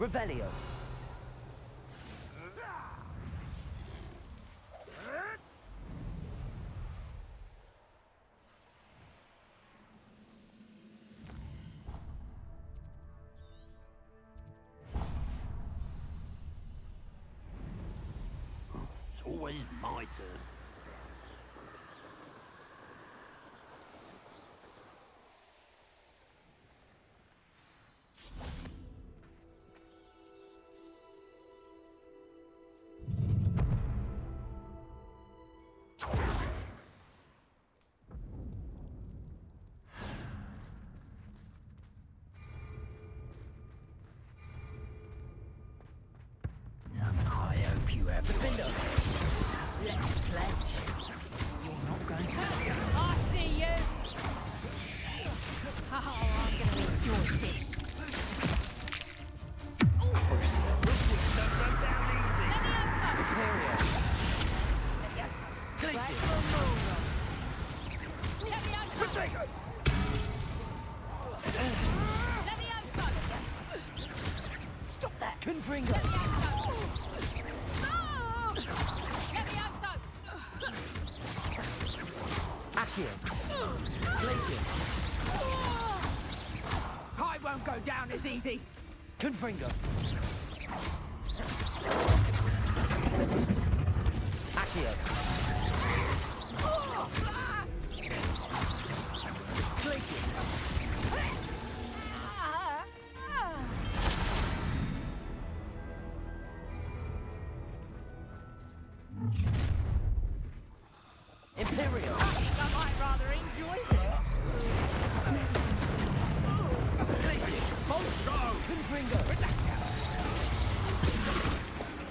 Revelio. It's always my turn. I hope you have the window. Let's play. You're not going to see I see you! Oh, I'm gonna enjoy this. First, Don't run down easy. Imperial. Glacius. Potato! Stop that! Confringo. Accio. Glacius. I won't go down as easy. Confringo. Accio. Glacius. Imperial. I think I might rather enjoy this. Glacius. Monstro. Confringo.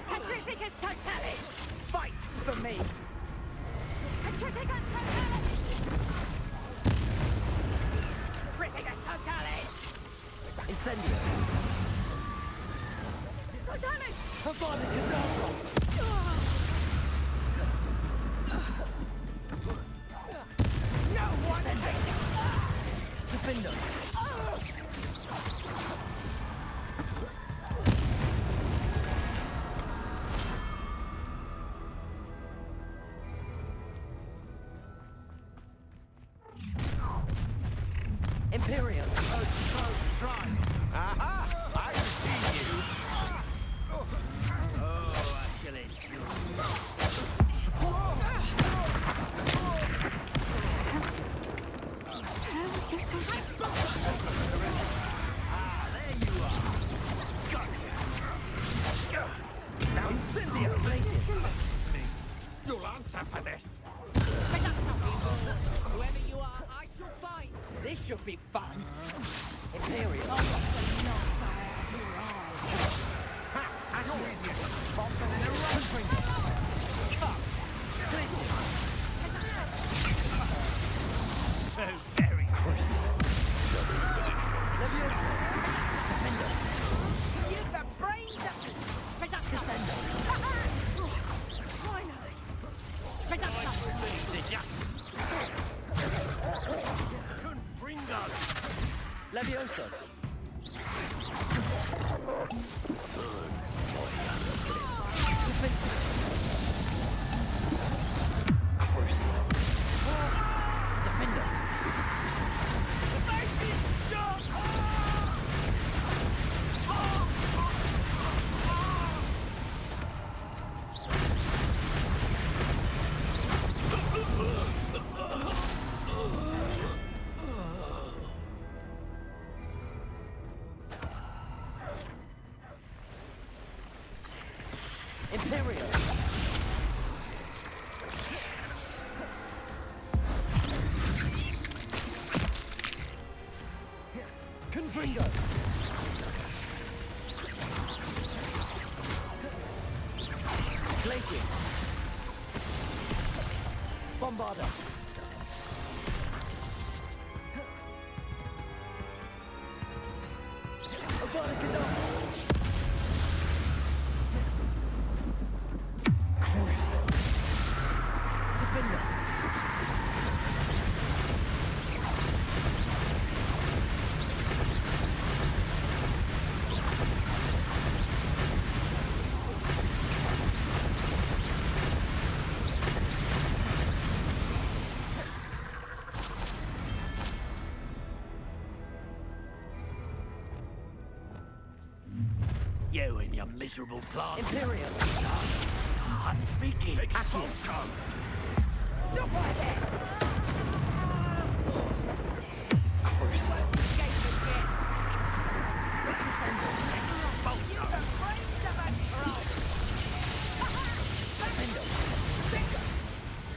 Petrificus totalis! Fight for me! Petrificus totalis! Petrificus totalis! Incendio. Totalis! Avada Kedavra. No one can... Defendo. Imperial. Aha! I see you. Oh, I shall enjoy. There you are. Gotcha. Now Incendio. Glacius. You'll answer for this. Whoever you are, I shall fight. This should be fun. Imperial. Ha! And you're easier to spot than in a run. Come. Glacius. So very Crucial. Leviosa. Defendo. Give the brains up. Descendo. Finally. Confringo. Leviosa. Crucial. Defendo. Imperial. Confringo. Glacius. Bombarda. Avada Kedavra. Crucial. Defender. miserable plant. Imperium. Vicky, expulsion. Stop right there! Crucial.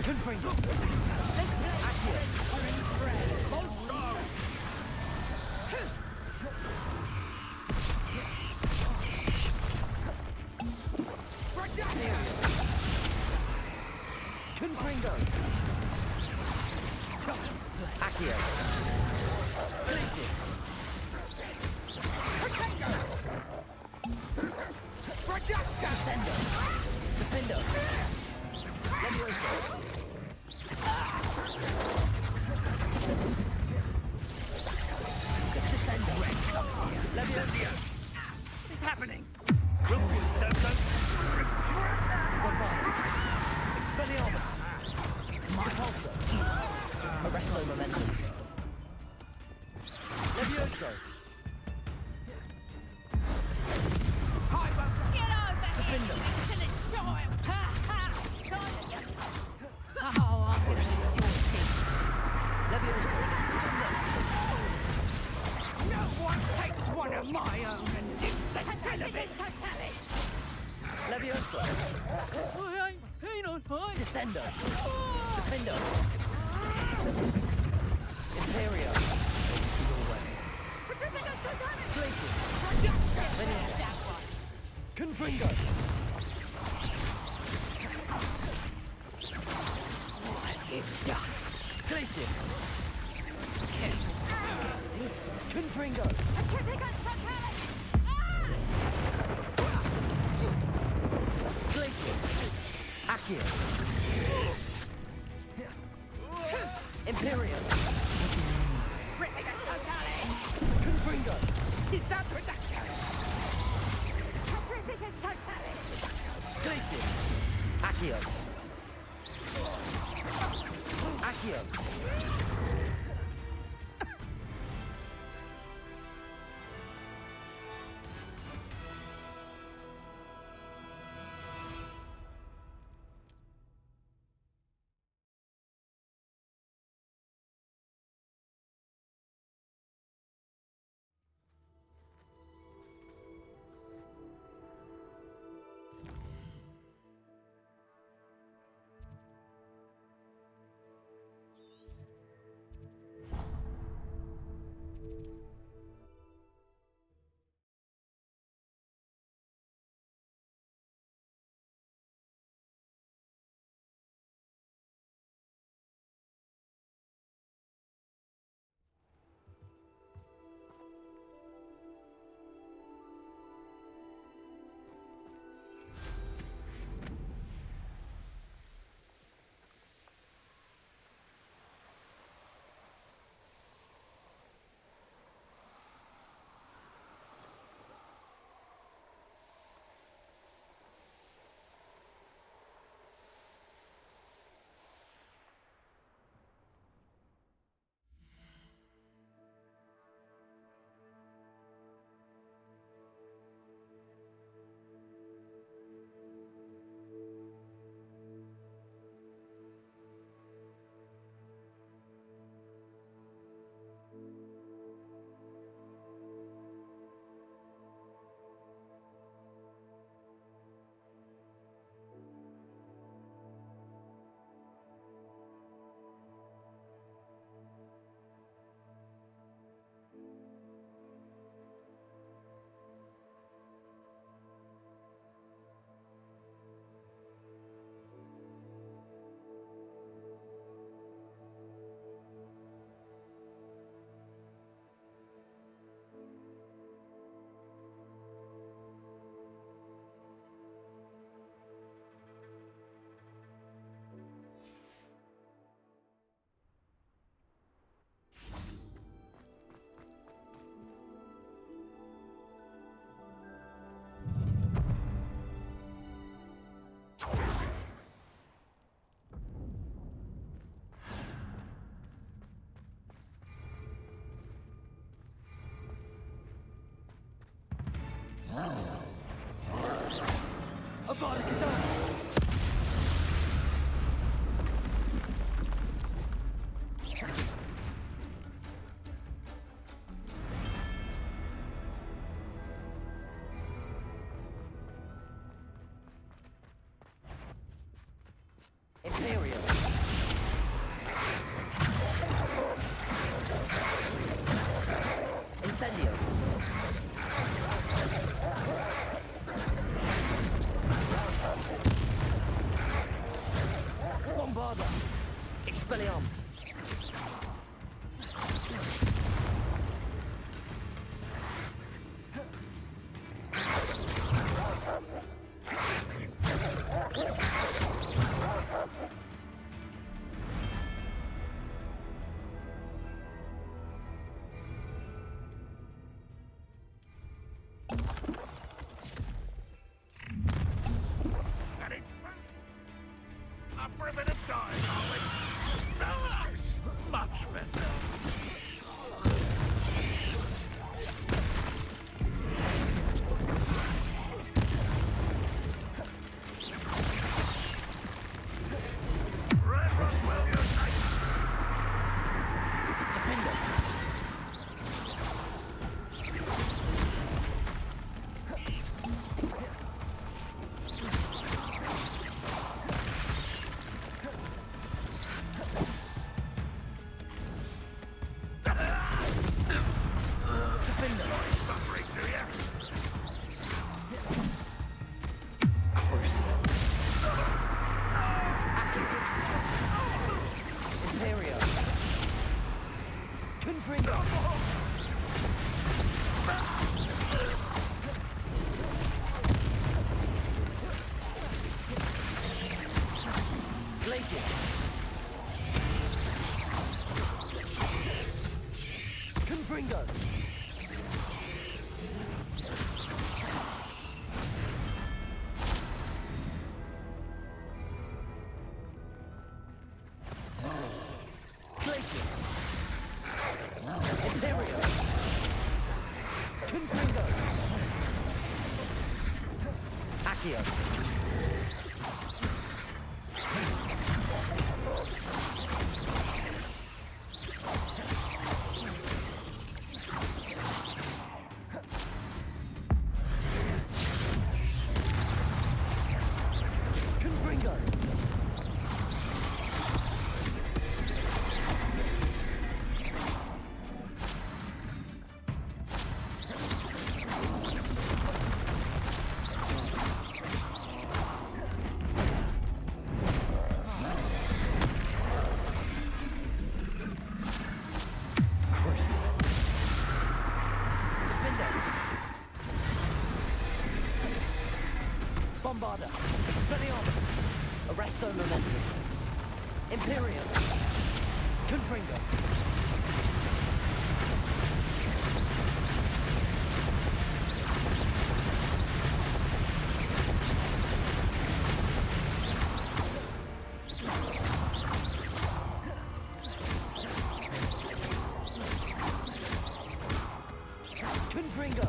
Confringo. Confringo. Accio. Glacis. Descendo. Defendo. Levioso. Descendo. Levioso. What is happening? Rubius, don't. Expelliarmus. Repulsor. Arresto momentum. Levioso. Get over Defender. here! Time! Ha ha! Time to get... Oh, I'm gonna enjoy this. Levioso. No one takes one of my own and lives the hell of it! Levioso. Ain't on fire! Descendo. Defendo. Imperio. Glacis. Confringo. Glacis. Confringo. Glacis. Accio. Imperium. Confringo. Is that reduction? Glacis. Accio. Accio. Confringo! Glacier! Confringo! Glacier! Ontario! Confringo! Accio! Confringo! Bombarda, Expelliarmus, Arresto Momentum, Imperium, Confringo. Confringo.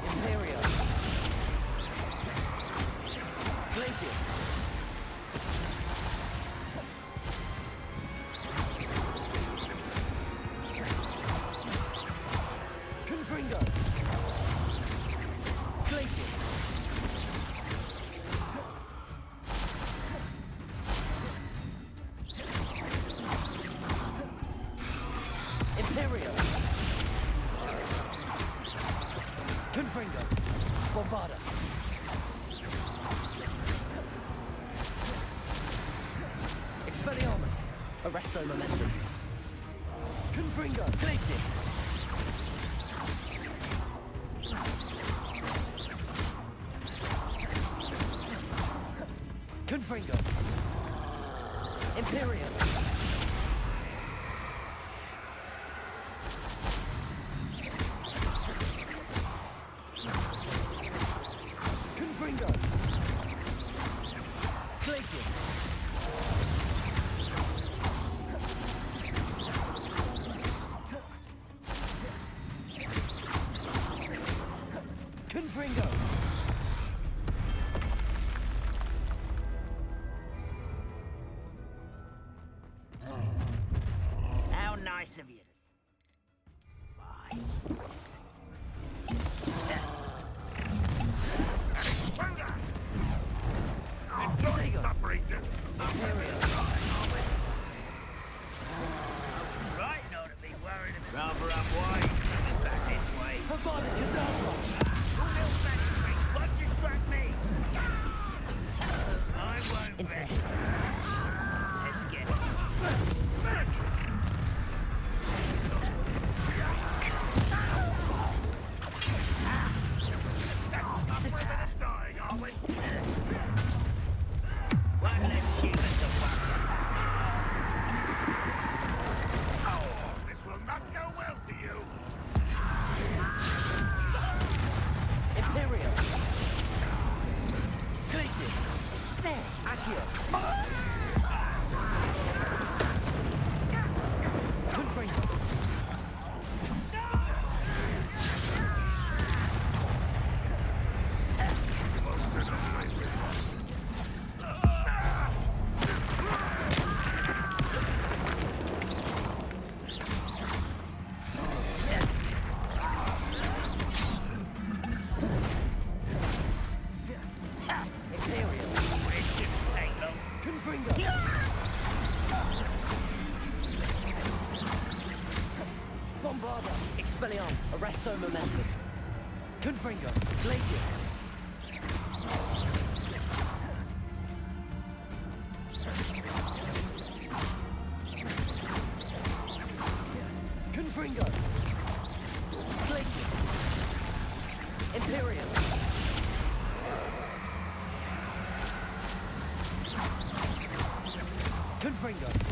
Imperium. Glacius. Confringo. Glacius. Imperium. Confringo. Bombarda. Expelliarmus. Arresto Momentum. Confringo. Glacius. Confringo. Imperium. Confringo. Glacius. Confringo. How nice of you to... Bye. Enjoy suffering. Right not to be worried about... Rather up wide. Coming back this way. Who else managed me? What distract me? I won't be. Let's get it. Dying, are we? One less human to worry. Oh, this will not go well for you. Imperium. Glacius. Accio. Confringo. Imperium. It didn't take long. Confringo. Bombarda. Expelliarmus. Arresto Momentum. Confringo. Glacius. Confringo.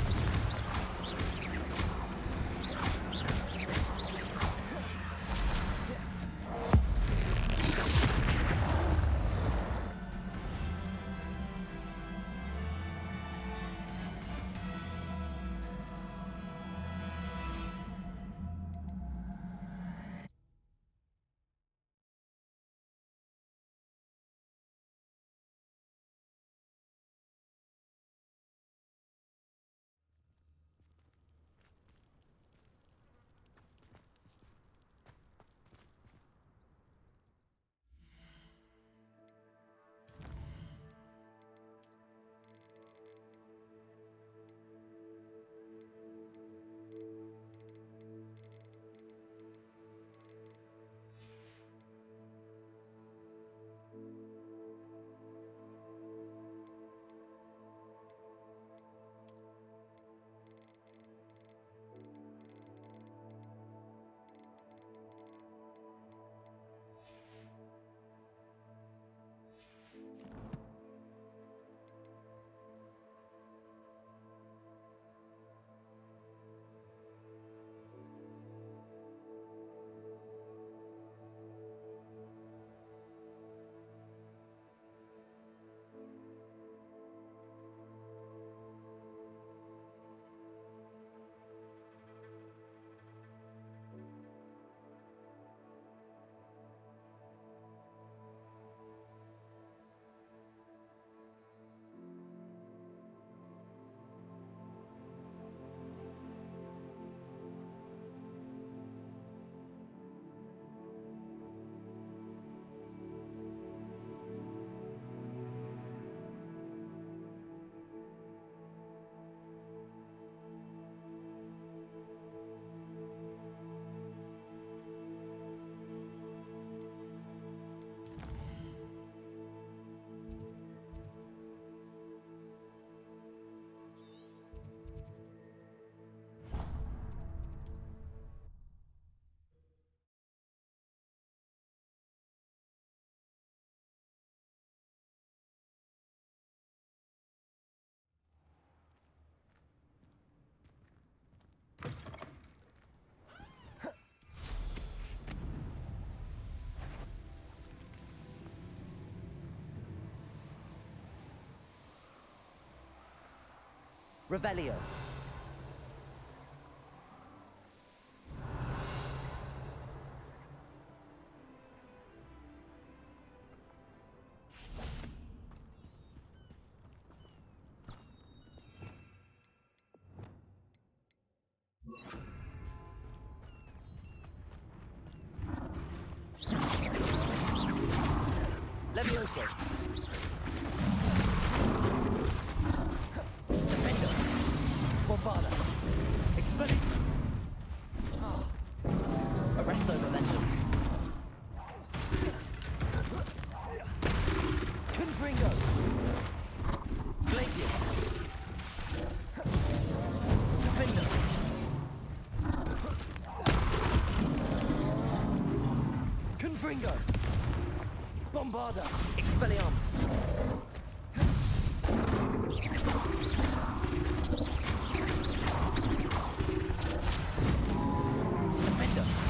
Revelio. Levioso. Defendo. Bombada. Expelli. Arresto momentum. Confringo. Glacius. Defendo. Confringo. Bombarda! Expelliarmus! Defender!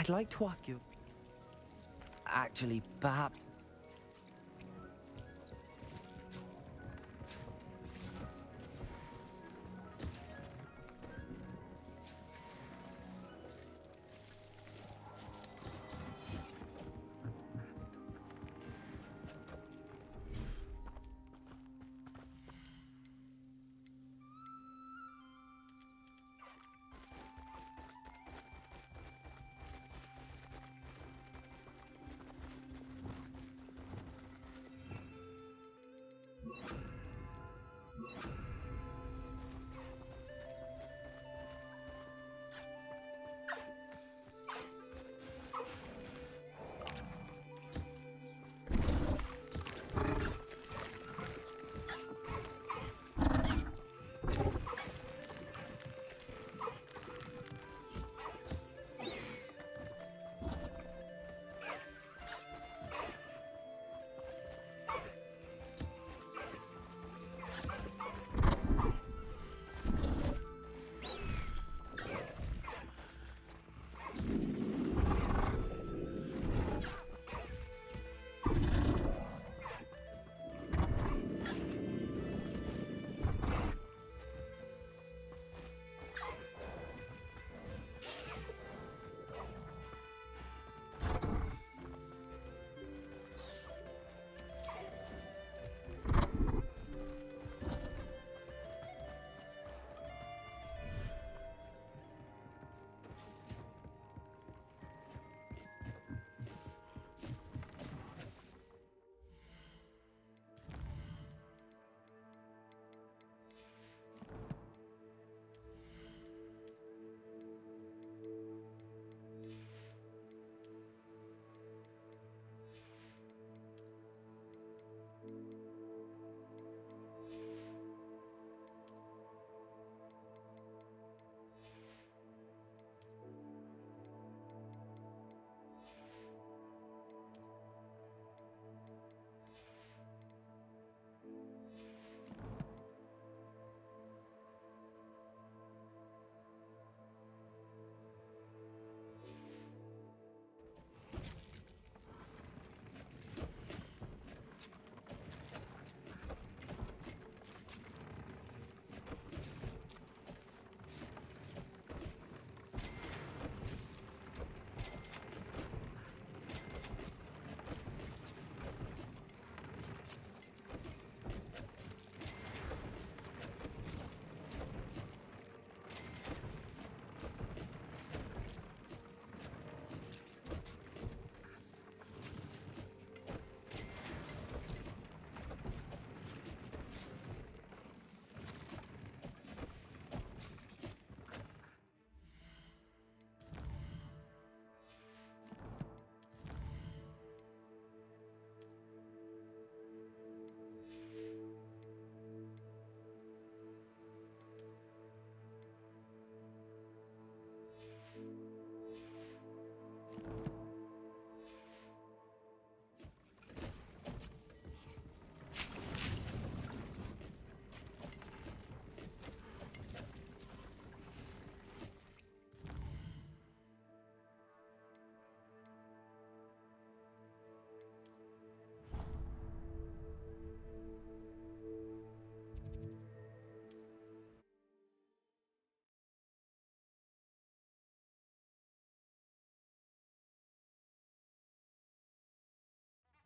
I'd like to ask you... Actually, perhaps...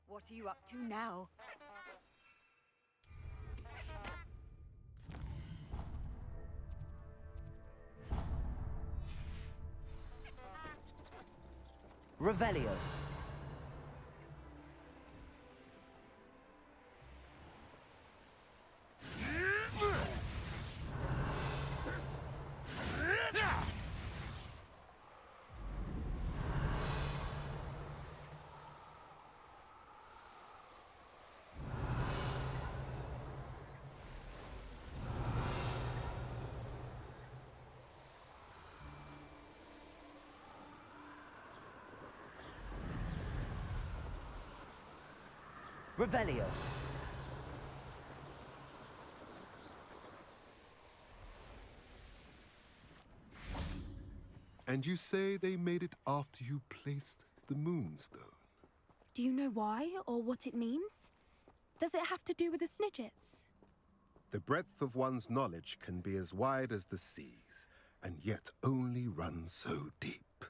What are you up to now? Revelio. Revelio. And you say they made it after you placed the Moonstone? Do you know why or what it means? Does it have to do with the Snidgets? The breadth of one's knowledge can be as wide as the seas, and yet only run so deep.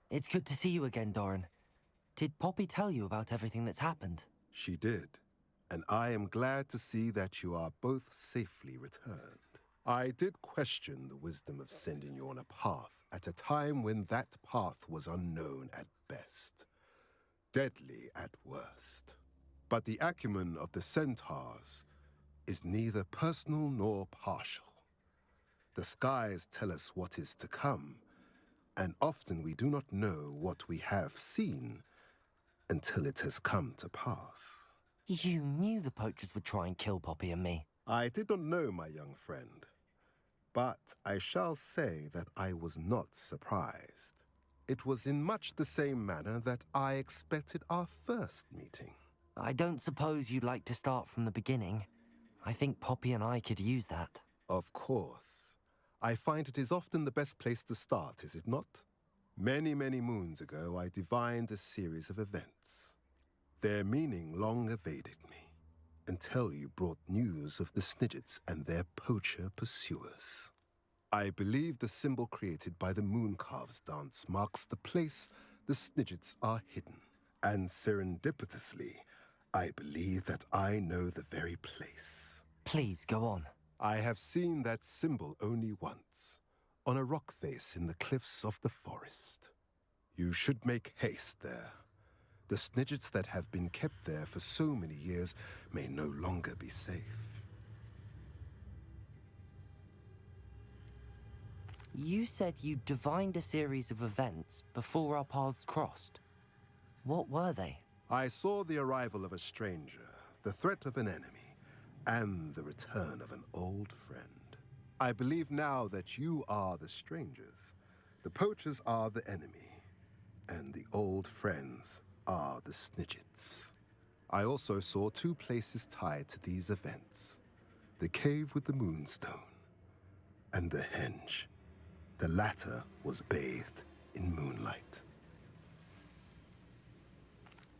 It's good to see you again, Doran. Did Poppy tell you about everything that's happened? She did, and I am glad to see that you are both safely returned. I did question the wisdom of sending you on a path at a time when that path was unknown at best, deadly at worst. But the acumen of the centaurs is neither personal nor partial. The skies tell us what is to come, and often we do not know what we have seen until it has come to pass. You knew the poachers would try and kill Poppy and me. I did not know, my young friend, but I shall say that I was not surprised. It was in much the same manner that I expected our first meeting. I don't suppose you'd like to start from the beginning. I think Poppy and I could use that. Of course. I find it is often the best place to start, is it not? Many, many moons ago, I divined a series of events. Their meaning long evaded me, until you brought news of the Snidgets and their poacher pursuers. I believe the symbol created by the Mooncarves dance marks the place the Snidgets are hidden. And serendipitously, I believe that I know the very place. Please, go on. I have seen that symbol only once, on a rock face in the cliffs of the forest. You should make haste there. The Snidgets that have been kept there for so many years may no longer be safe. You said you divined a series of events before our paths crossed. What were they? I saw the arrival of a stranger, the threat of an enemy, and the return of an old friend. I believe now that you are the strangers, the poachers are the enemy, and the old friends are the Snidgets. I also saw two places tied to these events: the cave with the Moonstone and the henge. The latter was bathed in moonlight.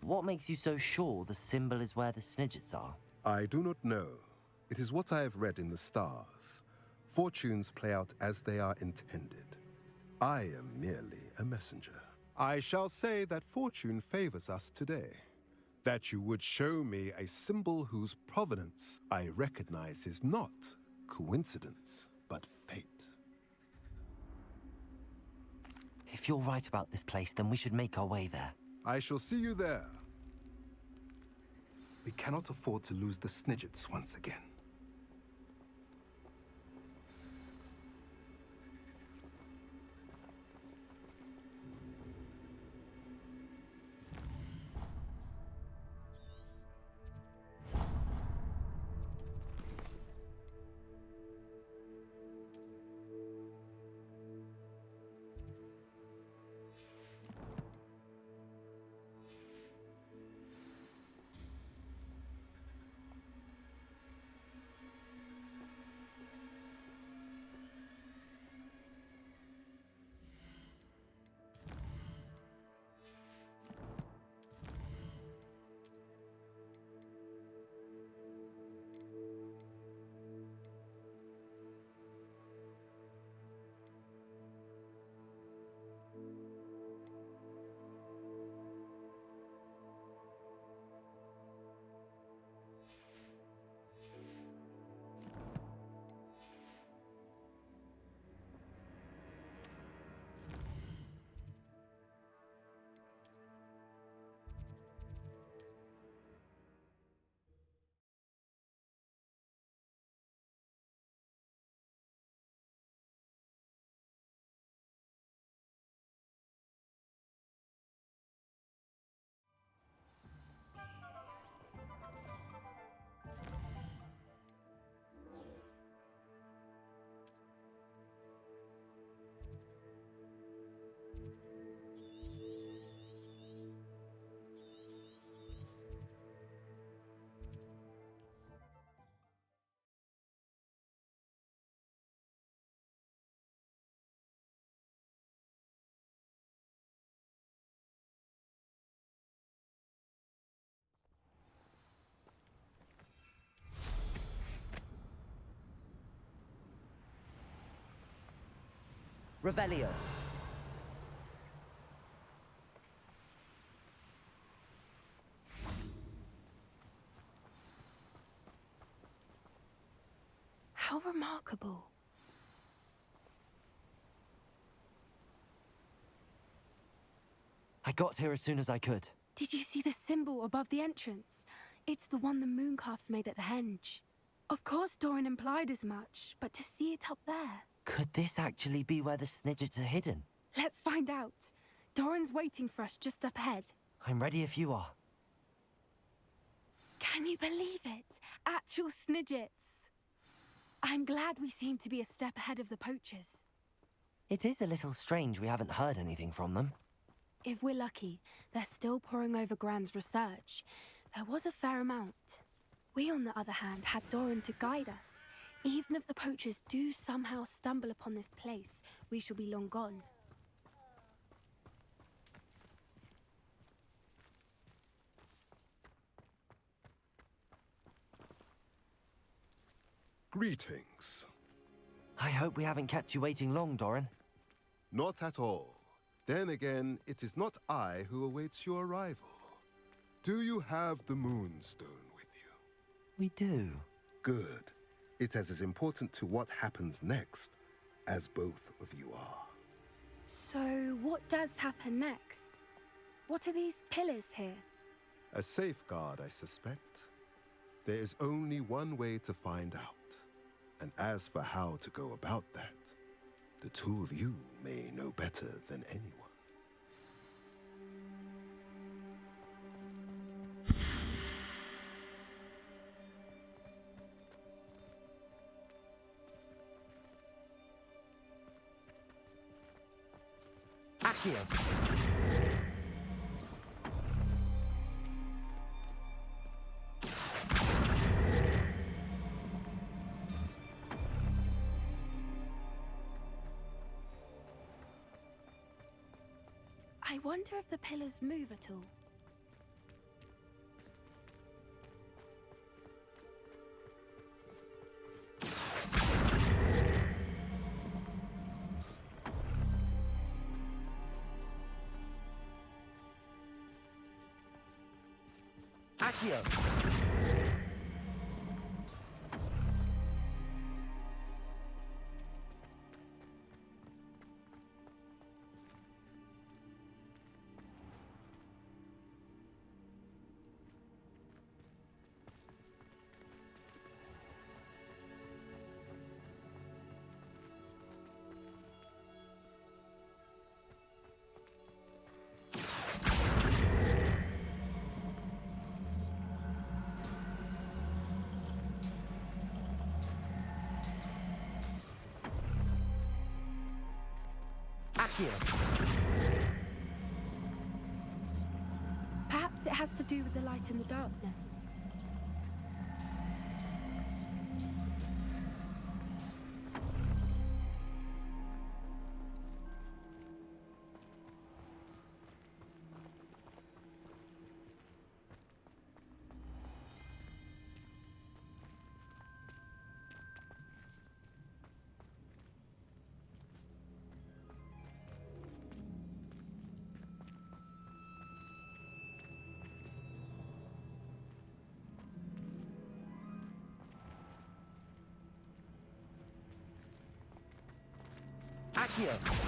What makes you so sure the symbol is where the Snidgets are? I do not know. It is what I have read in the stars. Fortunes play out as they are intended. I am merely a messenger. I shall say that fortune favors us today. That you would show me a symbol whose provenance I recognize is not coincidence, but fate. If you're right about this place, then we should make our way there. I shall see you there. We cannot afford to lose the Snidgets once again. Revelio. How remarkable. I got here as soon as I could. Did you see the symbol above the entrance? It's the one the mooncalfs made at the henge. Of course Doran implied as much, but to see it up there... Could this actually be where the Snidgets are hidden? Let's find out. Doran's waiting for us just up ahead. I'm ready if you are. Can you believe it? Actual Snidgets. I'm glad we seem to be a step ahead of the poachers. It is a little strange we haven't heard anything from them. If we're lucky, they're still poring over Gran's research. There was a fair amount. We, on the other hand, had Doran to guide us. Even if the poachers do somehow stumble upon this place, we shall be long gone. Greetings. I hope we haven't kept you waiting long, Doran. Not at all. Then again, it is not I who awaits your arrival. Do you have the Moonstone with you? We do. Good. It is as important to what happens next as both of you are. So, what does happen next? What are these pillars here? A safeguard, I suspect. There is only one way to find out. And as for how to go about that, the two of you may know better than anyone. Accio. I wonder if the pillars move at all. Accio. Perhaps it has to do with the light in the darkness. Accio.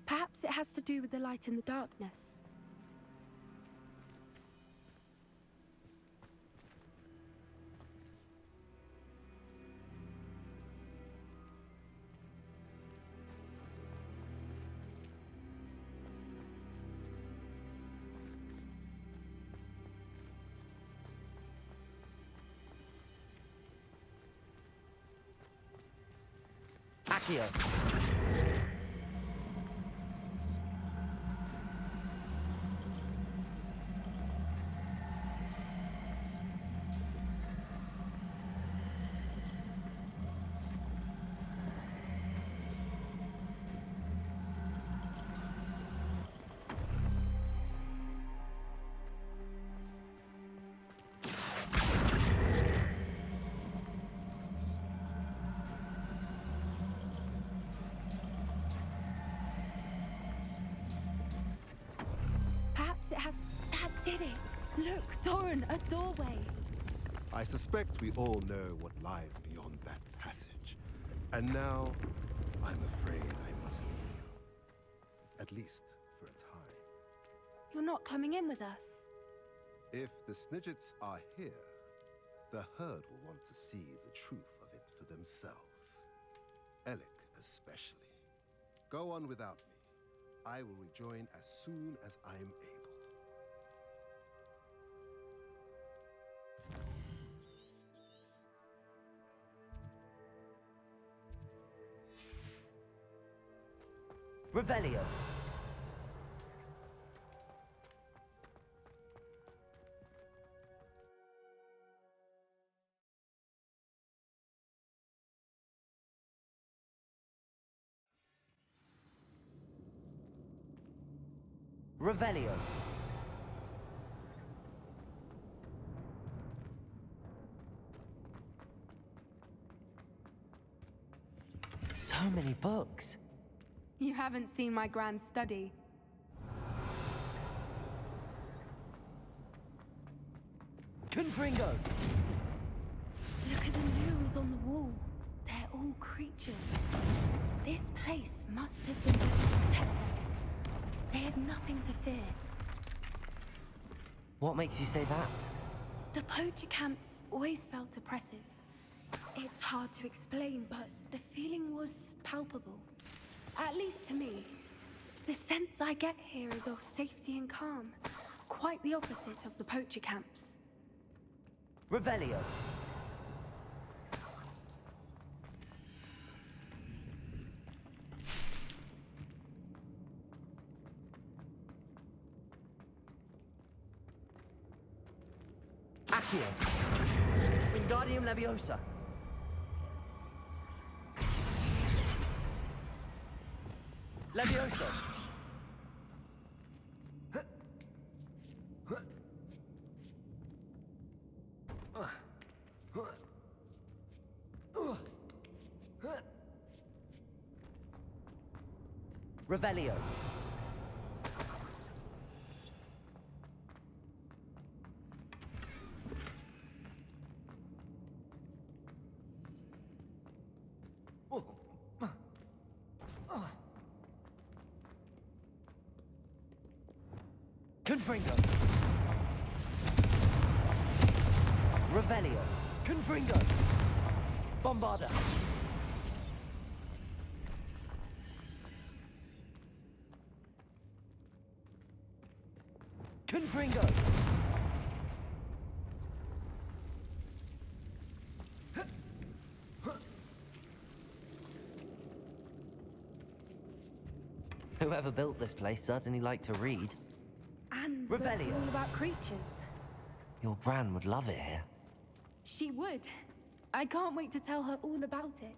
Perhaps it has to do with the light in the darkness. Accio. did it! Look, Doran, a doorway! I suspect we all know what lies beyond that passage. And now, I'm afraid I must leave you. At least for a time. You're not coming in with us. If the Snidgets are here, the herd will want to see the truth of it for themselves. Alec especially. Go on without me. I will rejoin as soon as I am able. Revelio. Revelio. So many books. You haven't seen my grand study. Confringo! Look at the murals on the wall. They're all creatures. This place must have been built to protect them. They had nothing to fear. What makes you say that? The poacher camps always felt oppressive. It's hard to explain, but the feeling was palpable. At least to me. The sense I get here is of safety and calm. Quite the opposite of the poacher camps. Revelio. Accio. Wingardium Leviosa. Levioso. Revelio. Confringo. Revelio. Confringo. Bombarda. Confringo. Whoever built this place certainly liked to read. And books Revelio. all about creatures. Your Gran would love it here. She would. I can't wait to tell her all about it.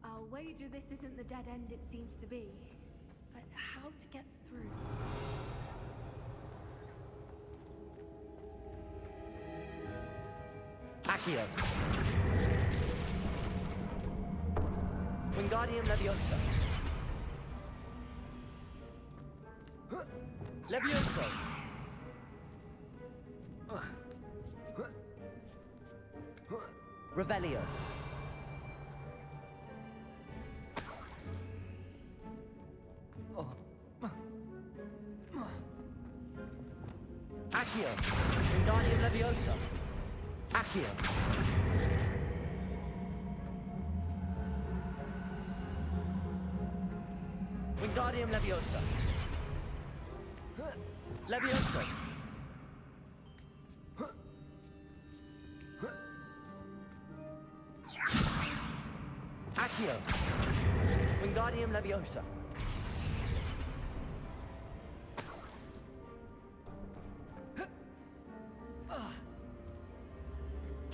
I'll wager this isn't the dead end it seems to be. But how to get through? Accio. Wingardium Leviosa. Levioso. Revelio. Accio. Wingardium Leviosa. Accio. Wingardium Leviosa. Levioso. Accio. Wingardium Leviosa.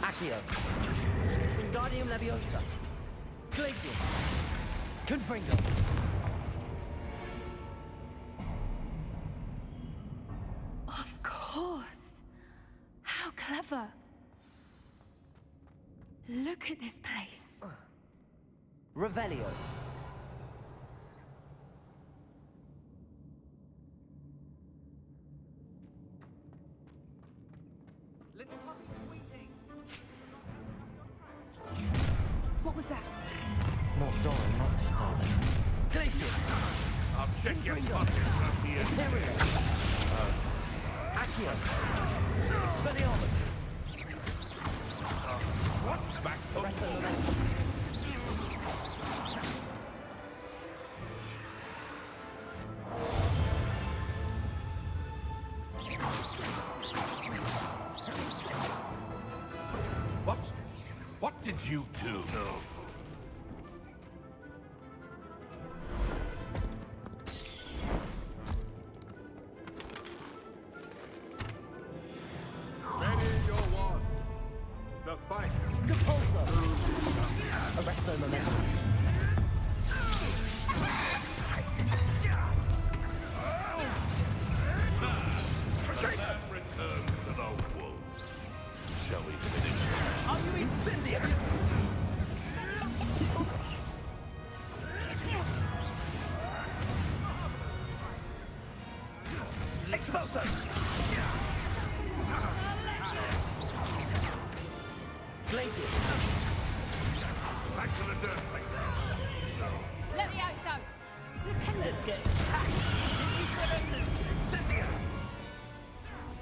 Accio. Wingardium Leviosa. Glacius. Confringo. Of course. How clever. Look at this place. Revelio. What was that? Not Doran, that's for certain. Glacius! I'll check your pockets up here. Imperial! Accio! Expelliarmus! What's back to Arrest the momentum. What did you do? No. Ready your wands. The fight. Compulsor! Arrest the momentum. Returns to the wolves. Shall we finish? Are you incendiary? Expulso! Glacius! Back to the dirt. Levioso! Let's get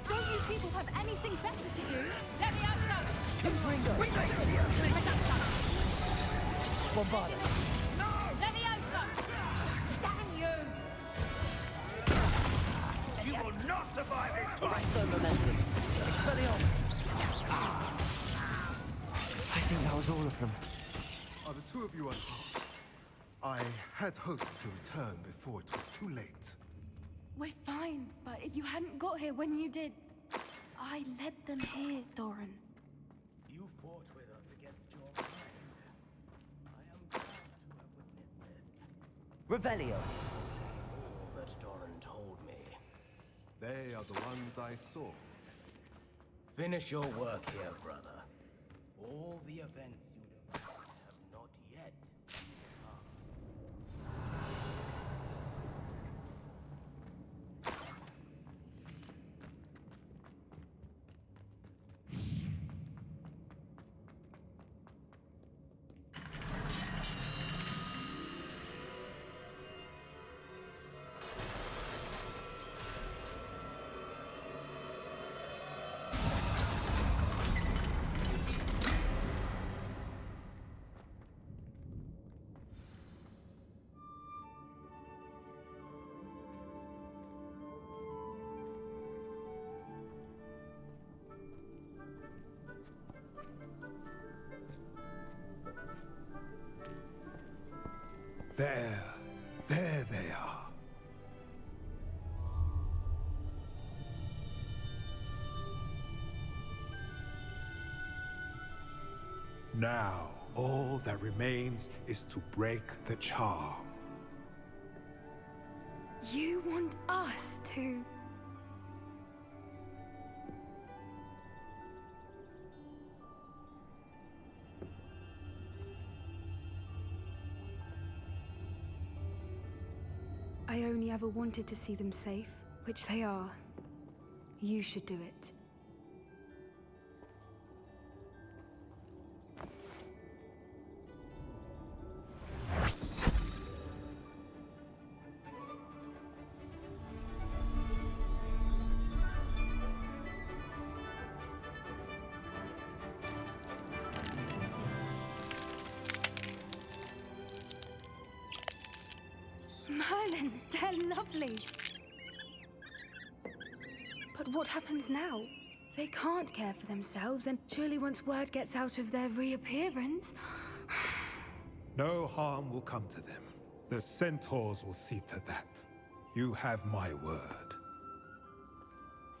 Don't you people have anything better to do? Levioso! Infringo! Bombarda! Levioso! Damn you! You will not survive this fight. Arrest the momentum. Expelliarmus! I think that was all of them. Are the two of you unharmed? I had hoped to return before it was too late. We're fine, but if you hadn't got here when you did, I led them here, Doran. You fought with us against your kind. I am glad to have witnessed this. Revelio! All that Doran told me. They are the ones I saw. Finish your work here, brother. All the events you have not yet. There they are. Now, all that remains is to break the charm. You want us to... I only ever wanted to see them safe, which they are. You should do it. Merlin, they're lovely. But what happens now? They can't care for themselves, and surely once word gets out of their reappearance... No harm will come to them. The centaurs will see to that. You have my word.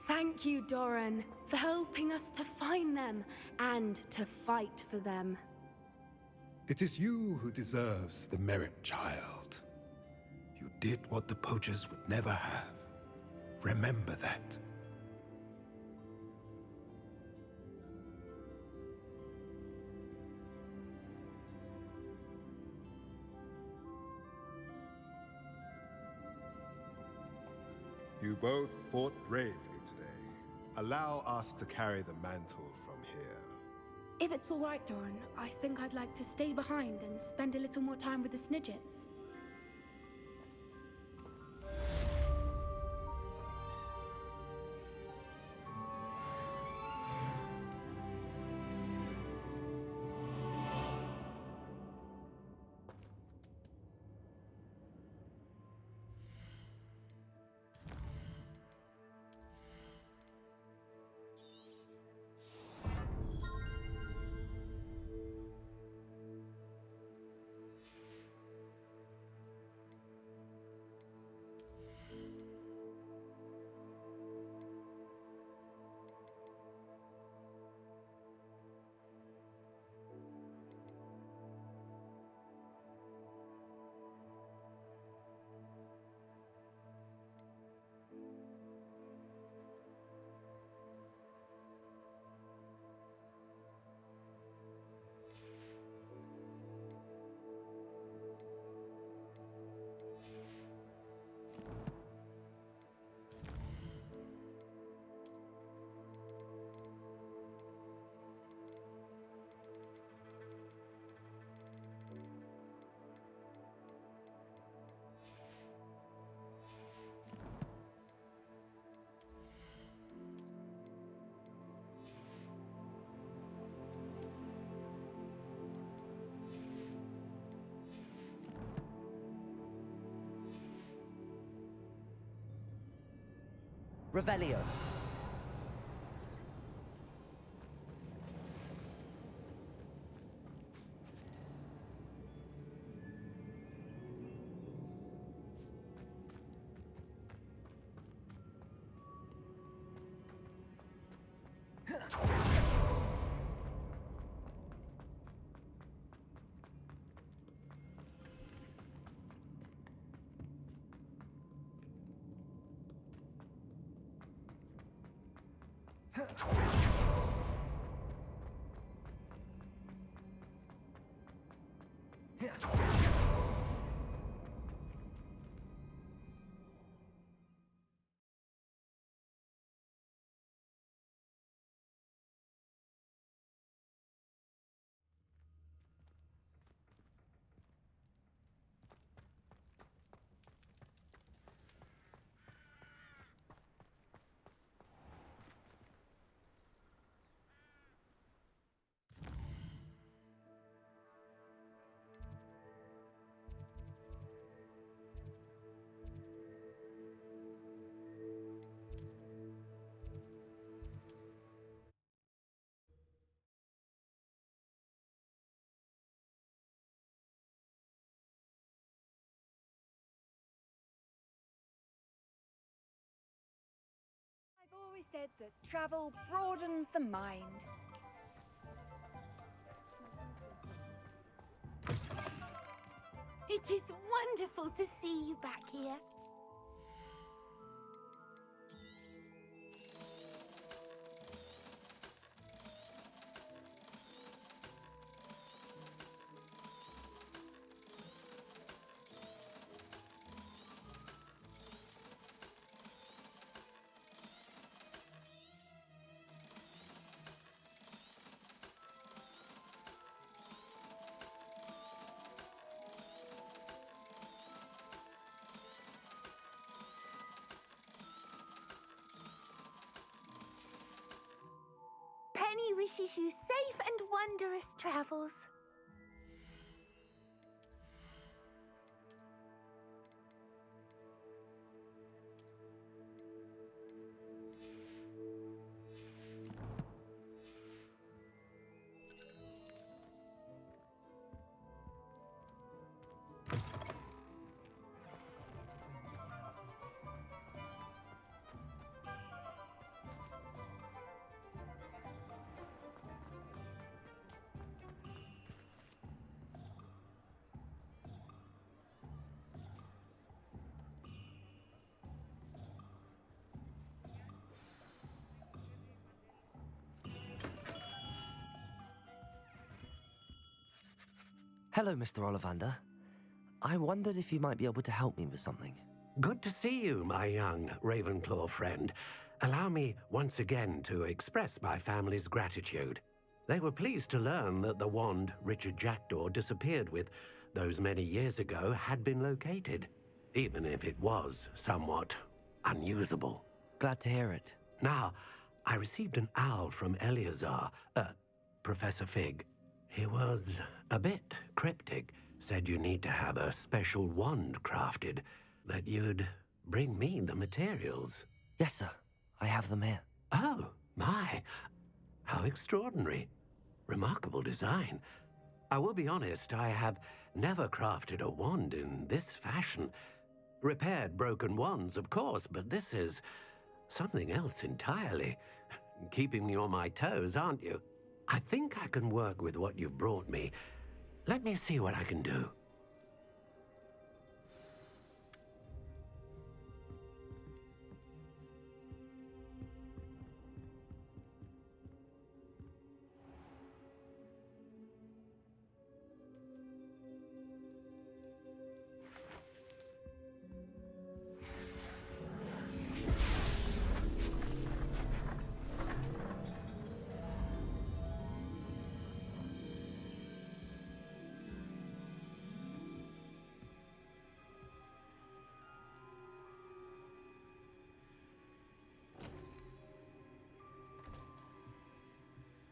Thank you, Doran, for helping us to find them and to fight for them. It is you who deserves the merit, child. You did what the poachers would never have. Remember that. You both fought bravely today. Allow us to carry the mantle from here. If it's all right, Doran, I think I'd like to stay behind and spend a little more time with the Snidgets. Revelio. I've always said that travel broadens the mind. It is wonderful to see you back here. Penny wishes you safe and wondrous travels. Hello, Mr. Ollivander. I wondered if you might be able to help me with something. Good to see you, my young Ravenclaw friend. Allow me once again to express my family's gratitude. They were pleased to learn that the wand Richard Jackdaw disappeared with those many years ago had been located, even if it was somewhat unusable. Glad to hear it. Now, I received an owl from Eleazar, Professor Fig. He was a bit cryptic, said you need to have a special wand crafted, that you'd bring me the materials. Yes, sir. I have them here. Oh, my. How extraordinary. Remarkable design. I will be honest, I have never crafted a wand in this fashion. Repaired broken wands, of course, but this is something else entirely. Keeping me on my toes, aren't you? I think I can work with what you've brought me. Let me see what I can do.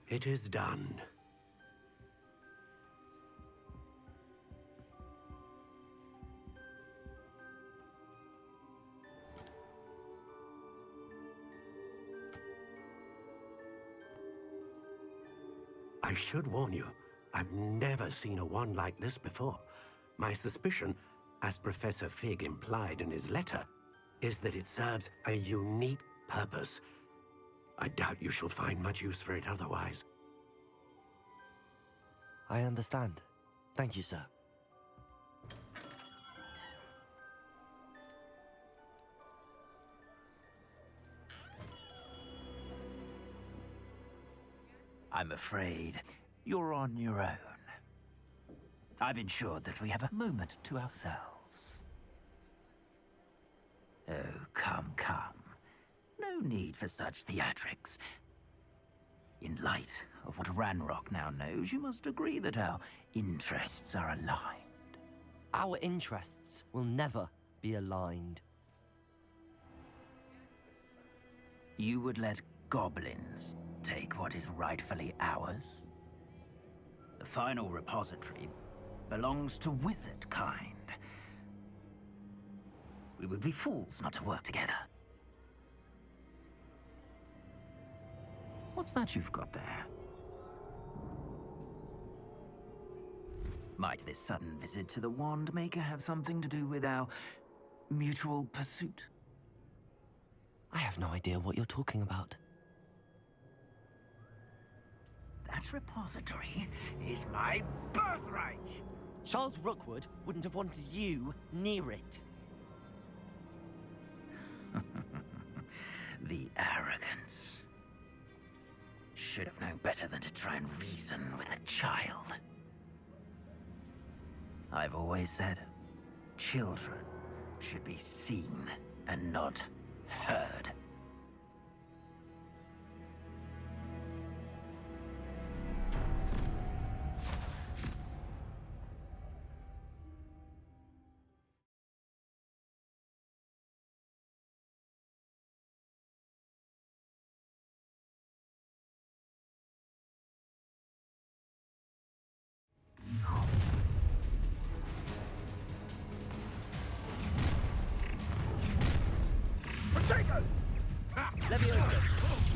It is done. I should warn you, I've never seen a wand like this before. My suspicion, as Professor Fig implied in his letter, is that it serves a unique purpose. I doubt you shall find much use for it otherwise. I understand. Thank you, sir. I'm afraid you're on your own. I've ensured that we have a moment to ourselves. Oh, come, come. No need for such theatrics. In light of what Ranrock now knows, you must agree that our interests are aligned. Our interests will never be aligned. You would let goblins take what is rightfully ours? The final repository belongs to wizard kind. We would be fools not to work together. What's that you've got there? Might this sudden visit to the Wand Maker have something to do with our mutual pursuit? I have no idea what you're talking about. That repository is my birthright! Charles Rookwood wouldn't have wanted you near it. The arrogance. Should have known better than to try and reason with a child. I've always said, children should be seen and not heard.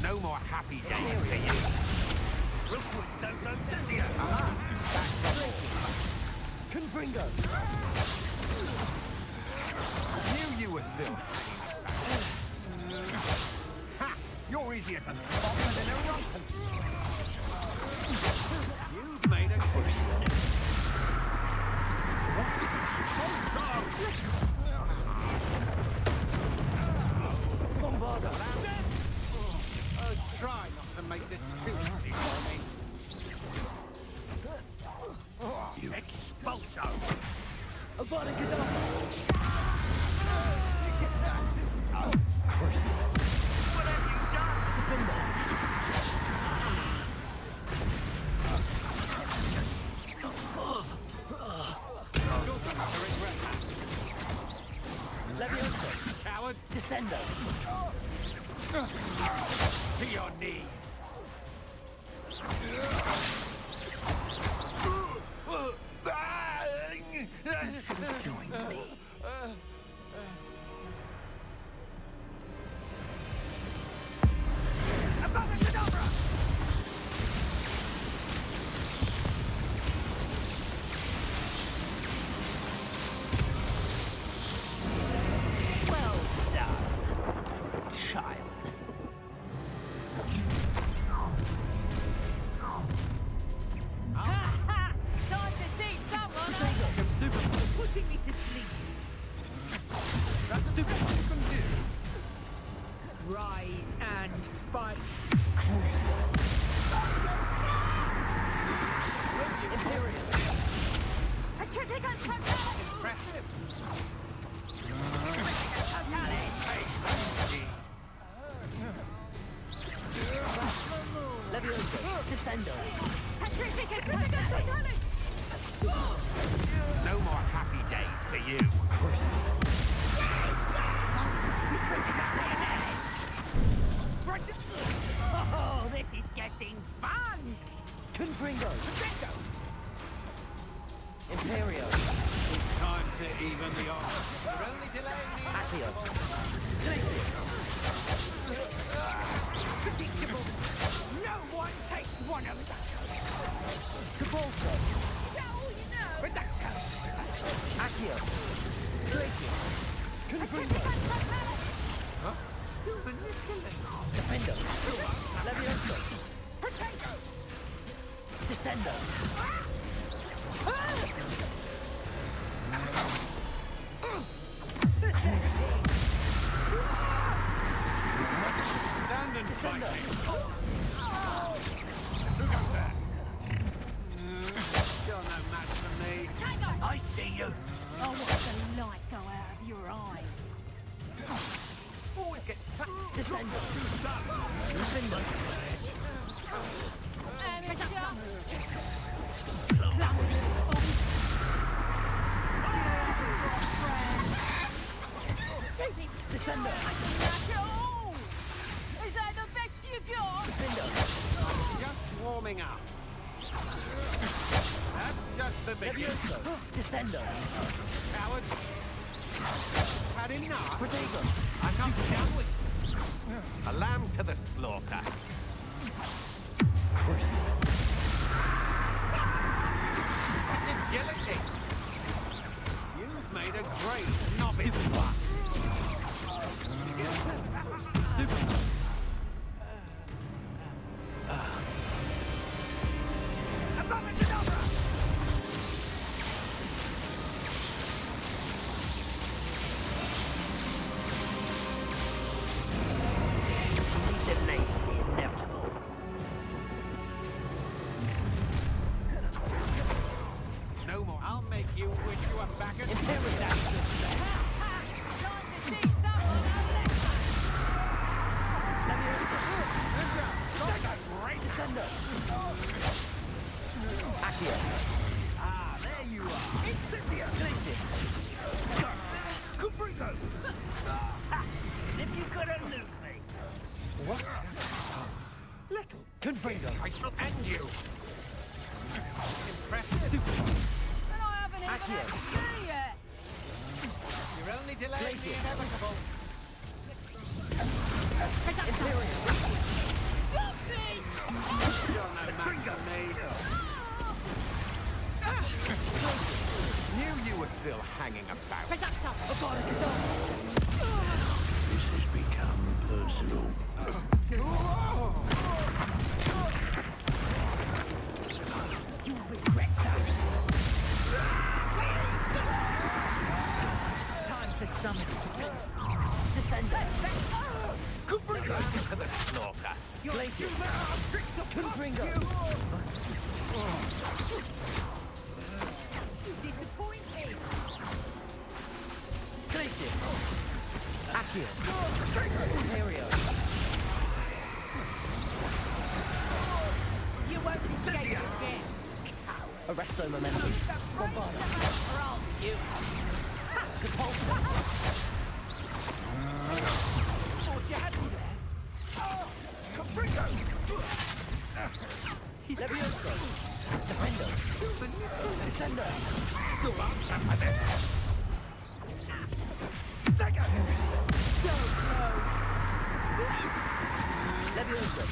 No more happy days for you. Rookwood's don't go Cynthia! Confringo! Knew you were still ha! You're easier to spot than an eruption. You've made a crucible. Bombarda! Try not to make this too easy for me. You expulso! Avada Kedavra! Crucible! Whatever Descendo. To your knees. Join me. Well done, child. Time to teach someone. Putting me to sleep. That's stupid. Rise and fight. Imperial. Impressive. Levioso. Descendo. No more happy days for you. Oh, this is getting fun. Confringo. Imperio. It's time to even the odds. You're only delaying the Accio. Glacis. Predictable. No one takes one of them. Cabalso. Is that all you know? Reducto. Accio. Glacis. Confringo. Huh? You're manipulating. Defendo. Levioso. Protego. Descendo. Stand and fight Descendo. me. Who goes there? You're no match for me. I see you. Oh, watch the light go out of your eyes. Always get Descendo. Descendo. Is that the best you got? Just warming up. That's just the beginning. Levioso. Descendo. Coward. Had enough. Protego. I come down with you. A lamb to the slaughter. Cruci. Such agility. You've made a great novice. No more. I'll make you wish you were back at Descendo. Accio. Ah, there you are. Incendio. Glacis. Confringo. As if you could elude me. What? Little. Confringo. I shall end you. Impressive. And I haven't even Accio. had to do yet. You're only delaying the Glacius. inevitable. Imperial. Stop this! You're no match for me. Knew you were still hanging about. Reducto. This has become personal. You regret those. Time to summon. Descendo. Confringo. To the slaughter. Glacius. Confringo. Disappointed. Glacius. Accio. Imperio. You won't escape again. Arresto momentum. Bombarda. Or I'll you. Repulsor. He's Levioso! Defender! Descender! Take it! So close! Levioso!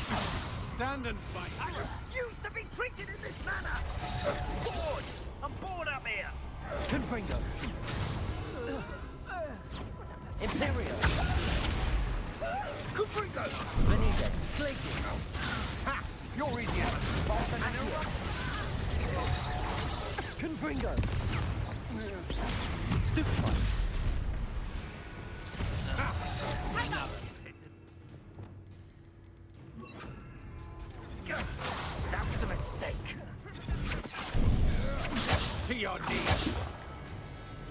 Stand and fight. I refuse to be treated in this manner! Bored! I'm bored up here! Confringo! Imperio! Confringo! Benita! Glacier! Ha! You're easy as a Spartan in a rock! Confringo! Stupefy! That was a mistake. To your knees.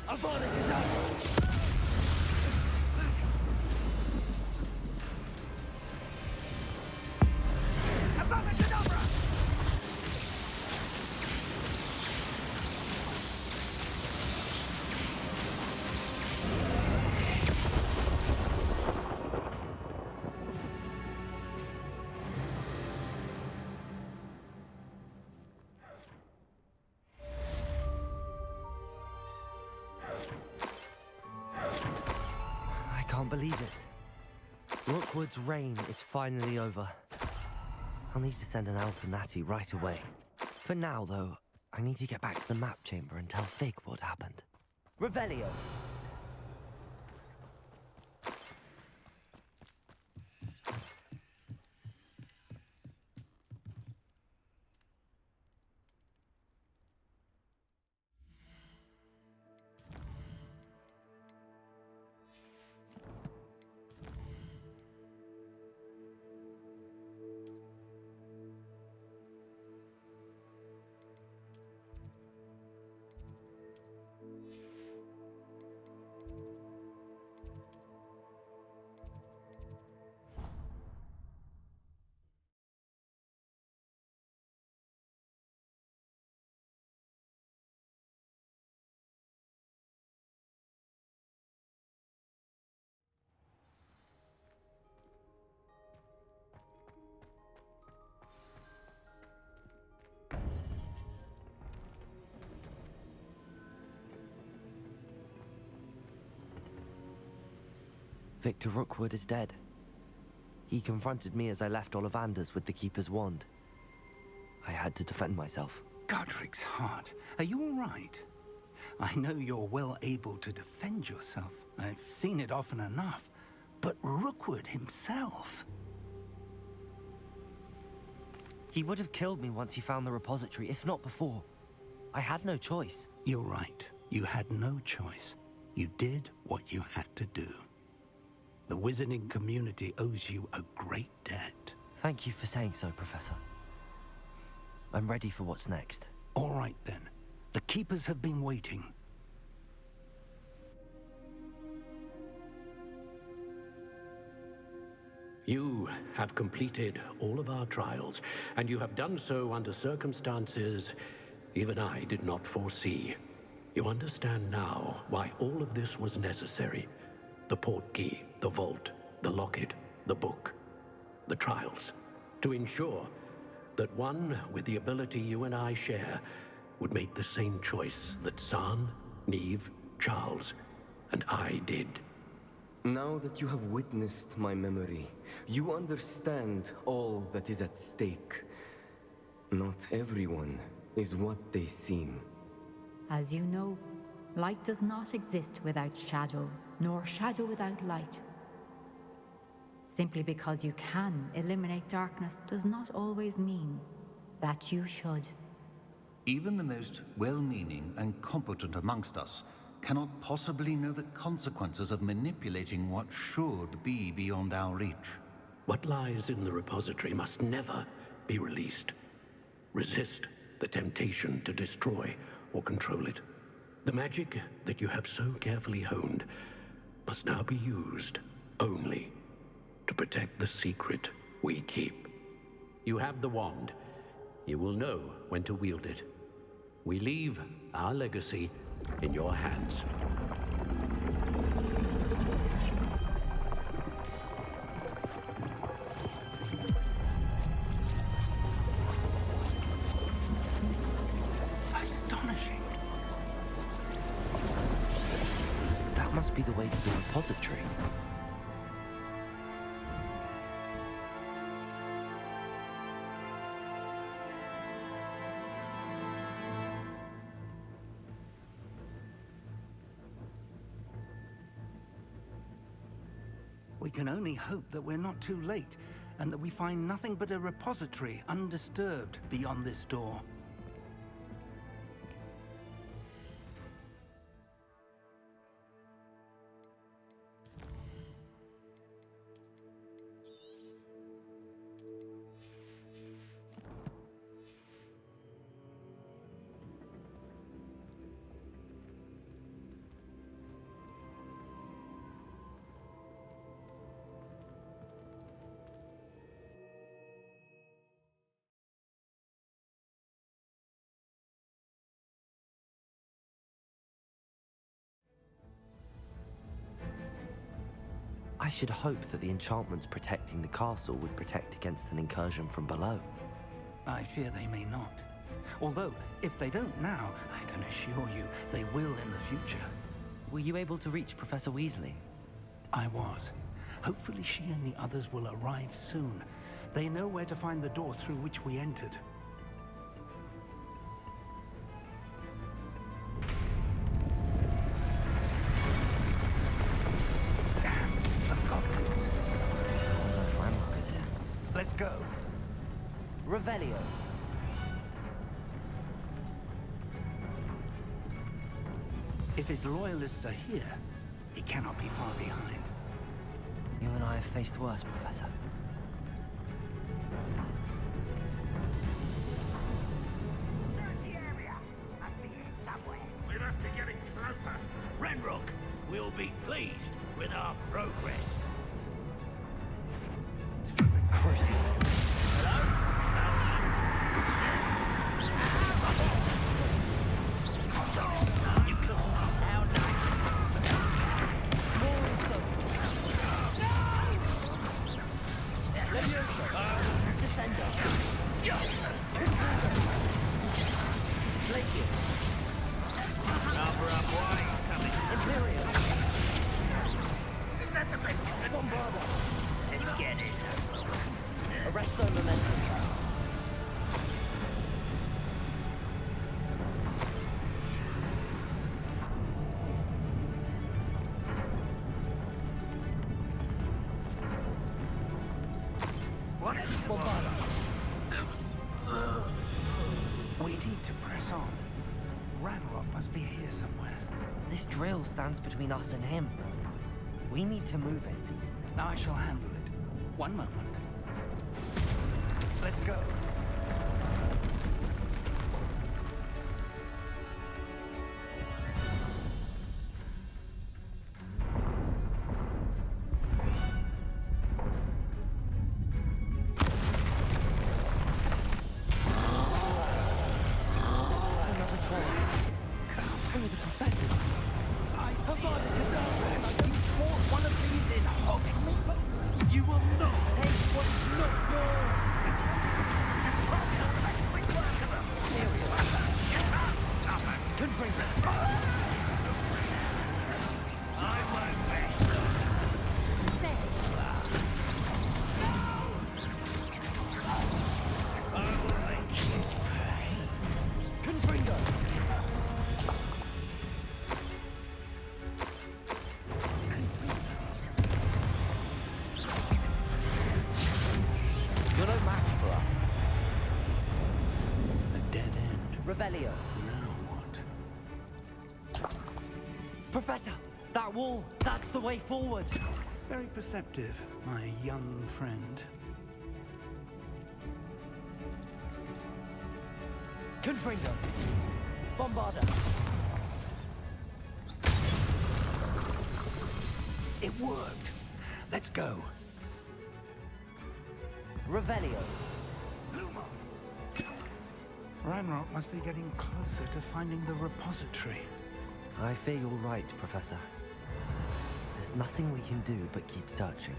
Avada Kedavra! Avada Kedavra! I can't believe it. Rookwood's reign is finally over. I'll need to send an elf to Natty right away. For now, though, I need to get back to the map chamber and tell Fig what happened. Revelio! Victor Rookwood is dead. He confronted me as I left Ollivander's with the Keeper's wand. I had to defend myself. Godric's heart. Are you all right? I know you're well able to defend yourself. I've seen it often enough. But Rookwood himself... He would have killed me once he found the repository, if not before. I had no choice. You're right. You had no choice. You did what you had to do. The wizarding community owes you a great debt. Thank you for saying so, Professor. I'm ready for what's next. All right, then. The Keepers have been waiting. You have completed all of our trials, and you have done so under circumstances even I did not foresee. You understand now why all of this was necessary. The portkey, the vault, the locket, the book, the trials. To ensure that one with the ability you and I share would make the same choice that Zahn, Neve, Charles, and I did. Now that you have witnessed my memory, you understand all that is at stake. Not everyone is what they seem. As you know, light does not exist without shadow, nor shadow without light. Simply because you can eliminate darkness does not always mean that you should. Even the most well-meaning and competent amongst us cannot possibly know the consequences of manipulating what should be beyond our reach. What lies in the repository must never be released. Resist the temptation to destroy or control it. The magic that you have so carefully honed must now be used only to protect the secret we keep. You have the wand. You will know when to wield it. We leave our legacy in your hands. must be the way to the repository. We can only hope that we're not too late, and that we find nothing but a repository undisturbed beyond this door. I should hope that the enchantments protecting the castle would protect against an incursion from below. I fear they may not. Although, if they don't now, I can assure you they will in the future. Were you able to reach Professor Weasley? I was. Hopefully she and the others will arrive soon. They know where to find the door through which we entered. Let's go. Revelio. If his loyalists are here, he cannot be far behind. You and I have faced worse, Professor. We must be getting closer. Ranrock will be pleased with our progress. Crucial. We need to press on. Ranrock must be here somewhere. This drill stands between us and him. We need to move it. I shall handle it. One moment. Let's go. Revelio. Now what? Professor, that wall, that's the way forward. Very perceptive, my young friend. Confringo. Bombarda. It worked. Let's go. Revelio. Ranrock must be getting closer to finding the repository. I fear you're right, Professor. There's nothing we can do but keep searching.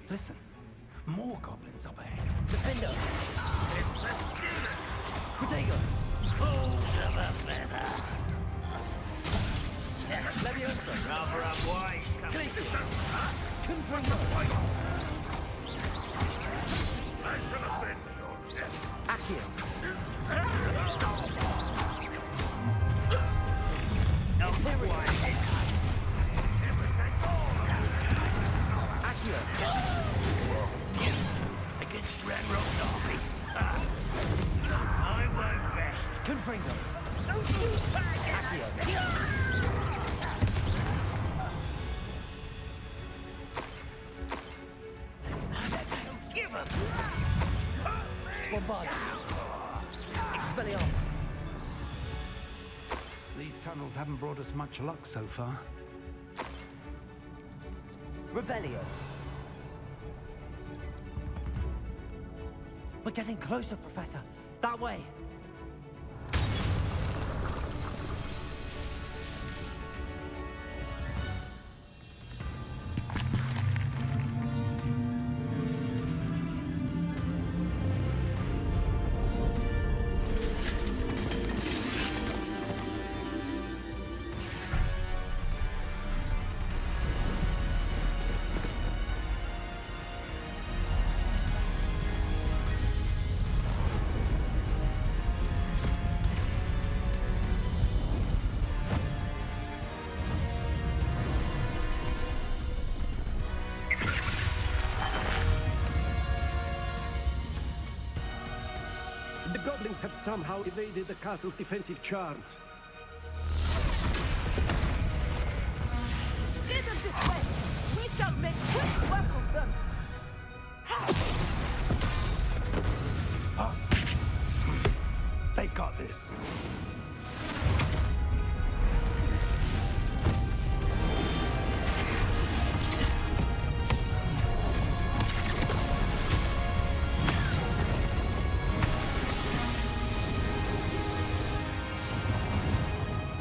Listen. More goblins up ahead. Defender! Protego! Hold of a feather. Leviosa! Rather unwise. Glacius! Confringo! Accio! Accio! Against Ranrock's army. I won't rest. Confringo! Accio! Give up. Bombard! Expelliarmus! These tunnels haven't brought us much luck so far. Revelio! We're getting closer, Professor. That way! The goblins have somehow evaded the castle's defensive charms. Steer them this way! We shall make quick work of them! They've got this.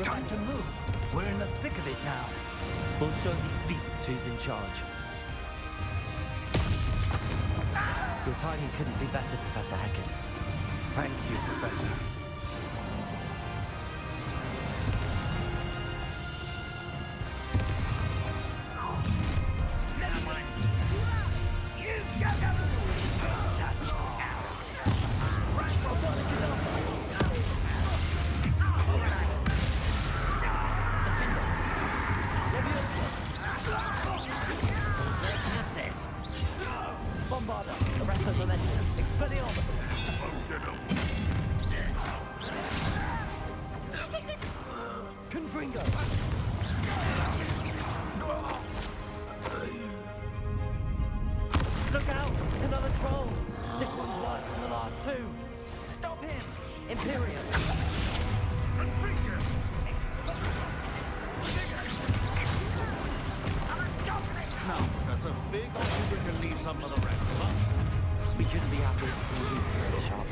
Time to move! We're in the thick of it now. We'll show these beasts who's in charge. Your timing couldn't be better, Professor Hecat. Thank you, Professor. Bombarda, arrest the momentum. Expelliarmus! Confringo! Look out! Another troll! This one's worse than the last two! Stop him! Imperium! Now, Professor Fig, aren't you going to leave some for the rest of us? We couldn't be happier to see you, Professor Sharp.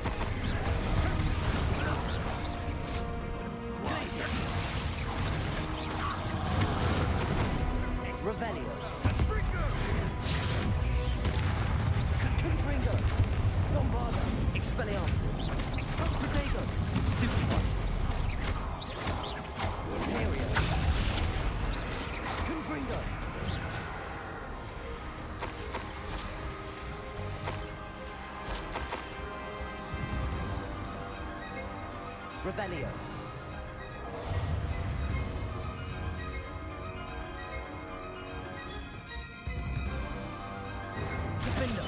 Revelio. Confringo. Bombarda. Expelliarmus. Protego. Stupid one. Imperio. Confringo. Revelio. Defender.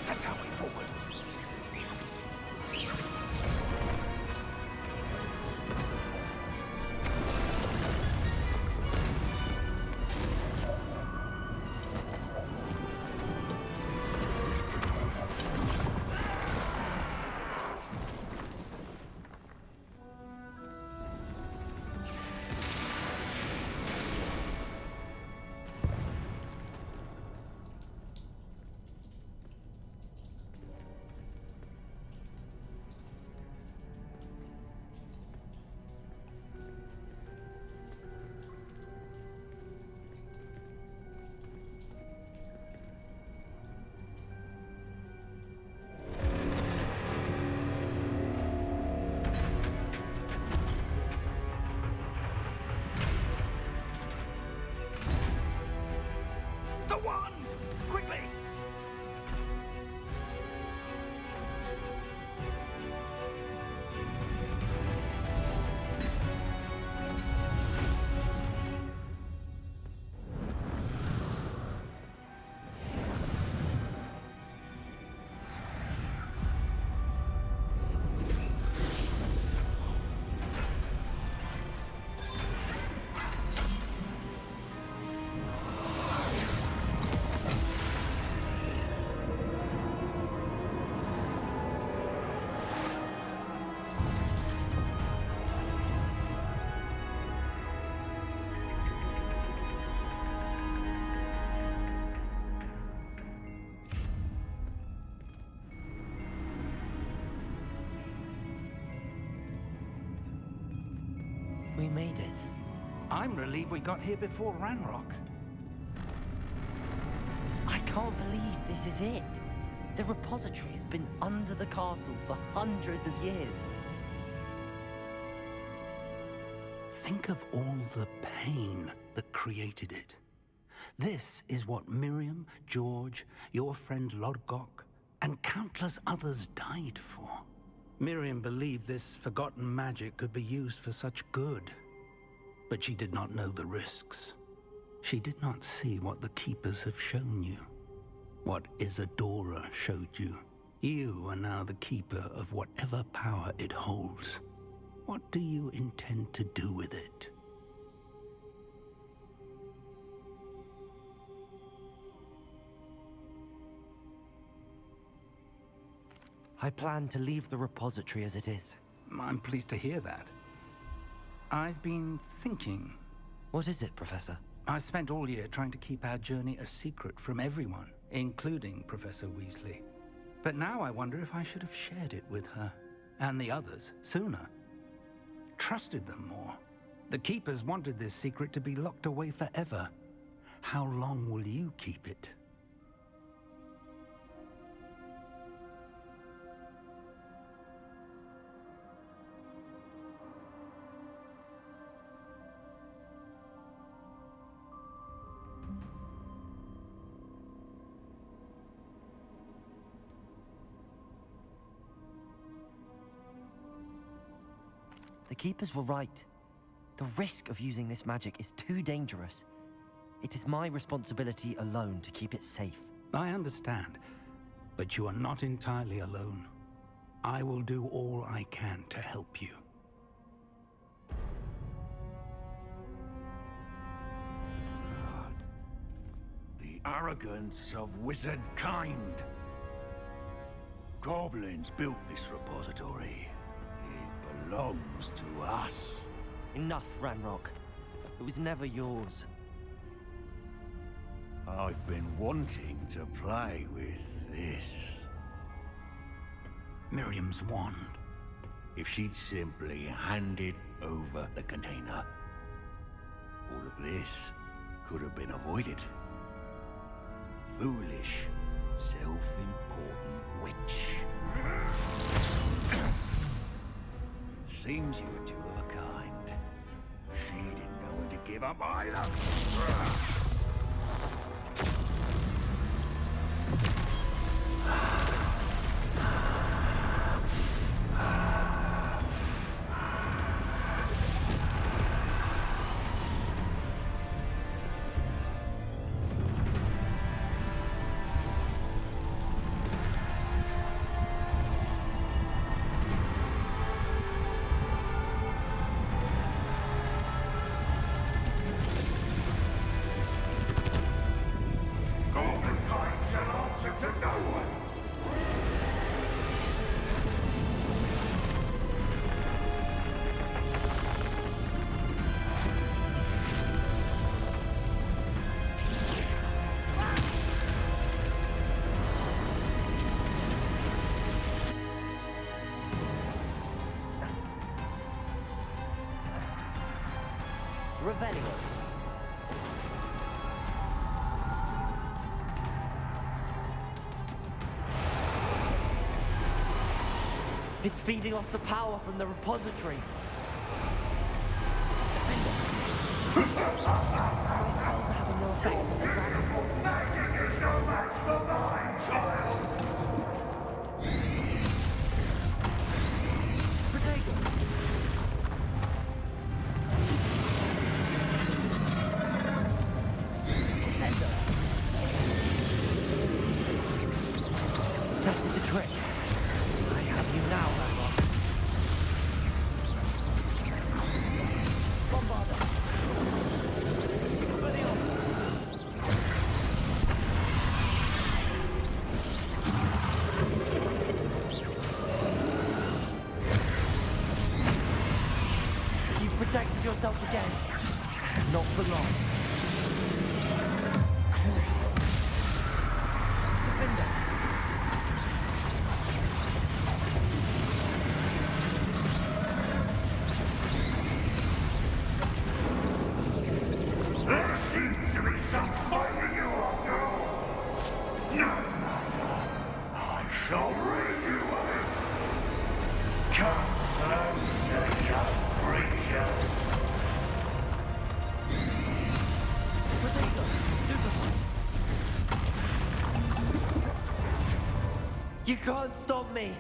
That's our way forward. We made it. I'm relieved we got here before Ranrock. I can't believe this is it. The repository has been under the castle for hundreds of years. Think of all the pain that created it. This is what Miriam, George, your friend Lodgok, and countless others died for. Miriam believed this forgotten magic could be used for such good, but she did not know the risks. She did not see what the Keepers have shown you, what Isadora showed you. You are now the Keeper of whatever power it holds. What do you intend to do with it? I plan to leave the repository as it is. I'm pleased to hear that. I've been thinking. What is it, Professor? I spent all year trying to keep our journey a secret from everyone, including Professor Weasley. But now I wonder if I should have shared it with her, and the others, sooner. Trusted them more. The Keepers wanted this secret to be locked away forever. How long will you keep it? The Keepers were right. The risk of using this magic is too dangerous. It is my responsibility alone to keep it safe. I understand, but you are not entirely alone. I will do all I can to help you. The arrogance of wizard kind. Goblins built this repository. It belongs to us. Enough, Ranrock. It was never yours. I've been wanting to play with this. Miriam's wand. If she'd simply handed over the container, all of this could have been avoided. Foolish, self-important witch. Seems you were two of a kind. She didn't know when to give up either. Revelio. It's feeding off the power from the repository. My spells are having no effect on the dragon. Magic is no match for mine, child! That did the trick. I have you now, Ranrock. Bombarda. Expelliarmus. You've protected yourself again. Not for long. Crucial. Defender. You can't stop me!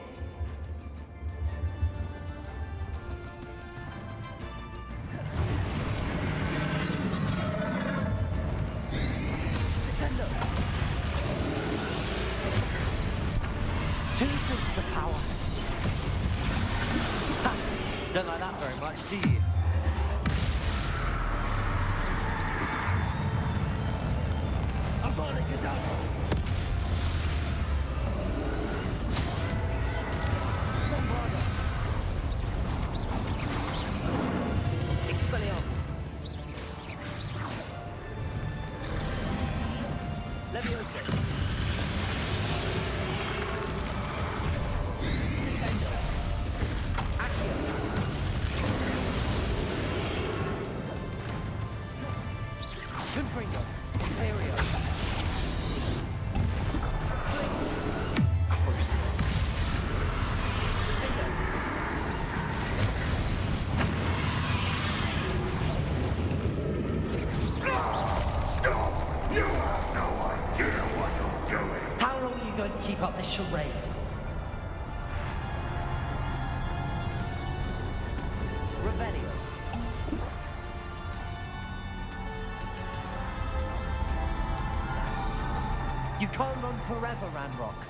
Descendo! Two sources of power. Ha! Don't like that very much, do you? Expelliarmus. Leviosa. Descendo. Accio. Confringo. Imperio. Places. Crucible. Stop! You have no idea what you're doing! How long are you going to keep up this charade? Revelio. You can't run forever, Ranrock.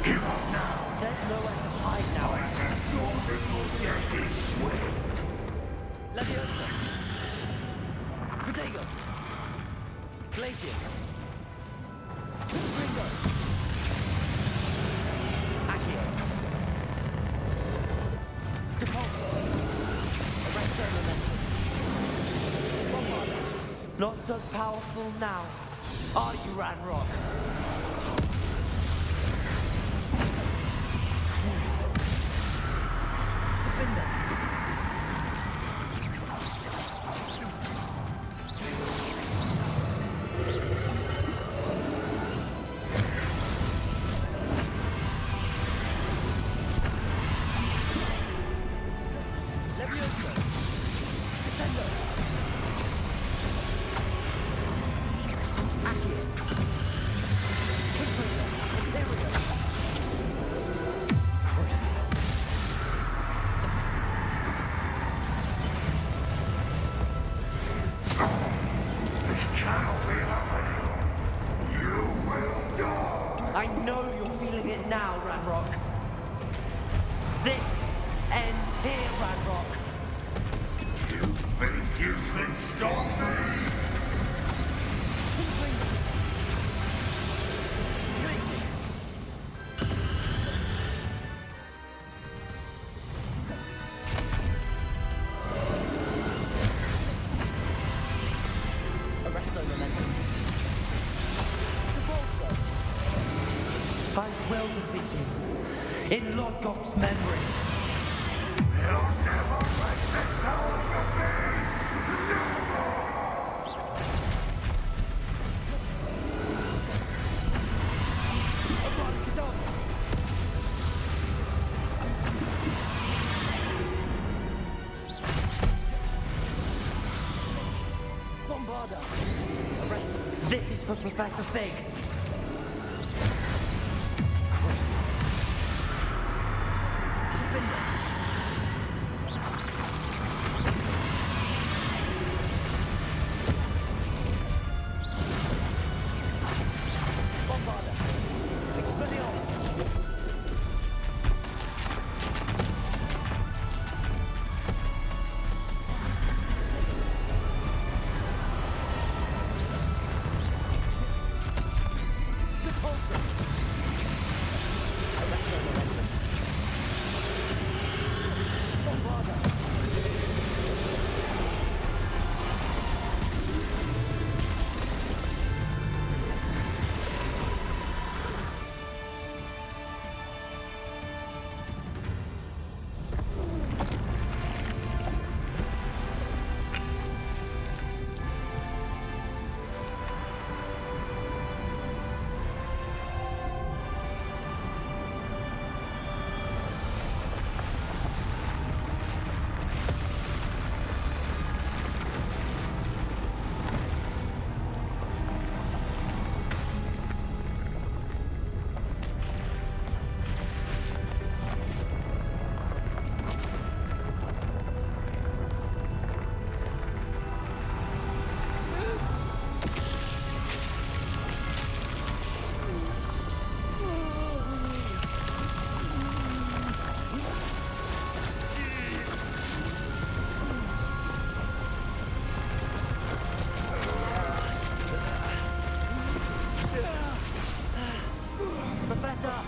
Give up now! There's nowhere to hide now. I can show that your death is swift! Leviosa. Protego. Glacius. Confringo. Accio. Depulso. Arresto Momentum. Bombarda. Not so powerful now, are you, Ranrock? Cruiser. Defender. Leviosa. Descendo. Accio. Confringo. Imperio. Cruiser. This cannot be happening! You will die! I know you're feeling it now, Ranrock. This ends here, Ranrock. You think you can stop me? Glacius. Arresto Momentum. Depulso. I will defeat you. In Lodgok's memory. You'll never rest this power from me! Bombarda. Arrest them. This is for Professor Fig. Crucible. Defender. Bombarda. Expelliarmus. Professor!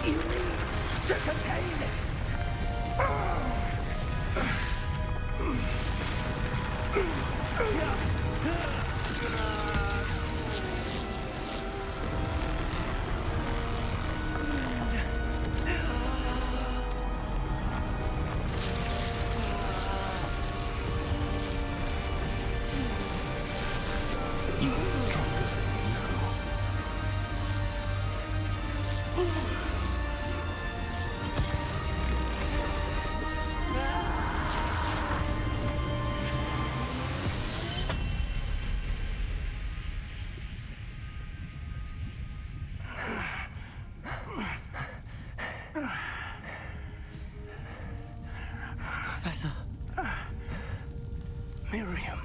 You need to contain it! You are stronger than you know. Professor. Miriam.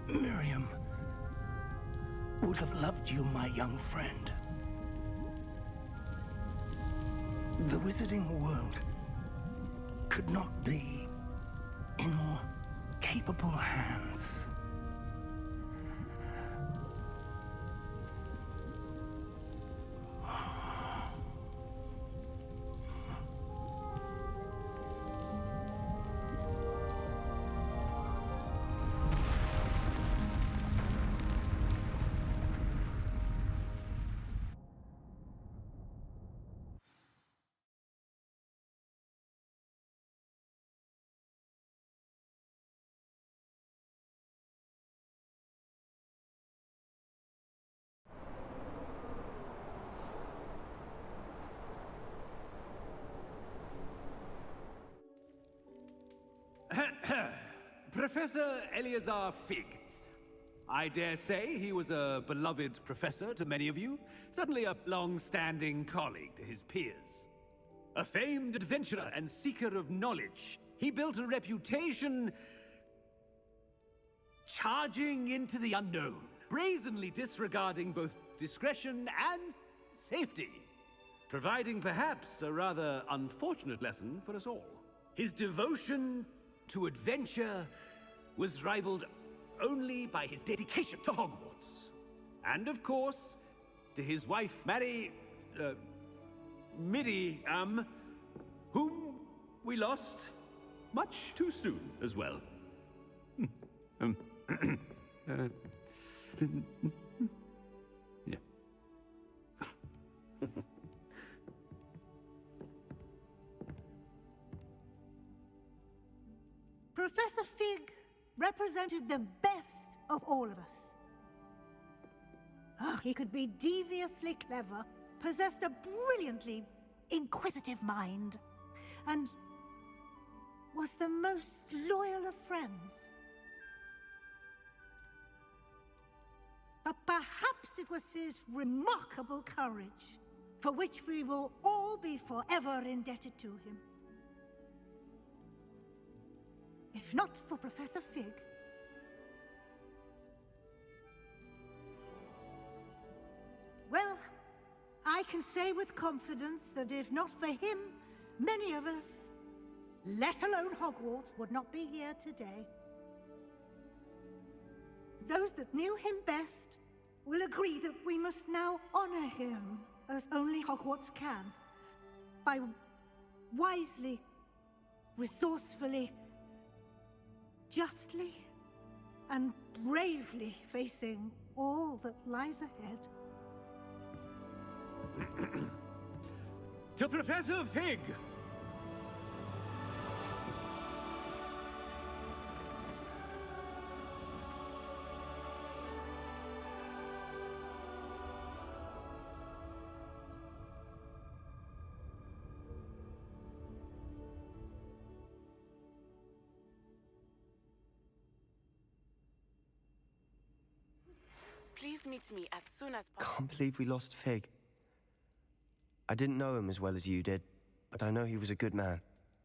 Miriam would have loved you, my young friend. The wizarding world could not be in more capable hands. Professor Eleazar Fig. I dare say he was a beloved professor to many of you, certainly a long-standing colleague to his peers. A famed adventurer and seeker of knowledge, he built a reputation charging into the unknown, brazenly disregarding both discretion and safety, providing perhaps a rather unfortunate lesson for us all. His devotion to adventure was rivaled only by his dedication to Hogwarts. And of course, to his wife, Miriam, whom we lost much too soon as well. Yeah. Professor Fig represented the best of all of us. He could be deviously clever, possessed a brilliantly inquisitive mind, and was the most loyal of friends. But perhaps it was his remarkable courage, for which we will all be forever indebted to him. If not for Professor Fig, well, I can say with confidence that if not for him, many of us, let alone Hogwarts, would not be here today. Those that knew him best will agree that we must now honor him as only Hogwarts can, by wisely, resourcefully, justly, and bravely facing all that lies ahead. To Professor Fig! Please meet me as soon as possible. Can't believe we lost Fig. I didn't know him as well as you did, but I know he was a good man.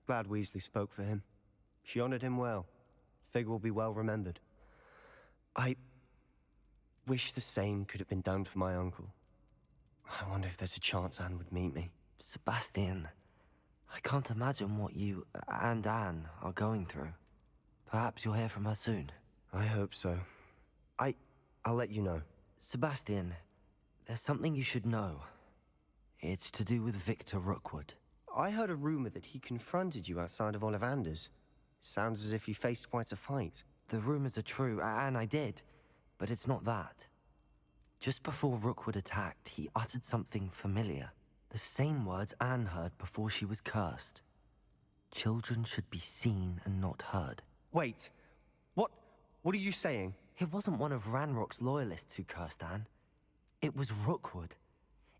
Glad Weasley spoke for him. She honored him well. Fig will be well remembered. wish the same could have been done for my uncle. I wonder if there's a chance Anne would meet me. Sebastian, I can't imagine what you and Anne are going through. Perhaps you'll hear from her soon. I hope so. I'll let you know. Sebastian, there's something you should know. It's to do with Victor Rookwood. I heard a rumor that he confronted you outside of Ollivander's. Sounds as if you faced quite a fight. The rumors are true, and I did, but it's not that. Just before Rookwood attacked, he uttered something familiar. The same words Anne heard before she was cursed. Children should be seen and not heard. Wait, what are you saying? It wasn't one of Ranrock's loyalists who cursed Anne. It was Rookwood.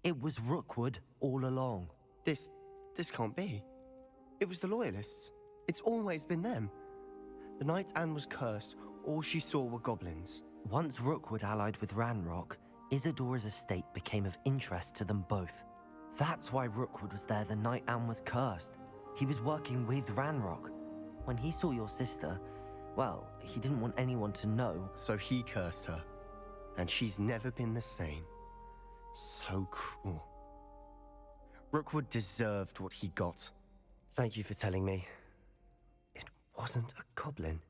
It was Rookwood all along. This can't be. It was the Loyalists. It's always been them. The night Anne was cursed, all she saw were goblins. Once Rookwood allied with Ranrock, Isadora's estate became of interest to them both. That's why Rookwood was there the night Anne was cursed. He was working with Ranrock. When he saw your sister, well, he didn't want anyone to know. So he cursed her. And she's never been the same. So cruel. Rookwood deserved what he got. Thank you for telling me. It wasn't a goblin.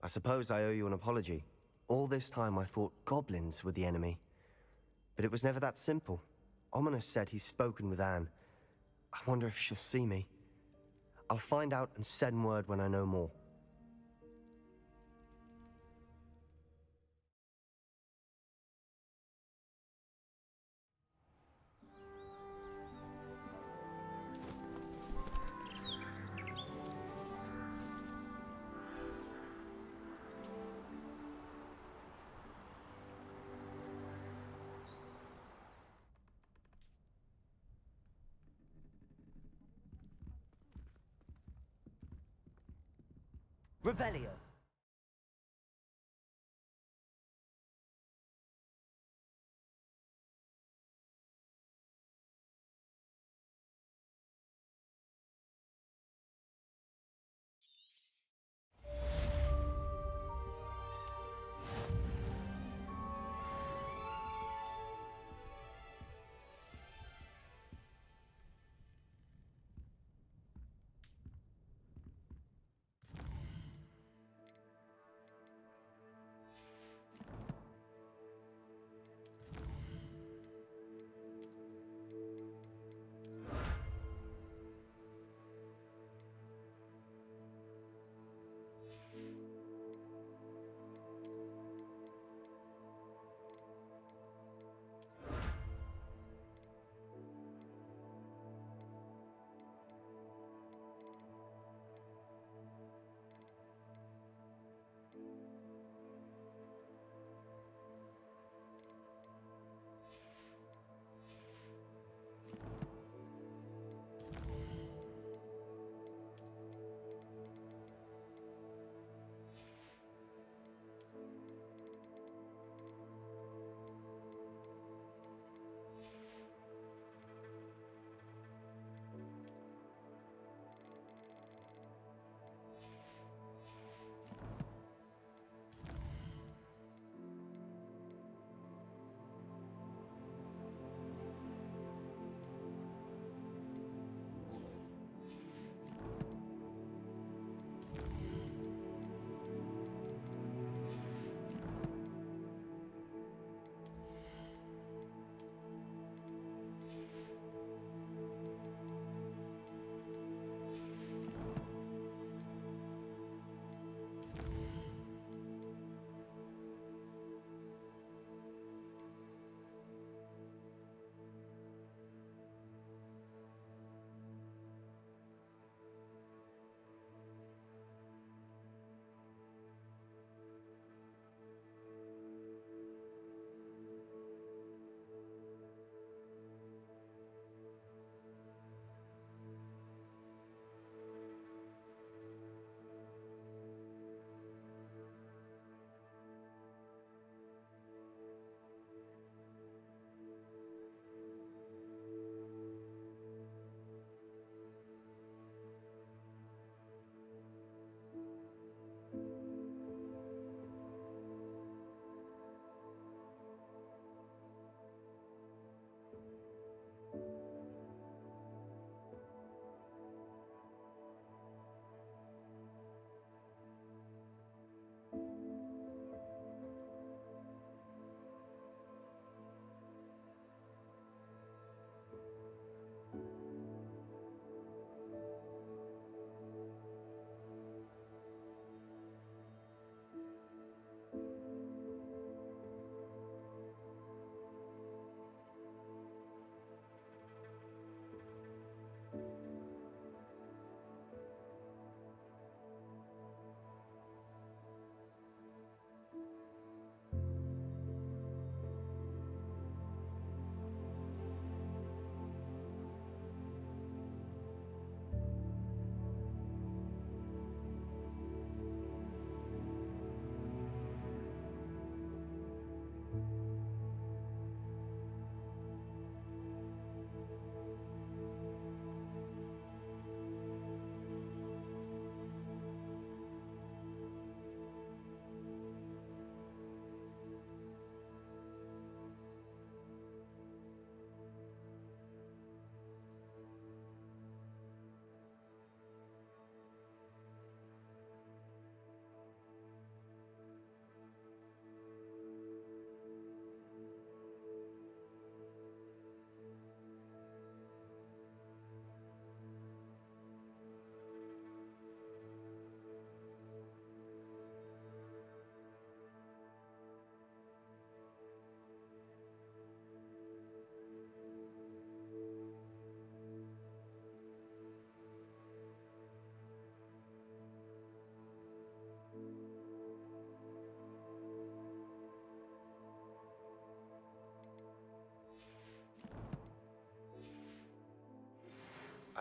I suppose I owe you an apology. All this time I thought goblins were the enemy. But it was never that simple. Ominous said he's spoken with Anne. I wonder if she'll see me. I'll find out and send word when I know more. Revelio.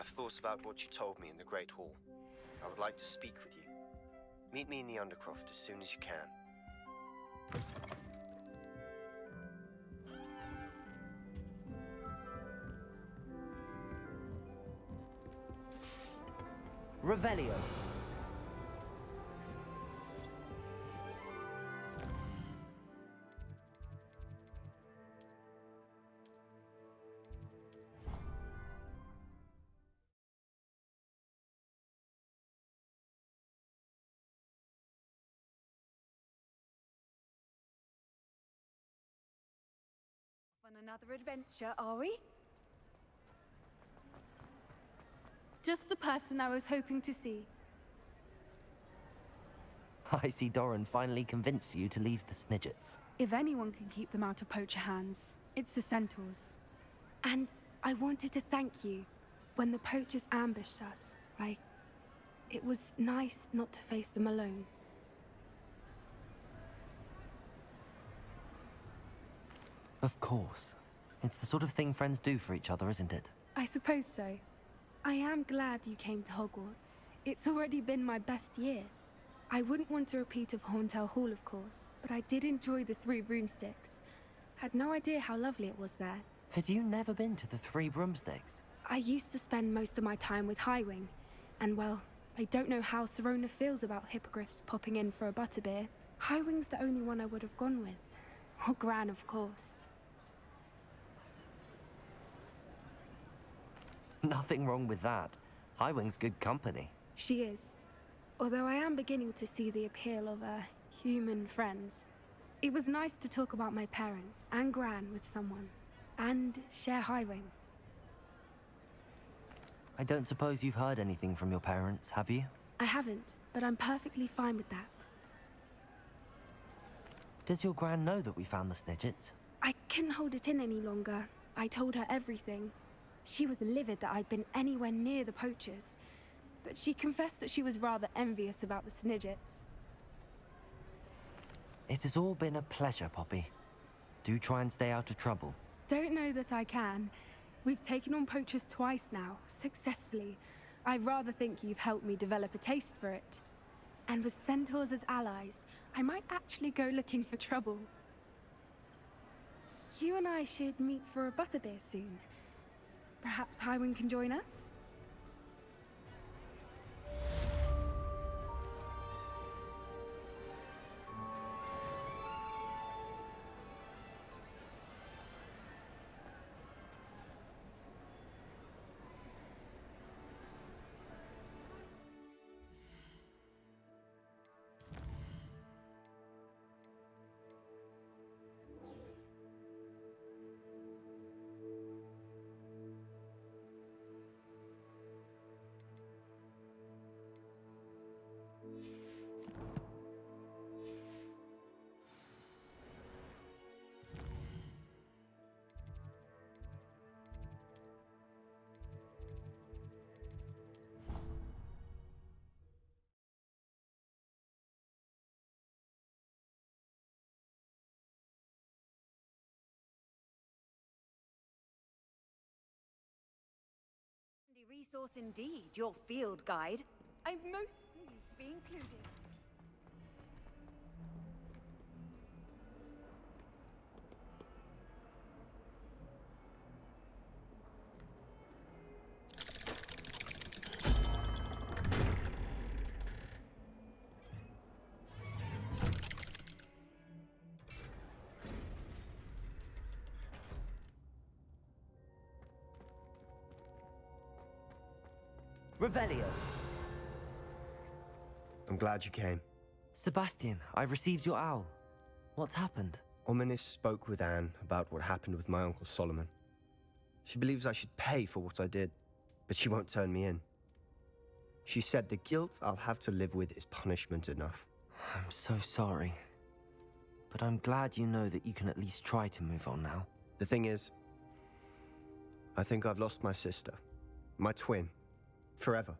I've thought about what you told me in the Great Hall. I would like to speak with you. Meet me in the Undercroft as soon as you can. Revelio. On another adventure, are we? Just the person I was hoping to see. I see Doran finally convinced you to leave the Snidgets. If anyone can keep them out of poacher hands, it's the centaurs. And I wanted to thank you. When the poachers ambushed us, it was nice not to face them alone. Of course. It's the sort of thing friends do for each other, isn't it? I suppose so. I am glad you came to Hogwarts. It's already been my best year. I wouldn't want a repeat of Horntail Hall, of course, but I did enjoy the Three Broomsticks. Had no idea how lovely it was there. Had you never been to the Three Broomsticks? I used to spend most of my time with Highwing, and well, I don't know how Serona feels about hippogriffs popping in for a butterbeer. Highwing's the only one I would have gone with. Or Gran, of course. Nothing wrong with that. Highwing's good company. She is. Although I am beginning to see the appeal of human friends. It was nice to talk about my parents and Gran with someone. And share Highwing. I don't suppose you've heard anything from your parents, have you? I haven't, but I'm perfectly fine with that. Does your Gran know that we found the Snidgets? I couldn't hold it in any longer. I told her everything. She was livid that I'd been anywhere near the poachers, but she confessed that she was rather envious about the Snidgets. It has all been a pleasure, Poppy. Do try and stay out of trouble. Don't know that I can. We've taken on poachers twice now, successfully. I rather think you've helped me develop a taste for it. And with centaurs as allies, I might actually go looking for trouble. You and I should meet for a butterbeer soon. Perhaps Highwing can join us? Resource indeed, your field guide. I'm most pleased to be included. Revelio. I'm glad you came. Sebastian, I've received your owl. What's happened? Ominis spoke with Anne about what happened with my Uncle Solomon. She believes I should pay for what I did, but she won't turn me in. She said the guilt I'll have to live with is punishment enough. I'm so sorry. But I'm glad you know that you can at least try to move on now. The thing is, I think I've lost my sister, my twin, forever.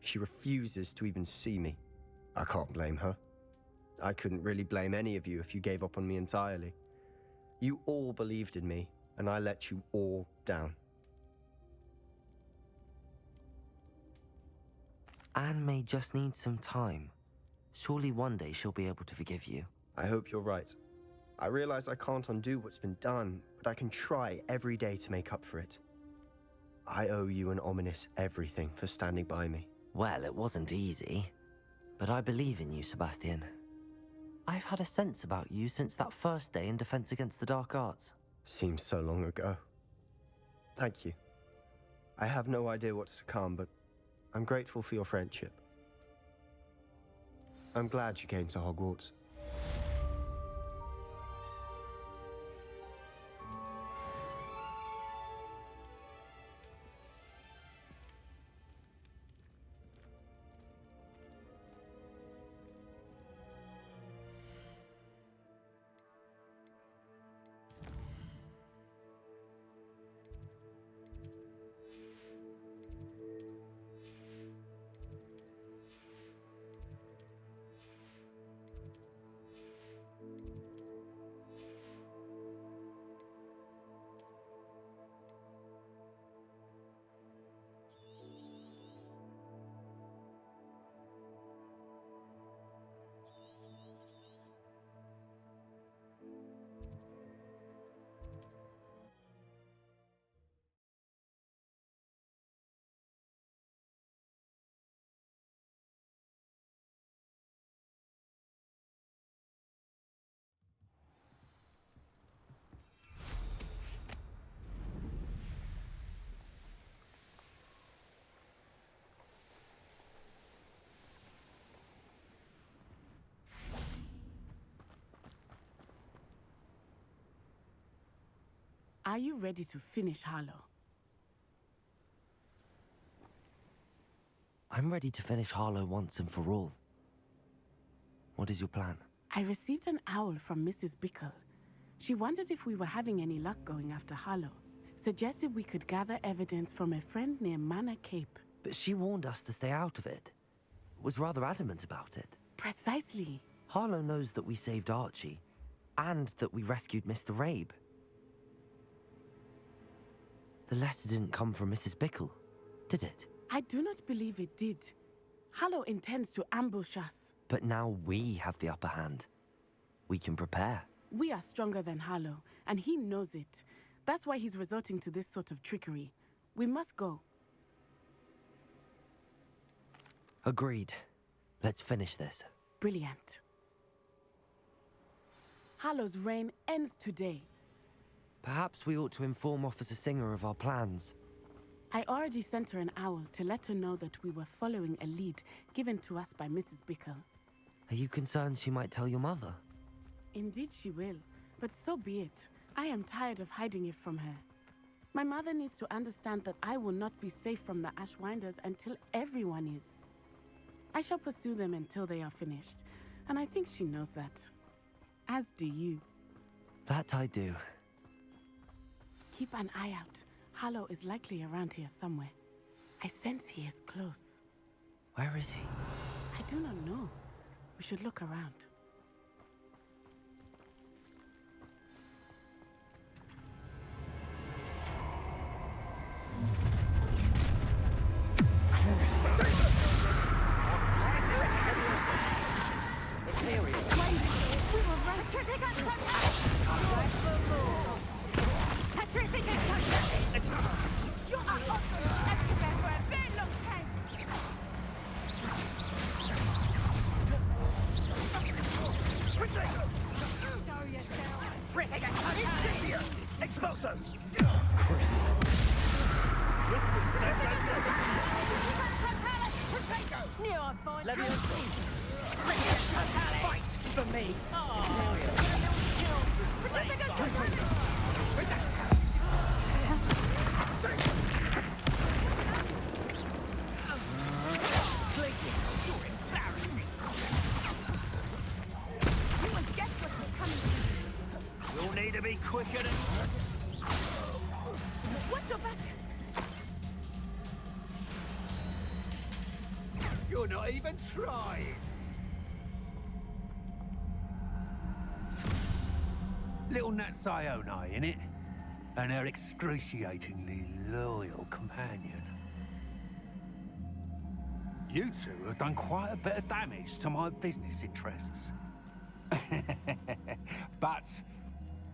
She refuses to even see me. I can't blame her. I couldn't really blame any of you if you gave up on me entirely. You all believed in me, and I let you all down. Anne may just need some time. Surely one day she'll be able to forgive you. I hope you're right. I realize I can't undo what's been done, but I can try every day to make up for it. I owe you and Ominous everything for standing by me. Well, it wasn't easy, but I believe in you, Sebastian. I've had a sense about you since that first day in Defense Against the Dark Arts. Seems so long ago. Thank you. I have no idea what's to come, but I'm grateful for your friendship. I'm glad you came to Hogwarts. Are you ready to finish Harlow? I'm ready to finish Harlow once and for all. What is your plan? I received an owl from Mrs. Bickle. She wondered if we were having any luck going after Harlow. Suggested we could gather evidence from a friend near Manor Cape. But she warned us to stay out of it. Was rather adamant about it. Precisely. Harlow knows that we saved Archie, and that we rescued Mr. Rabe. The letter didn't come from Mrs. Bickle, did it? I do not believe it did. Harlow intends to ambush us. But now we have the upper hand. We can prepare. We are stronger than Harlow, and he knows it. That's why he's resorting to this sort of trickery. We must go. Agreed. Let's finish this. Brilliant. Harlow's reign ends today. Perhaps we ought to inform Officer Singer of our plans. I already sent her an owl to let her know that we were following a lead given to us by Mrs. Bickle. Are you concerned she might tell your mother? Indeed she will, but so be it. I am tired of hiding it from her. My mother needs to understand that I will not be safe from the Ashwinders until everyone is. I shall pursue them until they are finished, and I think she knows that. As do you. That I do. Keep an eye out. Harlow is likely around here somewhere. I sense he is close. Where is he? I do not know. We should look around. You're not even trying. Little Nat Sione, innit? And her excruciatingly loyal companion. You two have done quite a bit of damage to my business interests. But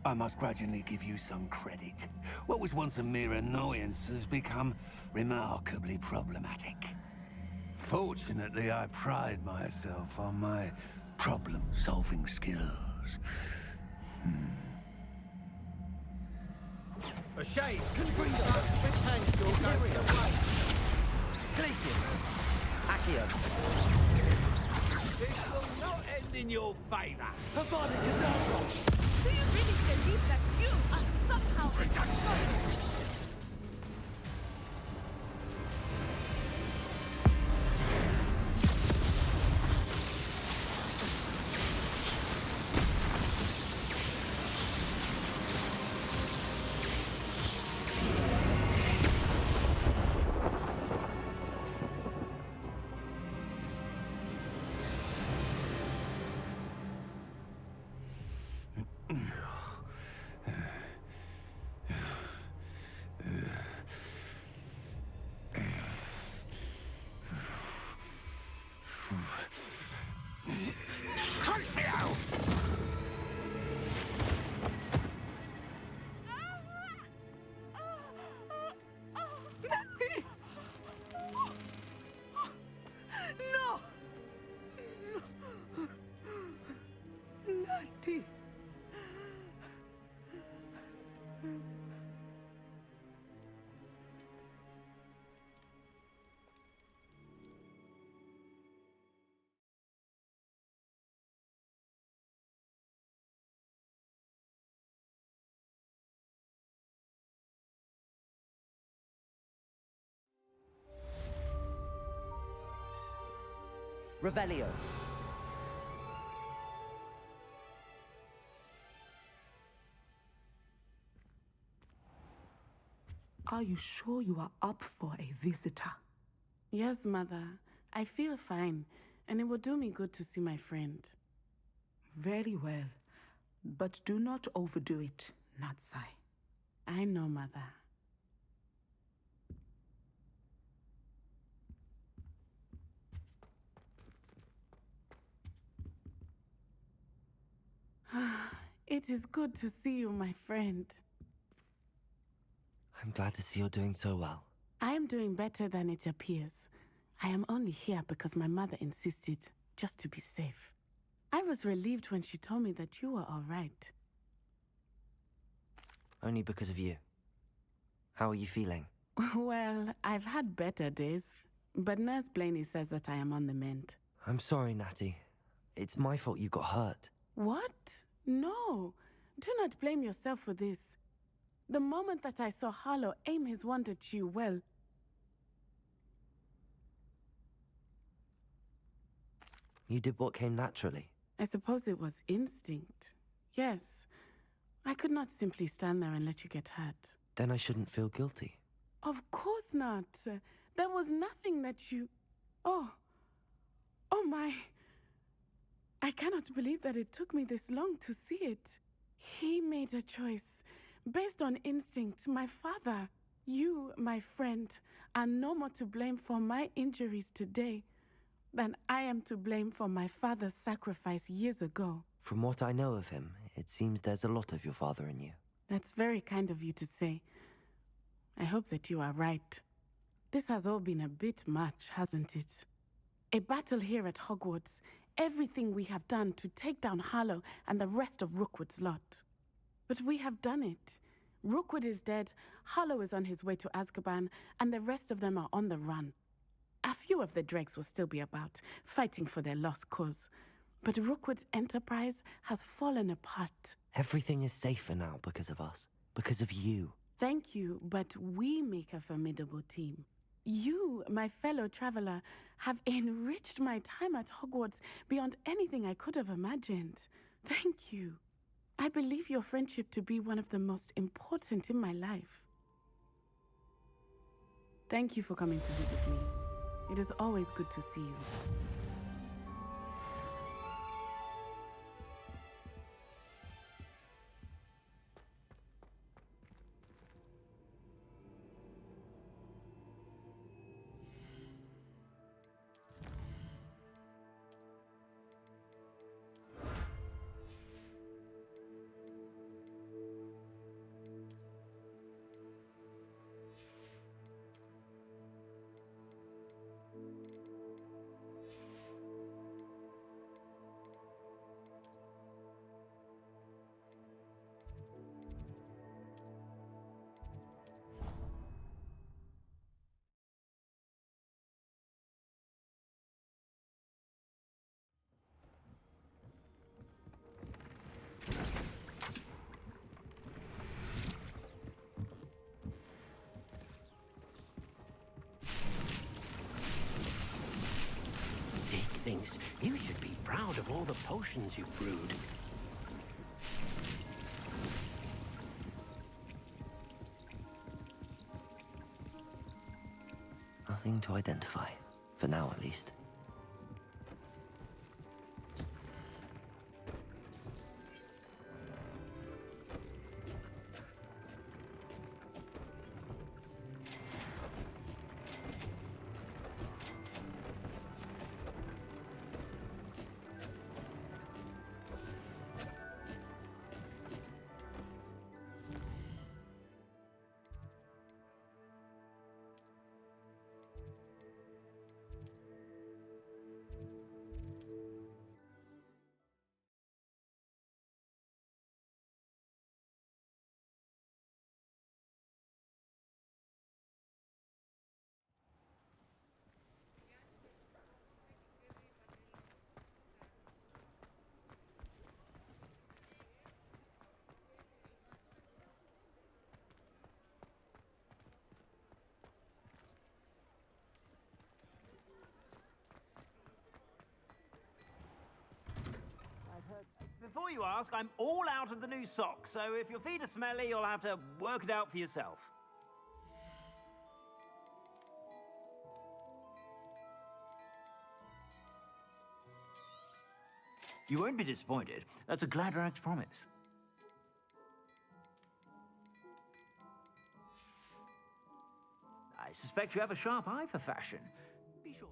I must grudgingly give you some credit. What was once a mere annoyance has become remarkably problematic. Fortunately, I pride myself on my problem-solving skills. A shade can bring back with hands your away. Glacius. Accio. This will not end in your favor. Do you really believe that you are somehow in control? No! Natty! Revelio. Are you sure you are up for a visitor? Yes, Mother. I feel fine, and it will do me good to see my friend. Very well. But do not overdo it, Natsai. I know, Mother. It is good to see you, my friend. I'm glad to see you're doing so well. I am doing better than it appears. I am only here because my mother insisted, just to be safe. I was relieved when she told me that you were all right. Only because of you. How are you feeling? Well, I've had better days, but Nurse Blaney says that I am on the mend. I'm sorry, Natty. It's my fault you got hurt. What? No. Do not blame yourself for this. The moment that I saw Harlow aim his wand at you, well... You did what came naturally. I suppose it was instinct. Yes. I could not simply stand there and let you get hurt. Then I shouldn't feel guilty. Of course not. There was nothing that you... Oh. Oh my. I cannot believe that it took me this long to see it. He made a choice. Based on instinct, my father, you, my friend, are no more to blame for my injuries today than I am to blame for my father's sacrifice years ago. From what I know of him, it seems there's a lot of your father in you. That's very kind of you to say. I hope that you are right. This has all been a bit much, hasn't it? A battle here at Hogwarts, everything we have done to take down Harlow and the rest of Rookwood's lot. But we have done it. Rookwood is dead, Harlow is on his way to Azkaban, and the rest of them are on the run. A few of the dregs will still be about, fighting for their lost cause. But Rookwood's enterprise has fallen apart. Everything is safer now because of us. Because of you. Thank you, but we make a formidable team. You, my fellow traveler, have enriched my time at Hogwarts beyond anything I could have imagined. Thank you. I believe your friendship to be one of the most important in my life. Thank you for coming to visit me. It is always good to see you. nice. You should be proud of all the potions you've brewed. Nothing to identify, for now at least. Before you ask, I'm all out of the new socks, so if your feet are smelly, you'll have to work it out for yourself. You won't be disappointed. That's a Gladrag's promise. I suspect you have a sharp eye for fashion. Be sure.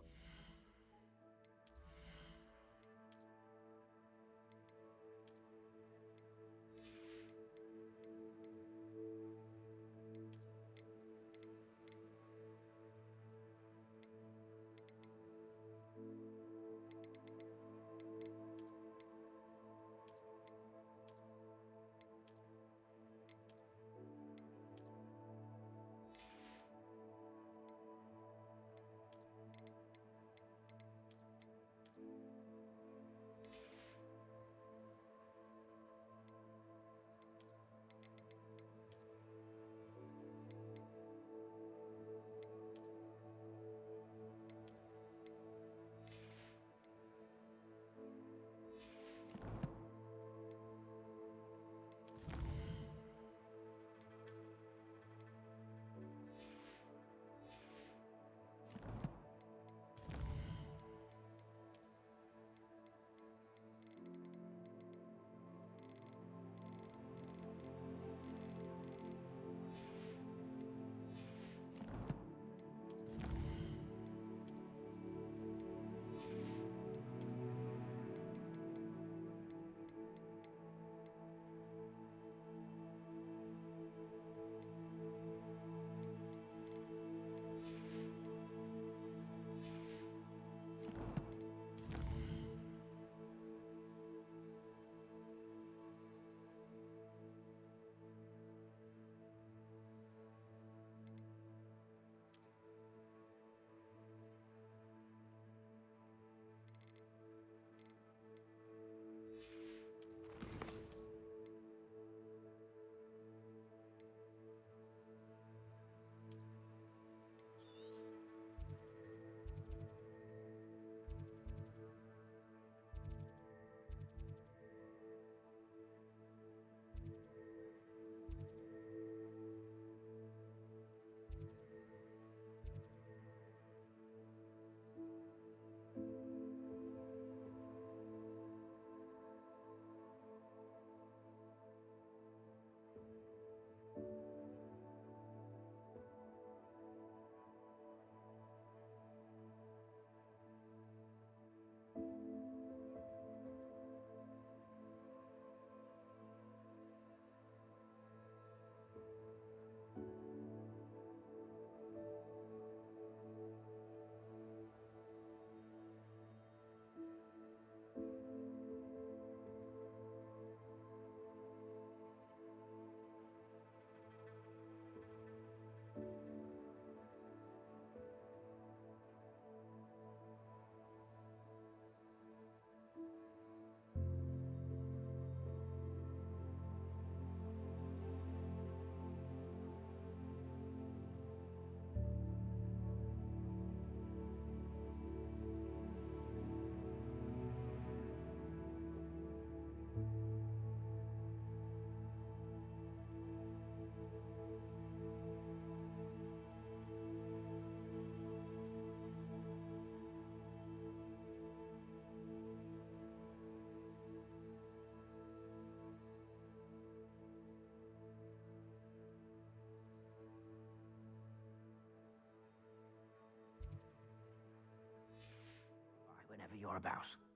you're about.